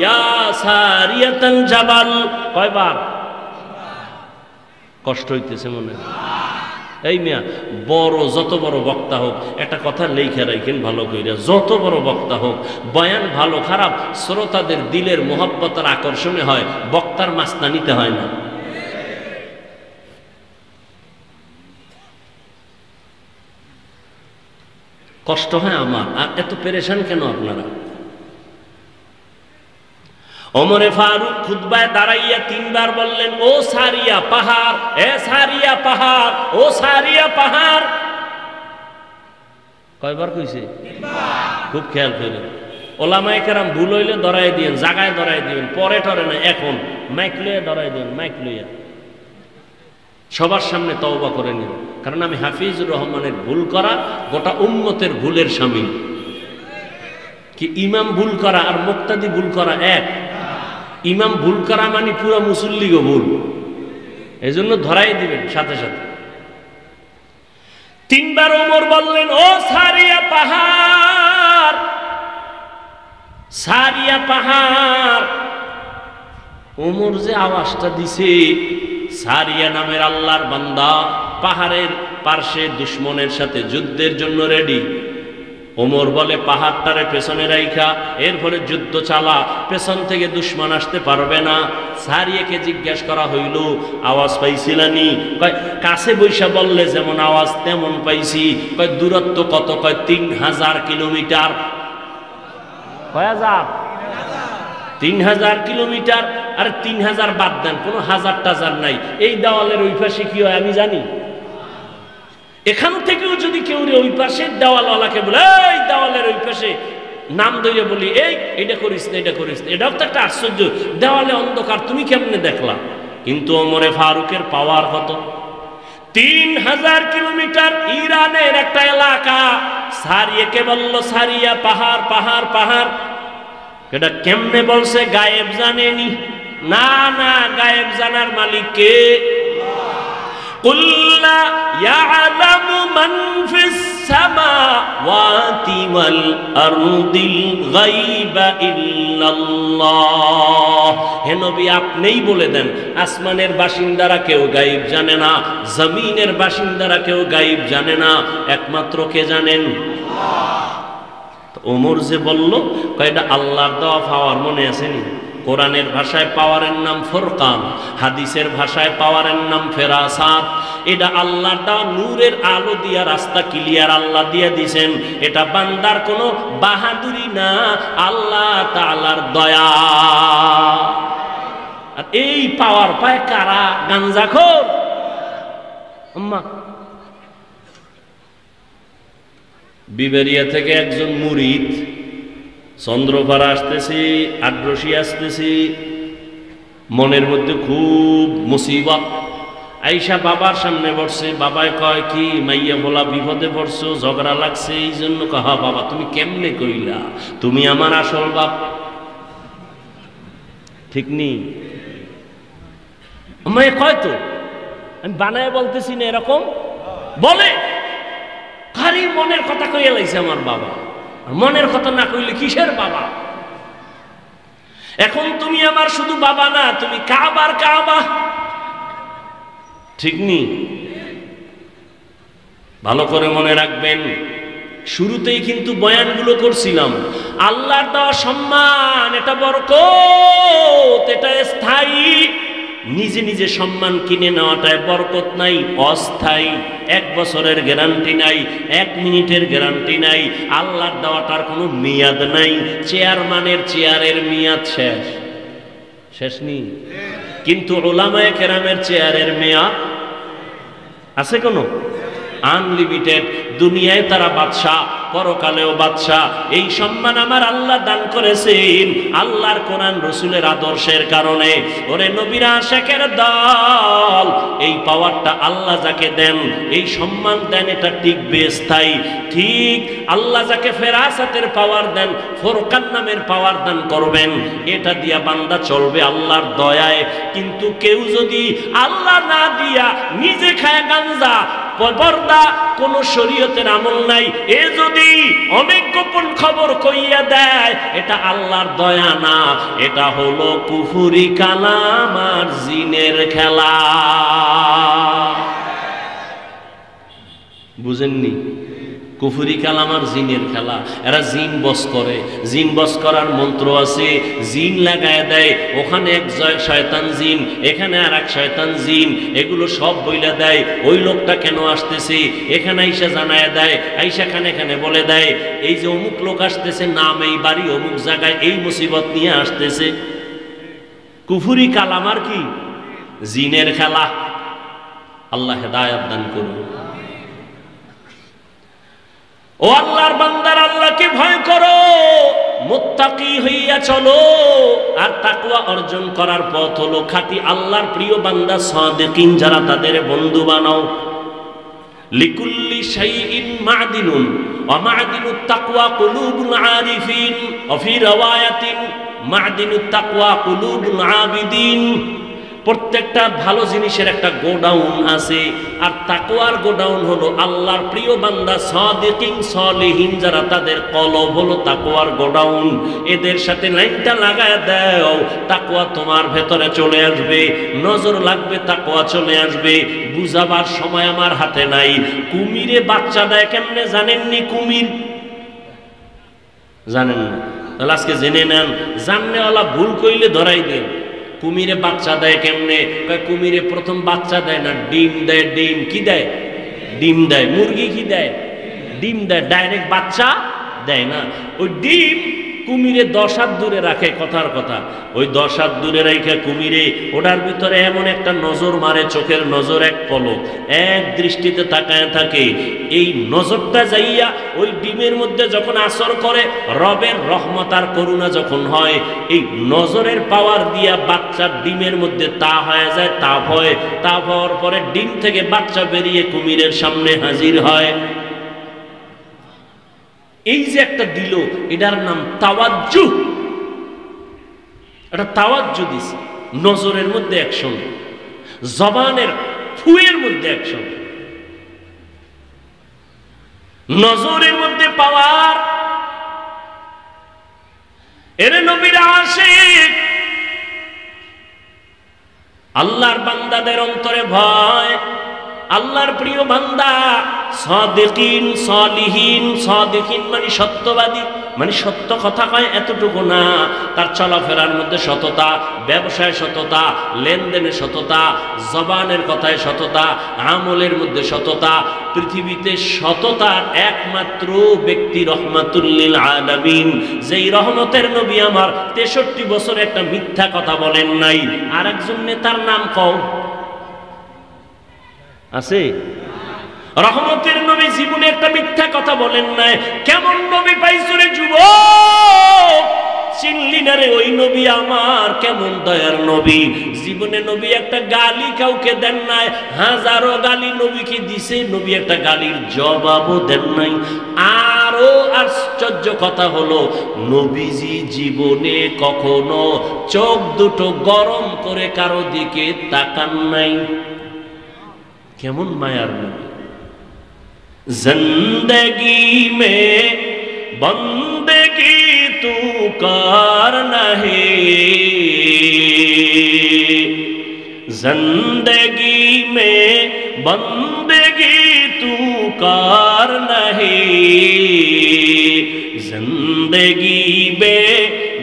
ইয়া সারিয়াতাল জাবাল। কয়বার? কষ্ট হইতেছে মনে? এই মিয়া, বড় যত বড় বক্তা হোক, একটা কথা লেখা রাখেন ভালো কইরা, যত বড় বক্তা হোক, বয়ান ভালো খারাপ শ্রোতাদের দিলের মোহাব্বতের আকর্ষণে হয়, বক্তার মাস্তা নিতে হয় না। কষ্ট হয় আমার, আর এত পেরেশান কেন আপনারা? ওমরে ফারুক খুতবায় দাঁড়াইয়া তিনবার বললেন, ও সারিয়া পাহাড়, এ সারিয়া পাহাড়, ও সারিয়া পাহাড়। কয়বার কইছে? খুব খেয়াল করেন। ওলামায়ে কেরাম ভুল হইলে ধরাই দিবেন, জায়গায় ধরাই দিবেন, পরে টরে না, এখন মাইক লইয়া ধরাই দিবেন, মাইক লইয়া সবার সামনে তওবা করে নিন। কারণ আমি হাফিজুর রহমানের ভুল করা গোটা উম্মতের ভুলের শামিল। কি ইমাম ভুল করা আর মুক্তাদি ভুল করা এক? ইমাম ভুল করা মানে পুরো মুসল্লিগো ভুল, এই জন্য ধরাই দিবেন সাথে সাথে। তিনবার ওমর বললেন, ও সারিয়া পাহাড়, সারিয়া পাহাড়। ওমর যে আওয়াজটা দিছে, সারিয়া নামের আল্লাহর বান্দা পাহাড়ের পার্শ্বে দুশমনের সাথে যুদ্ধের জন্য রেডি। ওমর বলে পাহাড়টারে পেছনে রাইখা এরপরে যুদ্ধ চালা, পেছন থেকে দুশমন আসতে পারবে না। সারিয়াকে জিজ্ঞেস করা হইল আওয়াজ পাইছিলানি? কয় কাছে বৈশা বললে যেমন আওয়াজ তেমন পাইছি। কয় দূরত্ব কত? কয় 3000 কিলোমিটার। কয় হাজার? 3000 কিলোমিটার। আর 3000 বাদ দেন, কোনো হাজার টাজার নাই। এই দেওয়ালের ওই পাশে কি হয় আমি জানি? এখান থেকেও যদি কেউ ওই পাশে দেওয়ালওয়ালাকে বলে এই দেওয়ালের ওই পাশে নাম ধরে বলি এই এটা করিস না এটা করিস না, এটাও তো একটা আশ্চর্য। দেওয়ালে অন্ধকার, তুমি কেমনে দেখলা? কিন্তু ওমরে ফারুকের পাওয়ার কত? 3000 কিলোমিটার। ইরানের একটা এলাকা, সারিয়াকে বলল সারিয়া পাহাড় পাহাড় পাহাড়। এটা কেমনে বলছে? গায়েব জানেনি? না না, গায়েব জানার মালিক কে? কুল লা ইয়ালামু মান ফিস সামাওয়াতি ওয়াল আরদিল গায়বা ইল্লাল্লাহ। হে নবী, আপনিই বলে দেন আসমানের বাসিন্দারা কেউ গায়েব জানে না, জমিনের বাসিন্দারা কেউ গায়েব জানে না, একমাত্র কে জানেন? ওমর যে বলল কয়টা আল্লাহর দেওয়া পাওয়ার মনে আসেনি? কোরআনের ভাষায় পাওয়ারের নাম ফুরকান, হাদিসের ভাষায় পাওয়ারের নাম ফেরাসাত। এটা আল্লাহর দেওয়া নূরের আলো দিয়া রাস্তা ক্লিয়ার আল্লাহ দিয়া দিছেন। এটা বান্দার কোনো বাহাদুরি না, আল্লাহ তাআলার দয়া। আর এই পাওয়ার পায় কারা? গাঞ্জাখোর। আম্মা বিবেরিয়া থেকে একজন মুরিদ চন্দ্রপাড়া আসতেছি, আড্রসি আসতেছি, মনের মধ্যে খুব মুসিবত। আইসা বাবার সামনে বসছে। বাবায় কয় কি মাইয়া বলা বিপদে পড়ছো, ঝগড়া লাগছে এই জন্য? কহা বাবা তুমি কেমনে কইলা? তুমি আমার আসল বাপ। ঠিক নি? আমায় কয় তো আমি বানায় বলতেছি না, এরকম বলে। খালি মনের কথা কইয়া লাইছে আমার বাবা। মনের কথা না কইলে কিসের বাবা? এখন তুমি আমার শুধু বাবা না, তুমি কাবার কাবা। ঠিক নি? ভালো করে মনে রাখবেন, শুরুতেই কিন্তু বয়ানগুলো করছিলাম আল্লাহর দেওয়া সম্মান, এটা বরকত, এটা স্থায়ী। নিজে নিজে সম্মান কিনে নেওয়াটায় বরকত নাই, অস্থায়ী। 1 বছরের গ্যারান্টি নাই, 1 মিনিটের গ্যারান্টি নাই। আল্লাহর দেওয়াটার কোনো মেয়াদ নাই। চেয়ারম্যানের চেয়ারের মেয়াদ শেষ, শেষ নি? কিন্তু উলামায়ে কেরামের চেয়ারের মেয়াদ আছে কোনো? আনলিমিটেড। দুনিয়ায় তারা বাদশা, পরকালেও বাদশা। এই সম্মান আমার আল্লাহ দান করেছেন আল্লাহর কোরআন রসুলের আদর্শের কারণে। ওরে নবীর আশিকের দল, এই পাওয়ারটা আল্লাহ যাকে দেন, এই সম্মান দেন, এটা টিকবে, স্থায়ী। ঠিক আল্লাহ যাকে ফেরাসাতের পাওয়ার দেন, ফুরকান নামের পাওয়ার দান করবেন, এটা দিয়া বান্দা চলবে আল্লাহর দয়ায়। কিন্তু কেউ যদি আল্লাহ না দিয়া নিজে খায় গাঞ্জা, পর্দা, কোন শরীয়তের আমল নাই, এ যদি অনেক গোপন খবর কইয়া দেয়, এটা আল্লাহর দয়া না, এটা হলো কুফরি কালাম আর জিনের খেলা। বুঝেননি? কুফরি কালাম আর জিনের খেলা। এরা জিন বস করে, জিন বস করার মন্ত্র আছে, জিন লাগায় দেয়। ওখানে এক শয়তান জিন, এখানে আর এক শয়তান জিন, এগুলো সব বইলা দেয় ওই লোকটা কেন আসতেছে। এখানে আইসা জানায় দেয়, আইসা খানে খানে বলে দেয় এই যে অমুক লোক আসতেছে, নাম এই বাড়ি অমুক জায়গায়, এই মুসিবত নিয়ে আসতেছে। কুফরি কালাম আর কি? জিনের খেলা। আল্লাহ হেদায়েত দান করুন। ও আল্লাহর বান্দার, আল্লাহকে ভয় করো, মুত্তাকি হইয়া চলো। আর তাকওয়া অর্জন করার পথ হলো খাঁটি আল্লাহর প্রিয় বান্দা সাদিকিন যারা, তাদের বন্ধু বানাও। লিকুল্লি শাইইন মা'দিনুন ওয়া মা'দিনুত তাকওয়া কুলুবুল আরিফিন ওয়া ফি রাওয়ায়াতিন মা'দিনুত তাকওয়া কুলুবুল আবিদিন। প্রত্যেকটা ভালো জিনিসের একটা গোডাউন আছে, আর তাকওয়ার গোডাউন হলো আল্লাহর প্রিয় বান্দা সাদিকিন সলিহিন যারা, তাদের কলব হলো তাকওয়ার গোডাউন। এদের সাথে লাইনটা লাগায় দাও, তাকওয়া তোমার ভেতরে চলে আসবে। নজর লাগবে, তাকওয়া চলে আসবে। বুঝাবার সময় আমার হাতে নাই। কুমিরে বাচ্চা দেয় কেমনে জানেননি? কুমির জানেন না? তাহলে আজকে জেনে নেন, জাননেওয়ালা ভুল কইলে ধরাই দেন। কুমিরে বাচ্চা দেয় কেমনে? কুমিরে প্রথম বাচ্চা দেয় না, ডিম দেয়। ডিম কি দেয়? ডিম দেয়। মুরগি কি দেয়? ডিম দেয়। ডাইরেক্ট বাচ্চা দেয় না। ওই ডিম কুমিরে 10 হাত দূরে রাখে, কথার কথা। ওই 10 হাত দূরে রাখে কুমিরে ওটার ভিতরে এমন একটা নজর মারে, চোখের নজর এক পলক, এক দৃষ্টিতে তাকায় থাকে। এই নজরটা যাইয়া ওই ডিমের মধ্যে যখন আসর করে, রবের রহমত আর করুণা যখন হয়, এই নজরের পাওয়ার দিয়া বাচ্চার ডিমের মধ্যে তা হয়ে যায়, তাপ হয়। তাপ হওয়ার পরে ডিম থেকে বাচ্চা বেরিয়ে কুমিরের সামনে হাজির হয়। এই যে একটা দিল, এটার নাম তাওয়াজ্জুহ। এটা তাওয়াজ্জুহ দিছে। নজরের মধ্যে অ্যাকশন, জবানের ফুয়ের মধ্যে অ্যাকশন, নজরের মধ্যে পাওয়ার। এর নবীর আশিক, আল্লাহর বান্দাদের অন্তরে ভয়। আল্লাহর প্রিয় বান্দা, সাদিকিন, সালিহিন। সাদিকিন মানে সত্যবাদী, মানে সত্য কথা কয় এতটুকু না, তার চলাফেরার মধ্যে সততা, ব্যবসায় সততা, লেনদেনে সততা, জবানের কথায় সততা, আমলের মধ্যে সততা। পৃথিবীতে সততার একমাত্র ব্যক্তি রহমাতুল লিল আলামিন, যেই রহমতের নবী আমার 63 বছর একটা মিথ্যা কথা বলেন নাই। আর একজন নেতার নাম কও আছে? রহমতের নবী জীবনে একটা মিথ্যা কথা বলেন নাই। কেমন নবী পাইছো রে যুবক, চিনলি না রে? ওই নবী আমার কেমন দয়ার নবী। জীবনে নবী একটা গালি কাউকে দেন নাই, হাজারো গালি নবীকে দিছে, নবী একটা গালির জবাবও দেন নাই। আরো আশ্চর্য কথা হলো, নবীজি জীবনে কখনো চোখ দুটো গরম করে কারো দিকে তাকান নাই। কেমন মায়ার নবী। জিন্দগি মে বন্দগি তু করনা হে, জিন্দগি মে বন্দগি তু করনা হে, জিন্দগি বে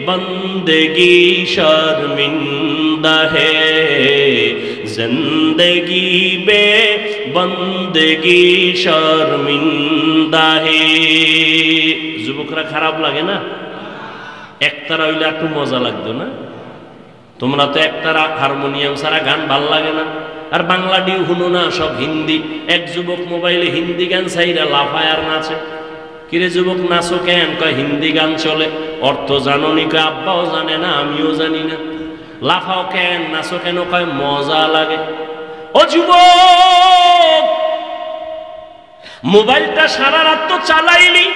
বন্দগি শর্মিন্দা হে, জিন্দগি বে বন্দগি শর্মিন্দা হে। যুবকরা খারাপ লাগে না? একতারা হইলে একটু মজা লাগতো না? তোমরা তো একতারা হারমোনিয়াম ছাড়া গান ভাল লাগে না। আর বাংলা ডিউ শুনো না, সব হিন্দি। এক যুবক মোবাইলে হিন্দি গান চাইরা লাফায় আর নাচে। কিরে যুবক নাচো কেন? কয় হিন্দি গান চলে। অর্থ জানো নি? কয় আব্বাও জানে না, আমিও জানি না। লাফাও কেন, নাচো কেন? কয় মজা লাগে। ও যুবক, মোবাইলটা সারা রাত তো চালাইলি,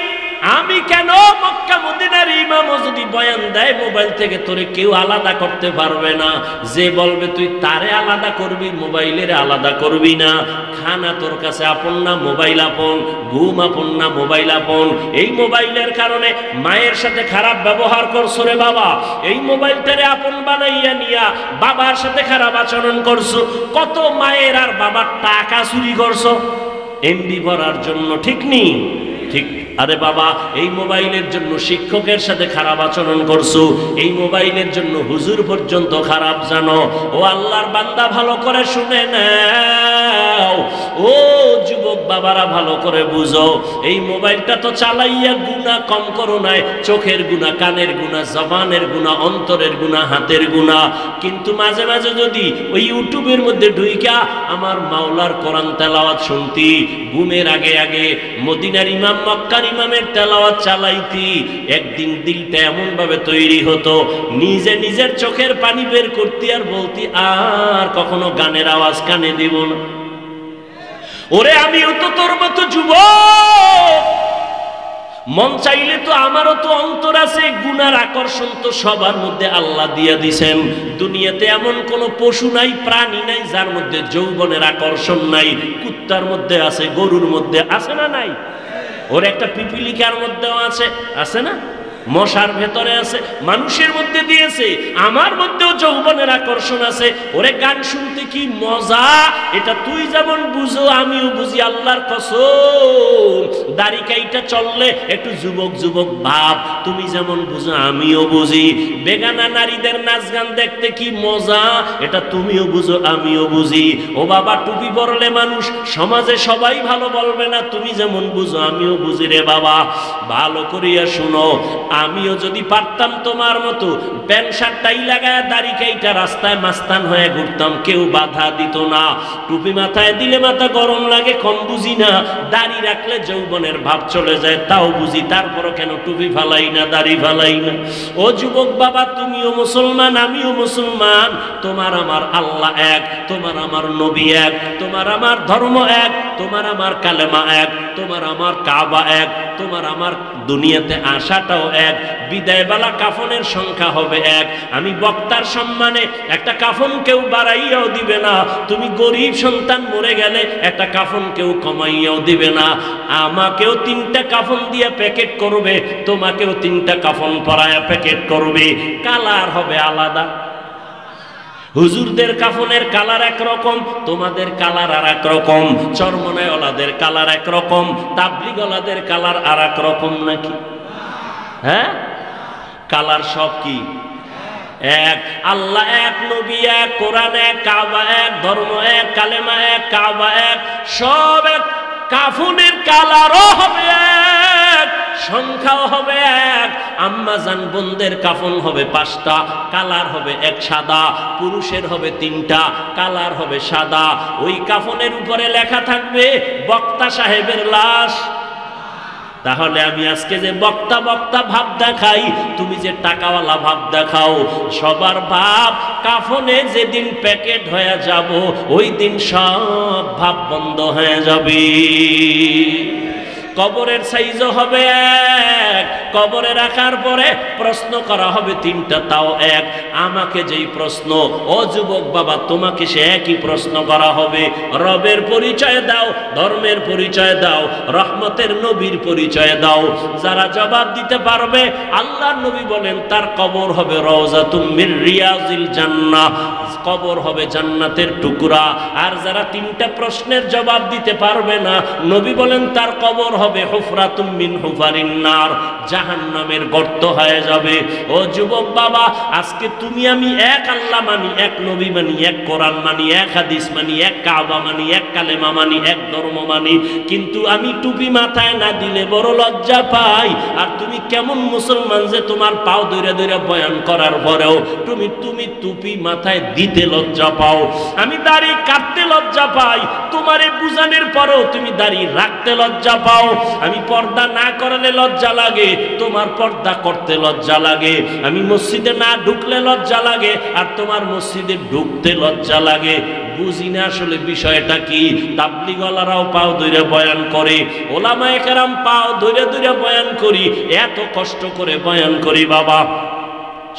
আমি কেন? মক্কা মদিনার ইমামও যদি বয়ান দেয় মোবাইল থেকে, তোরে কেউ আলাদা করতে পারবে না। যে বলবে তুই তারে আলাদা করবি, মোবাইলের আলাদা করবি না। খানা তোর কাছে আপন না, মোবাইল আপন। ঘুম আপন না, মোবাইল আপন। এই মোবাইলের কারণে মায়ের সাথে খারাপ ব্যবহার করছো রে বাবা। এই মোবাইলটারে আপন বানাইয়া নিয়া বাবার সাথে খারাপ আচরণ করছো। কত মায়ের আর বাবার টাকা চুরি করছো এমবি ভরার জন্য, ঠিক নি? ঠিক। আরে বাবা, এই মোবাইলের জন্য শিক্ষকের সাথে খারাপ আচরণ করছো। এই মোবাইলের জন্য হুজুর পর্যন্ত খারাপ জানো। ও আল্লাহর বান্দা, ভালো করে শুনে নাও। ও যুবক বাবারা, ভালো করে বুঝো। এই মোবাইলটা তো চালাইয়া গুনাহ কম করো নাই। চোখের গুনাহ, কানের গুনাহ, জবানের গুনাহ, অন্তরের গুনাহ, হাতের গুনাহ। কিন্তু মাঝে মাঝে যদি ওই ইউটিউবের মধ্যে ঢুইকা আমার মাওলার কোরআন তেলাওয়াত শুনতি, ঘুমের আগে আগে মদিনার ইমাম, মক্কার ইমামের তেলাওয়াত চালাইতি, একদিন দিলটা এমন ভাবে তৈরি হতো, নিজে নিজের চোখের পানি বের করতি আর বলতি, আর কখনো গানের আওয়াজ কানে দিব না। ওরে আমিও তো তোর মতো যুবক, মন চাইলে তো আমারও তো অন্তর আছে। গুনার আকর্ষণ তো সবার মধ্যে আল্লাহ দিয়া দিছেন। দুনিয়াতে এমন কোন পশু নাই, প্রাণী নাই যার মধ্যে যৌবনের আকর্ষণ নাই। কুত্তার মধ্যে আছে, গরুর মধ্যে আছে না নাই? ওর একটা পিপিলিকার মধ্যেও আছে, আছে না? মশার ভেতরে আছে, মানুষের মধ্যে দিয়েছে, আমার মধ্যেও যৌবনের আকর্ষণ আছে। ওরে গান শুনতে কি মজা, এটা তুই যেমন বুঝো আমিও বুঝি, আল্লাহর কসম। দাড়ি কাইটা চললে একটু যুবক যুবক ভাব, তুমি যেমন বুঝো আমিও বুঝি। বেগানা নারীদের নাচ গান দেখতে কি মজা, এটা তুমিও বুঝো আমিও বুঝি। ও বাবা, টুপি পরলে মানুষ সমাজে সবাই ভালো বলবে না, তুমি যেমন বুঝো আমিও বুঝি রে বাবা। ভালো করিয়া শুনো, আমিও যদি পারতাম তোমার মতো প্যান্ট শার্ট টাই লাগায় দাড়ি কাইটা রাস্তায় মাস্তান হয়ে ঘুরতাম, কেউ বাধা দিত না। টুপি মাথায় দিলে মাথা গরম লাগে, কম বুঝি না। দাড়ি রাখলে যৌবনের ভাব চলে যায়, তাও বুঝি। তারপরও কেন টুপি ফালাই না, দাড়ি ফালাই না? ও যুবক বাবা, তুমিও মুসলমান আমিও মুসলমান, তোমার আমার আল্লাহ এক, তোমার আমার নবী এক, তোমার আমার ধর্ম এক, তোমার আমার কালেমা এক, তোমার আমার কাবা এক, তোমার আমার দুনিয়াতে আসাটাও এক। বিদায়বেলা কাফনের সংখ্যা হবে এক। আমি বক্তার সম্মানে একটা কাফন কেউ বাড়াইয়াও দিবে না, তুমি গরিব সন্তান মরে গেলে একটা কাফন কেউ কমাইয়াও দিবে না। আমাকেও 3টা কাফন দিয়ে প্যাকেট করবে, তোমাকেও 3টা কাফন পরায়া প্যাকেট করবে, কালার হবে আলাদা। হুজুরদের কাফনের কালার একরকম, তোমাদের কালার আর এক রকম, চরমনায়ওয়ালাদের কালার একরকম, তাবলিগওয়ালাদের কালার আর এক রকম নাকি? হ্যাঁ, কালার সব কি এক। আল্লাহ এক, নবী এক, কোরআন এক, কাবা এক, ধর্ম এক, কালেমা এক, কাবা এক, সব এক। কাফনের কালারও হবে এক, সংখ্যাও হবে এক। আম্মা জান বোনদের কাফন হবে 5টা, কালার হবে এক সাদা। পুরুষের হবে 3টা, কালার হবে সাদা। ওই কাফনের উপরে লেখা থাকবে বক্তা সাহেবের লাশ। তাহলে আমি আজকে যে বক্তা বক্তা ভাব দেখাই, তুমি যে টাকাওয়ালা ভাব দেখাও, সবার ভাব কাফনে যেদিন প্যাকেট হয়ে যাব, ওই দিন সব ভাব বন্ধ হয়ে যাবে। কবরের সাইজও হবে এক, কবরে রাখার পরে প্রশ্ন করা হবে 3টা, তাও এক। আমাকে যেই প্রশ্ন, ও যুবক বাবা, তোমাকে সে একই প্রশ্ন করা হবে। রবের পরিচয় দাও, ধর্মের পরিচয় দাও, রহমতের নবীর পরিচয় দাও। যারা জবাব দিতে পারবে, আল্লাহর নবী বলেন তার কবর হবে রওজাতুম মির রিয়াজিল জান্নাহ, কবর হবে জান্নাতের টুকরা। আর যারা 3টা প্রশ্নের জবাব দিতে পারবে না, নবী বলেন তার কবর হবে হুফরাতুম মিন হুফারিন নার, জাহান্নামের গর্ত হয়ে যাবে। ও যুবক বাবা, আজকে তুমি আমি এক আল্লাহ মানি, এক নবী মানি, এক কোরআন মানি, এক হাদিস মানি, এক কাবা মানি, এক কালেমা মানি, এক ধর্ম মানি, কিন্তু আমি টুপি মাথায় না দিলে বড় লজ্জা পাই। আর তুমি কেমন মুসলমান যে তোমার পাও ধরে ধরে বয়ান করার পরেও তুমি টুপি মাথায় দিতে লজ্জা পাও। আমি দাড়ি কাটতে লজ্জা পাই, তোমারে বুঝানোর পরেও তুমি দাড়ি রাখতে লজ্জা পাও। আমি পর্দা না করলে লজ্জা লাগে, তোমার পর্দা করতে লজ্জা লাগে। আমি মসজিদে না ঢুকলে লজ্জা লাগে, আর তোমার মসজিদে ঢুকতে লজ্জা লাগে। বুঝি না আসলে বিষয়টা কি। তাবলিগওয়ালারাও পাও ধরে বয়ান করে, ওলামায়ে কেরাম পাও ধরে ধরে বয়ান করি, এত কষ্ট করে বয়ান করি বাবা।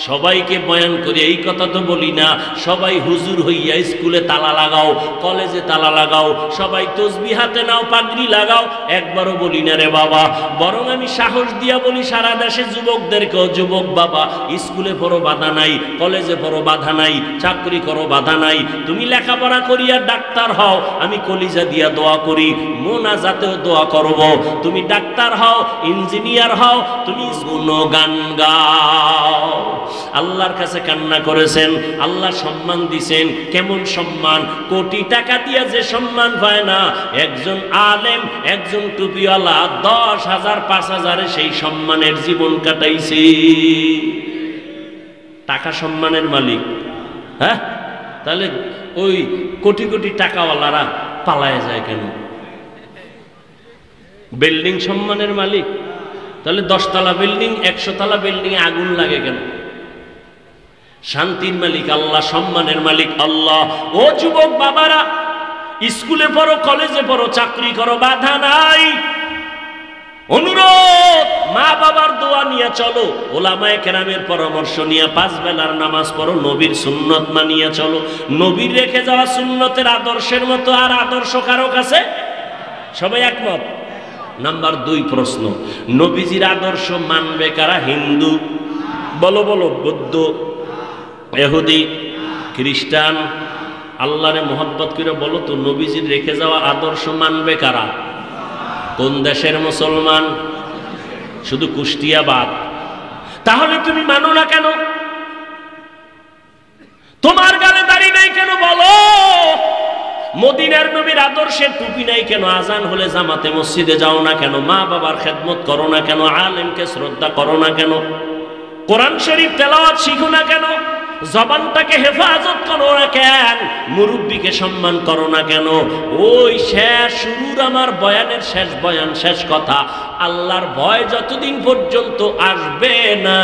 সবাইকে বয়ান করি, এই কথা তো বলি না সবাই হুজুর হইয়া স্কুলে তালা লাগাও, কলেজে তালা লাগাও, সবাই তসবিহ হাতে নাও, পাগড়ি লাগাও, একবারও বলি না রে বাবা। বরং আমি সাহস দিয়া বলি সারা দেশে যুবকদেরকেও, যুবক বাবা, স্কুলে পড়ো বাধা নাই, কলেজে পড়ো বাধা নাই, চাকরি করো বাধা নাই, তুমি লেখাপড়া করিয়া ডাক্তার হও, আমি কলিজা দিয়া দোয়া করি, মোনাজাতেও দোয়া করব। তুমি ডাক্তার হও, ইঞ্জিনিয়ার হও, তুমি গুণগান গাও। আল্লাহর কাছে কান্না করেছেন, আল্লাহ সম্মান দিছেন। কেমন সম্মান? কোটি টাকা দিয়া যে সম্মান পায় না, একজন আলেম, একজন টুপিওয়ালা 10,000 5,000-এ সেই সম্মানের জীবন কাটাইছে। টাকা সম্মানের মালিক। হ্যাঁ, তাহলে ওই কোটি কোটি টাকাওয়ালারা পালায় যায় কেন? বিল্ডিং সম্মানের মালিক, তাহলে 10 তলা বিল্ডিং, 100 তলা বিল্ডিং এ আগুন লাগে কেন? শান্তির মালিক আল্লাহ, সম্মানের মালিক আল্লাহ। ও যুবক বাবারা, স্কুলে পড়ো, কলেজে পড়ো, চাকরি করো, বাধা নাই। অনুরোধ, মা বাবার দোয়া নিয়ে চলো, ওলামায়ে কেরামের পরামর্শ নিয়ে 5 বেলার নামাজ পড়ো, নবীর সুন্নত মানিয়ে চলো। নবীর রেখে যাওয়া সুন্নতের আদর্শের মতো আর আদর্শ কারো কাছে? সবাই একমত? নাম্বার 2 প্রশ্ন, নবীজির আদর্শ মানবে কারা? হিন্দু, বলো বলো, বৌদ্ধ, ইহুদি, খ্রিস্টান। আল্লাহরে মোহাব্বত করে বলো তো, নবীজির রেখে যাওয়া আদর্শ মানবে কারা? কোন দেশের মুসলমান? শুধু কুষ্টিয়া বাদ। তাহলে তুমি মানো না কেন? তোমার গালে দাড়ি নাই কেন বলো? মদিনার নবীর আদর্শের টুপি নাই কেন? আজান হলে জামাতে মসজিদে যাও না কেন? মা বাবার খেদমত করো না কেন? আলেমকে শ্রদ্ধা করো না কেন? কোরআন শরীফ তেলাওয়াত শিখো না কেন? জবানটাকে হেফাজত করো না কেন? মুরব্বীকে সম্মান করো না কেন? ওই শেষ শুরুর আমার বয়ানের শেষ বয়ান, শেষ কথা, আল্লাহর ভয় যতদিন পর্যন্ত আসবে না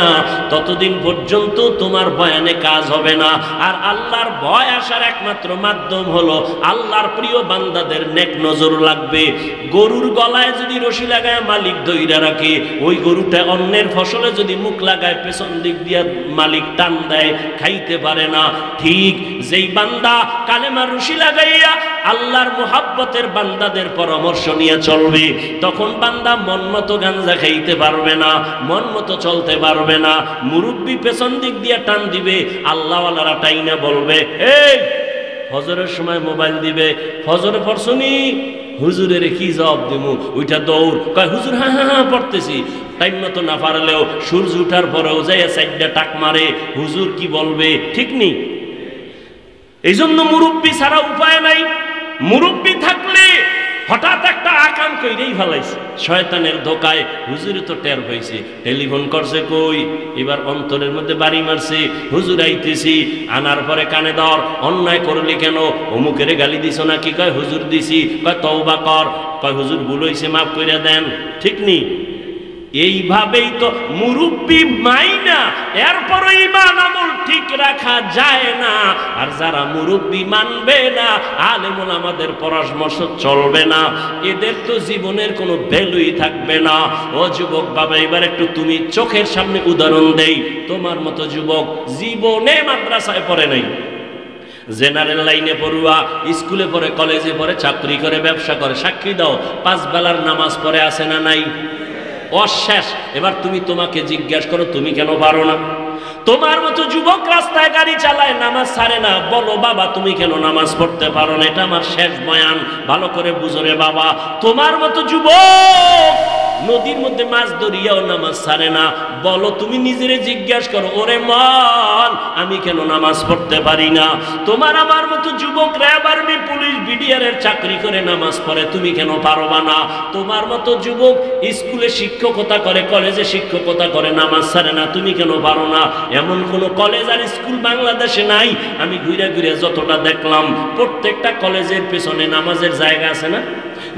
ততদিন পর্যন্ত তোমার বয়ানে কাজ হবে না। আর আল্লাহর ভয় আসার একমাত্র মাধ্যম হলো আল্লাহর প্রিয় বান্দাদের নেক নজর লাগবে। গরুর গলায় যদি রশি লাগায় মালিক দইরা রাখে, ওই গরুটা অন্যের ফসলে যদি মুখ লাগায় পেছন দিক দিয়ে মালিক টান দেয়, খাইতে পারে না। ঠিক যেই বান্দা কালেমার রশি লাগাইয়া আল্লাহর মুহাব্বতের বান্দাদের পরামর্শ নিয়ে চলবে, তখন বান্দা মন মতো গাঞ্জা খাইতে পারবে না, মন মতো চলতে পারবে না। মুরব্বী পেছন দিক দিয়ে টান দিবে, আল্লাহওয়ালারা টাইনা বলবে, এই ফজরের সময় মোবাইল দিবে, ফজরে পড়ছনি? হুজুরের কি জবাব দেবো? ওইটা দৌড়, কয় হুজুর হ্যাঁ হ্যাঁ হ্যাঁ পড়তেছি। টাইম মতো না পারলেও সূর্য উঠার পরেও যাইয়া সাইডটা টাক মারে, হুজুর কি বলবে? ঠিক নেই। এই জন্য মুরব্বী ছাড়া উপায় নাই। মুরব্বী থাকলে হঠাৎ একটা আকাম কইরেই ফেলাইছে, শয়তানের ধোকায় হুজুরে তো টের হয়েছে, টেলিফোন করছে, কই এবার অন্তরের মধ্যে বাড়ি মারছে, হুজুর আইতেছি। আনার পরে কানে ধর, অন্যায় করলি কেন? অমুকের গালি দিছ নাকি? কয় হুজুর দিছি। কয় তওবা কর। কয় হুজুর ভুল হইছে, মাফ কইরা দেন। ঠিক নি? এইভাবেই তো মুরব্বী মাইনা এরপর ঈমান আমল ঠিক রাখা যায় না। আর যারা মুরব্বী মানবে না, আলেম ওলামাদের পরামর্শ চলবে না, এদের তো জীবনের কোনো ভ্যালুই থাকবে না। ও যুবক বাবা, এবার একটু তুমি চোখের সামনে উদাহরণ দেই। তোমার মতো যুবক জীবনে মাদ্রাসায় পড়ে নাই, জেনারেল লাইনে পড়ুয়া, স্কুলে পড়ে, কলেজে পড়ে, চাকরি করে, ব্যবসা করে, সাক্ষী দাও 5 বেলার নামাজ পড়ে আছে না নাই? অশেষ। এবার তুমি তোমাকে জিজ্ঞাসা করো, তুমি কেন পারো না? তোমার মতো যুবক রাস্তায় গাড়ি চালায়, নামাজ ছাড়ে না, বলো বাবা তুমি কেন নামাজ পড়তে পারো না? এটা আমার শেষ বয়ান, ভালো করে বুঝো রে বাবা। তোমার মতো যুবক নদীর মধ্যে মাছ ধরিয়াও নামাজ ছাড়ে না, বলো তুমি নিজেরে জিজ্ঞাসা করো, ওরে মন আমি কেন নামাজ পড়তে পারি না? তোমার আমার মতো যুবক র্যাব, আর্মি, পুলিশ, বিডিআরের চাকরি করে নামাজ পড়ে, তুমি কেন পারবা না? তোমার মতো যুবক স্কুলে শিক্ষকতা করে, কলেজে শিক্ষকতা করে, নামাজ ছাড়ে না, তুমি কেন পারো না? এমন কোন কলেজ আর স্কুল বাংলাদেশে নাই। আমি ঘুরে ঘুরে যতটা দেখলাম, প্রত্যেকটা কলেজের পেছনে নামাজের জায়গা আছে না?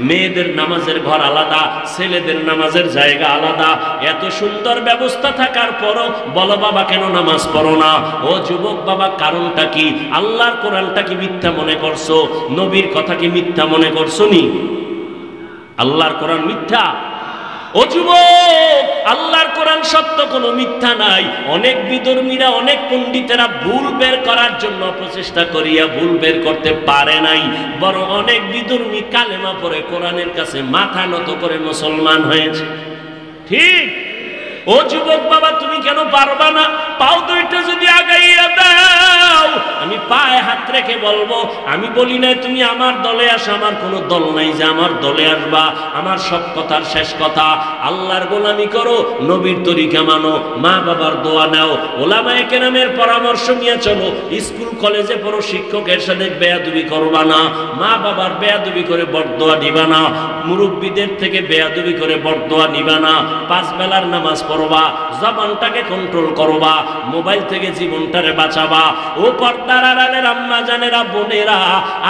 মেয়েদের নামাজের ঘর আলাদা, ছেলেদের নামাজের জায়গা আলাদা। এত সুন্দর ব্যবস্থা থাকার পরও বলো বাবা কেন নামাজ পড়ো না? ও যুবক বাবা, কারণটা কি? আল্লাহর কোরআনটা কি মিথ্যা মনে করছো? নবীর কথা কি মিথ্যা মনে করছো নি? আল্লাহর কোরআন মিথ্যা? ও যুবক, আল্লাহর কোরআন সত্য, কোনো মিথ্যা নাই। অনেক বিধর্মীরা, অনেক পণ্ডিতেরা ভুল বের করার জন্য প্রচেষ্টা করিয়া ভুল বের করতে পারে নাই, বরং অনেক বিধর্মী কালেমা পড়ে কোরআনের কাছে মাথা নত করে মুসলমান হয়েছে। ঠিক? ও যুবক বাবা, তুমি কেন পারবা না? পাও দুইটা যদি আগাইয়া দাও, আমি পায়ে হাত রেখে বলবো, আমি বলি না তুমি আমার দলে আসো, আমার কোনো দল নাই যে আমার দলে আসবা। আমার সব কথার শেষ কথা, আল্লাহর গোলামি করো, নবীর তরিকা মানো, মা বাবার দোয়া নাও, ওলামায়ে কেরামের পরামর্শ নিয়ে চলো। স্কুল কলেজে পড়ো, শিক্ষকের সাথে বেয়াদবি করবা না, মা বাবার বেয়াদবি করে বরদোয়া দিবা না, মুরব্বীদের থেকে বেয়াদবি করে বরদোয়া নিবা না, 5 বেলার নামাজ পড়বা, জবানটাকে কন্ট্রোল করবা, মোবাইল থেকে জীবনটারে বাঁচাবা। ও পর্দার আড়ালের আম্মা জানেরা, বোনেরা,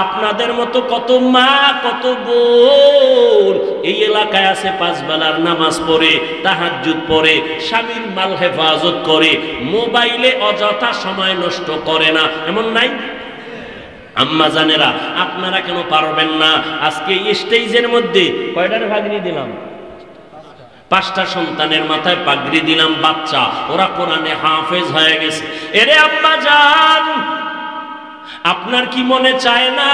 আপনাদের মতো কত মা, কত বোন এই এলাকায় আছে, 5 বেলার নামাজ পড়ে, তাহাজ্জুদ পড়ে, স্বামীর মাল হেফাজত করে, মোবাইলে অযথা সময় নষ্ট করে না, এমন নাই? আম্মা জানেরা, আপনারা কেন পারবেন না? আজকে এই স্টেজের মধ্যে কয়টার ভাগনি দিলাম? 5টা সন্তানের মাথায় পাগড়ি দিলাম, বাচ্চা, ওরা কোরআনে হাফেজ হয়ে গেছে। এরে আম্মা জান, আপনার কি মনে চায় না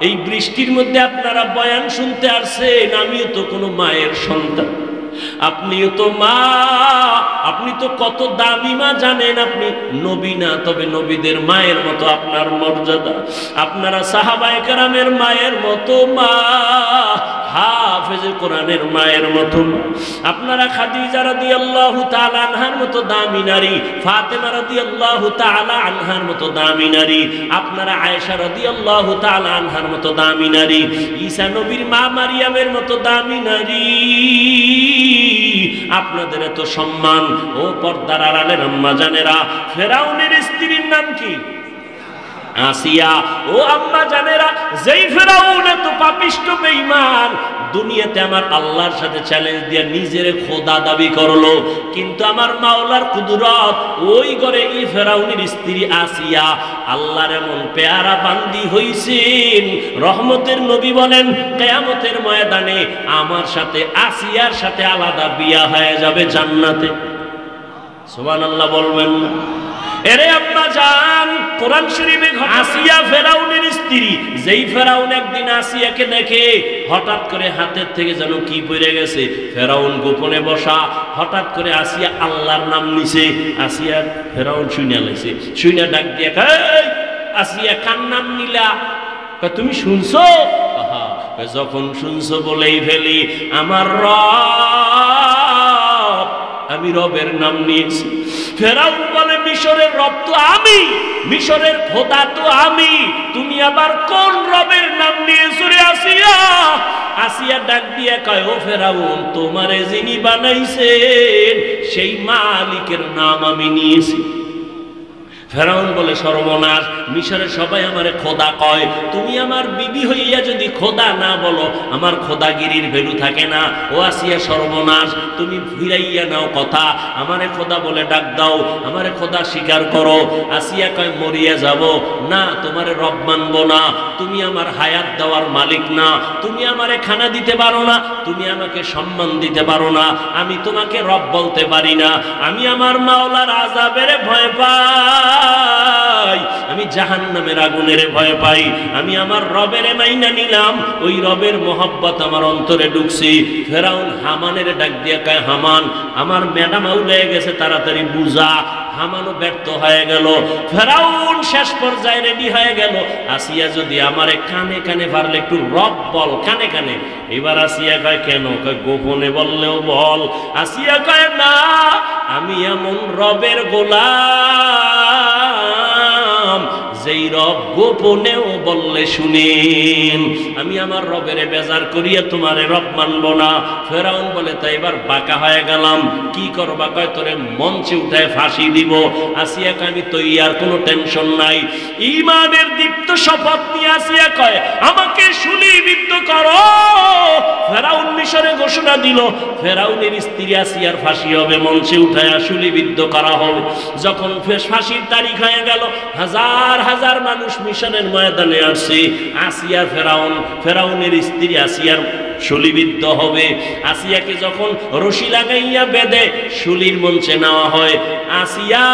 এই বৃষ্টির মধ্যে আপনারা বয়ান শুনতে আসছেন, আমিও তো কোনো মায়ের সন্তান, আপনিও তো মা, আপনি তো কত দামি মা জানেন, আপনি নবী না তবে নবীদের মায়ের মতো আপনার মর্যাদা, আপনারা সাহাবায়ে কেরামের মায়ের মতো মা, হাফেজে কোরআনের মায়ের মতো মা, আপনারা খাদিজা রাদিয়াল্লাহু তাআলা আনহার মতো দামি নারী, ফাতেমা রাদিয়াল্লাহু তাআলা আনহার মতো দামি নারী, আপনারা আয়েশা রাদিয়াল্লাহু তাআলা আনহার মতো দামি নারী, ঈসা নবীর মা মারিয়ামের মতো দামি নারী, আপনাদের এত সম্মান। ও পর্দার আড়ালের আম্মা জানেরা, ফেরাউনের স্ত্রীর নাম কি? আসিয়া। ও আম্মা জানেরা, যেই ফেরাউন এত পাপিষ্ট বেঈমান, দুনিয়াতে আমার আল্লাহর সাথে চ্যালেঞ্জ দিয়ে নিজের খোদা দাবি করলো, কিন্তু আমার মাওলার কুদরত, ওই ঘরে এই ফেরাউনের স্ত্রী আসিয়া আল্লাহর এমন পেয়ারা বান্দি হইছেন, রহমতের নবী বলেন কিয়ামতের ময়দানে আমার সাথে আসিয়ার সাথে আলাদা বিয়া হয়ে যাবে জান্নাতে। সুবহানাল্লাহ বলবেন না? এরে আম্মা জান, কোরআন শরীফে আসিয়া ফেরাউনের স্ত্রী, যেই ফেরাউন একদিন আসিয়াকে দেখে হঠাৎ করে হাতের থেকে যেন কি পড়ে গেছে, ফেরাউন গোপনে বসা, হঠাৎ করে আসিয়া আল্লাহর নাম নিছে, আসিয়া ফেরাউন শুইনা লাইছে, শুইনা ডাক দিয়ে কয় আসিয়া কার নাম নিলা? তুমি শুনছো? যখন শুনছো বলেই ফেলি, আমার রব, আমি রবের নাম নিয়েছি। ফেরাউন বলে মিশরের রব তো আমি, মিশরের খোদা তো আমি, তুমি আবার কোন রবের নাম নিয়েছো রে আসিয়া? আসিয়া ডাক দিয়ে কয়, ও ফেরাউন, তোমারে যিনি বানাইছেন সেই মালিকের নাম আমি নিয়েছি। ফেরাউন বলে সর্বনাশ, মিশরের সবাই আমারে খোদা কয়, তুমি আমার বিবি হইয়া যদি খোদা না বলো, আমার খোদাগিরির ভ্যালু থাকে না। ও আসিয়া সর্বনাশ, তুমি ফিরাইয়া নাও কথা, আমারে খোদা বলে ডাক দাও, আমারে খোদা স্বীকার করো। আসিয়া কয় মরিয়া যাব না, তোমারে রব মানবো না, তুমি আমার হায়াত দেওয়ার মালিক না, তুমি আমারে খানা দিতে পারো না, তুমি আমাকে সম্মান দিতে পারো না, আমি তোমাকে রব বলতে পারি না, আমি আমার মাওলার আযাবের ভয় পাই, আমি জাহান্নামের আগুনের ভয় পাই, আমি আমার রবের মাইনা নিলাম, ওই রবের মোহাব্বত আমার অন্তরে ঢুকছি। ফেরাউন হামানের ডাক দিয়ে কয়, হামান, আমার ম্যাডাম আউলে গেছে, তাড়াতাড়ি বুঝা। হামানও ব্যর্থ হয়ে গেল, ফেরাউন শেষ পর্যায়ে রেডি হয়ে গেল, আসিয়া যদি আমারে কানে কানে পারলে একটু রব বল, কানে কানে। এবার আসিয়া কয় কেন? কয় গোপনে বললেও বল। আসিয়া কয় না, আমি এমন রবের গোলাম যেই রব গোপনেও বললে শুনেন, আমি আমার রবের বেজার করিয়া তোমারে রব মানব না। ফেরাউন বলে তাই এবার বাঁকা হয়ে গেলাম, কি করবা? কয় তোরে মঞ্চে উঠায় ফাঁসি দিব। আসিয়া কয় আমি তো আর কোনো টেনশন নাই, ঈমানের দীপ্ত শপথ নিয়ে আসিয়া কয় আমাকে শুলিবিদ্ধ করো। ফেরাউন মিশরে ঘোষণা দিল, ফেরাউনের স্ত্রী আসিয়ার ফাঁসি হবে, মঞ্চে উঠায় শুলিবিদ্ধ করা হবে। যখন ফাঁসির তারিখ হয়ে গেল, হাজার হাজার মানুষ মিশনের ময়দানে আসছে, আসিয়া ফেরাউনের স্ত্রী আসিয়ার শুলিবিদ্ধ হবে। আসিয়াকে যখন রশি লাগাইয়া বেঁধে শুলির মঞ্চে নেওয়া হয়, আসিয়া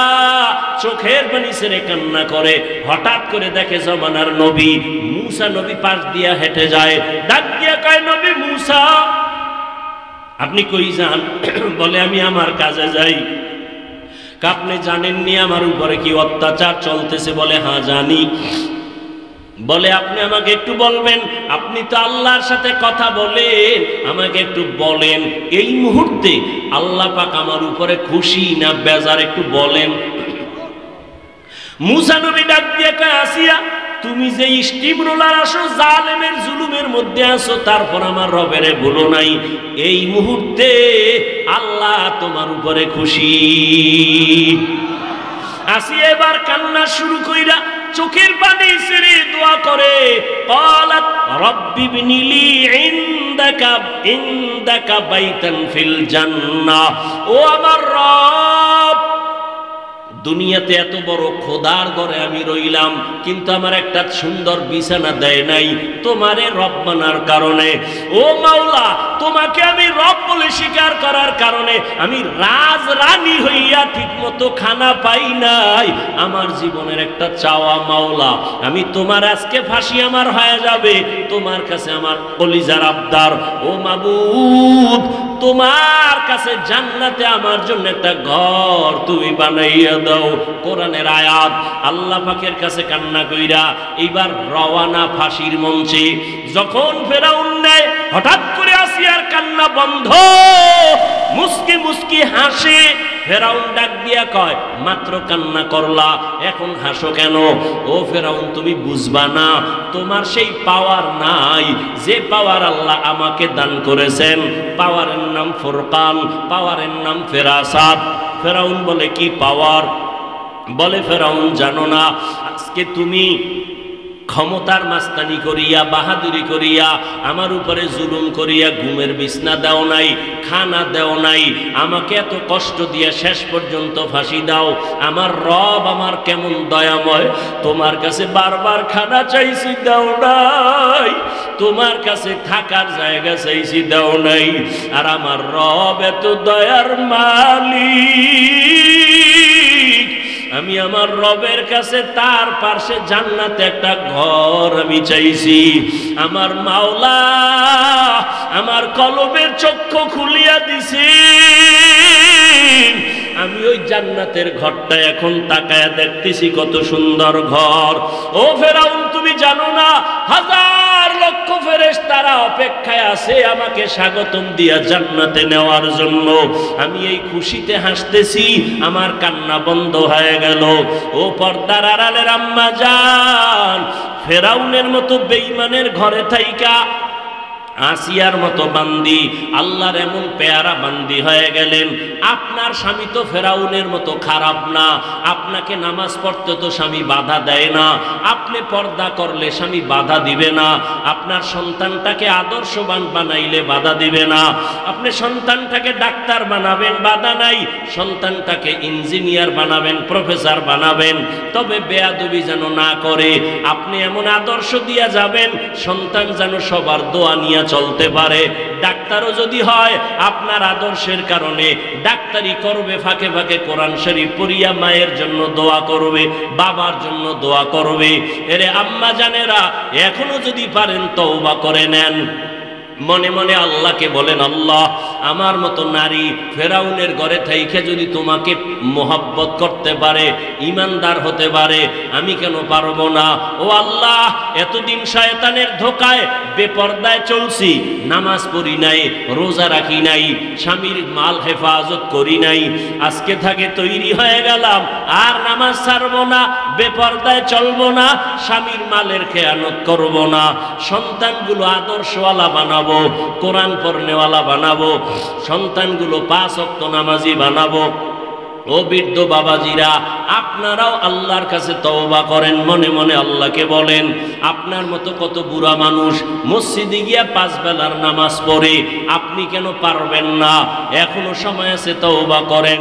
চোখের পানি ছেড়ে কান্না করে। হঠাৎ করে দেখে জমানার নবী মুসা নবী পাশ দিয়া হেঁটে যায়, ডাক দিয়া কয় নবী মুসা, আপনি কই যান? বলে আমি আমার কাজে যাই। আপনি জানেননি আমার উপরে কি অত্যাচার চলতেছে? বলে হ্যাঁ জানি। বলে আপনি আমাকে একটু বলবেন, আপনি তো আল্লাহর সাথে কথা বলেন, আমাকে একটু বলেন এই মুহূর্তে আল্লাহ পাক আমার উপরে খুশি না বেজার, একটু বলেন। মুসা নবী ডাক দিয়ে কয় আসিয়া, তুমি যে স্টিম রোলার আসো, জালেমের জুলুমের মধ্যে আসো, তারপর আমার রবেরে ভুলো নাই, এই মুহূর্তে আল্লাহ তোমার উপরে খুশি। আসিয়া এবার কান্না শুরু কইরা চোখের পানি ছেড়ে দোয়া করে, ক্বালাত রাব্বি বিনিলি ইনদাকা বাইতান ফিল জান্নাহ। ও আমার রব, দুনিয়াতে এত বড় খোদার ঘরে আমি রইলাম, কিন্তু আমার একটা সুন্দর বিছানা দেয় নাই তোমারে রব মানার কারণে। ও মাওলা, তোমাকে আমি রব বলে স্বীকার করার কারণে আমি রাজ রানী হইয়া ঠিক মতো খানা পাই নাই। আমার জীবনের একটা চাওয়া মাওলা, আমি তোমার আজকে ফাঁসি আমার হয়ে যাবে, তোমার কাছে আমার কলিজার আবদার, ও মাবুদ তোমার কাছে জান্নাতে আমার জন্য একটা ঘর তুমি বানাইয়া দাও। কোরআনের আয়াত। আল্লাহ পাকের কাছে কান্না কইরা এইবার রওয়ানা ফাঁসির মঞ্চে। যখন ফেরাউন নেয়, হঠাৎ করে আসিয়ার কান্না বন্ধ, মুস্কি মুস্কি হাসে। ফেরাউন ডাক দিয়া কয়, মাত্র কান্না করলা, এখন হাসো কেন? ও ফেরাউন, তুমি বুঝবা না, তোমার সেই পাওয়ার নাই যে পাওয়ার আল্লাহ আমাকে দান করেছেন। পাওয়ারের নাম ফুরকান, পাওয়ারের নাম ফেরাসাত। ফেরাউন বলে, কি পাওয়ার? বলে, ফেরাউন জানো না, আজকে তুমি ক্ষমতার মাস্তানি করিয়া, বাহাদুরি করিয়া, আমার উপরে জুলুম করিয়া ঘুমের বিছনা দাও নাই, খানা দাও নাই, আমাকে এত কষ্ট দিয়ে শেষ পর্যন্ত ফাঁসি দাও। আমার রব আমার কেমন দয়াময়, তোমার কাছে বারবার খানা চাইছি, দাও নাই, তোমার কাছে থাকার জায়গা চাইছি, দাও নাই। আর আমার রব এত দয়ার মালিক, আমি আমার রবের কাছে তার পাশে জান্নাতে একটা ঘর আমি চাইছি। আমার মাওলা আমার কলবের চক্ষু খুলিয়া দিছি, আমি ওই জান্নাতের ঘরটা এখন তাকায়া দেখতেছি, কত সুন্দর ঘর। ও ফেরাউন, তুমি জানো না, হাজার লক্ষ ফেরেশতারা অপেক্ষায় আছে আমাকে স্বাগতম দিয়া জান্নাতে নেওয়ার জন্য। আমি এই খুশিতে হাসতেছি, আমার কান্না বন্ধ হয়ে গেল। ও পর্দার আড়ালের আম্মা জান, ফেরাউনের মতো বেঈমানের ঘরে থাইকা আসিয়ার মতো বান্দি আল্লাহর এমন পেয়ারা বান্দি হয়ে গেলেন। আপনার স্বামী তো ফেরাউনের মতো খারাপ না, আপনাকে নামাজ পড়তে তো স্বামী বাধা দেয় না, আপনি পর্দা করলে স্বামী বাধা দিবে না, আপনার সন্তানটাকে আদর্শবান বানাইলে বাধা দিবে না, আপনি সন্তানটাকে ডাক্তার বানাবেন, বাধা নাই, সন্তানটাকে ইঞ্জিনিয়ার বানাবেন, প্রফেসর বানাবেন, তবে বেয়াদবি যেন না করে। আপনি এমন আদর্শ দিয়া যাবেন, সন্তান যেন সবার দোয়া নিয়ে চলতে পারে। ডাক্তারও যদি হয়, আপনার আদর্শের কারণে ডাক্তারি করবে, ফাঁকে ফাঁকে কোরআন শরীফ পড়িয়া মায়ের জন্য দোয়া করবে, বাবার জন্য দোয়া করবে। এরে আম্মা জানেরা, এখনো যদি পারেন তওবা করে নেন, মনে মনে আল্লাহকে বলেন, আল্লাহ আমার মতো নারী ফেরাউনের ঘরে থাইকে যদি তোমাকে মোহাব্বত করতে পারে, ইমানদার হতে পারে, আমি কেন পারবো না? ও আল্লাহ, এতদিন শয়তানের ধোকায় বেপরদায় চলছি, নামাজ পড়ি নাই, রোজা রাখি নাই, স্বামীর মাল হেফাজত করি নাই, আজকে থেকে তৈরি হয়ে গেলাম, আর নামাজ ছাড়বো না, বেপরদায় চলবো না, স্বামীর মালের খেয়ানত করবো না, সন্তানগুলো আদর্শওয়ালা বানাবো, কোরআন পড়নেওয়ালা বানাবো, সন্তানগুলো 5 ওয়াক্ত নামাজি বানাবো। ও বৃদ্ধ বাবাজিরা, আপনারাও আল্লাহর কাছে তওবা করেন, মনে মনে আল্লাহকে বলেন, আপনার মতো কত বুড়া মানুষ মসজিদে গিয়া 5 বেলার নামাজ পড়ে, আপনি কেন পারবেন না? এখনো সময় আছে, তওবা করেন।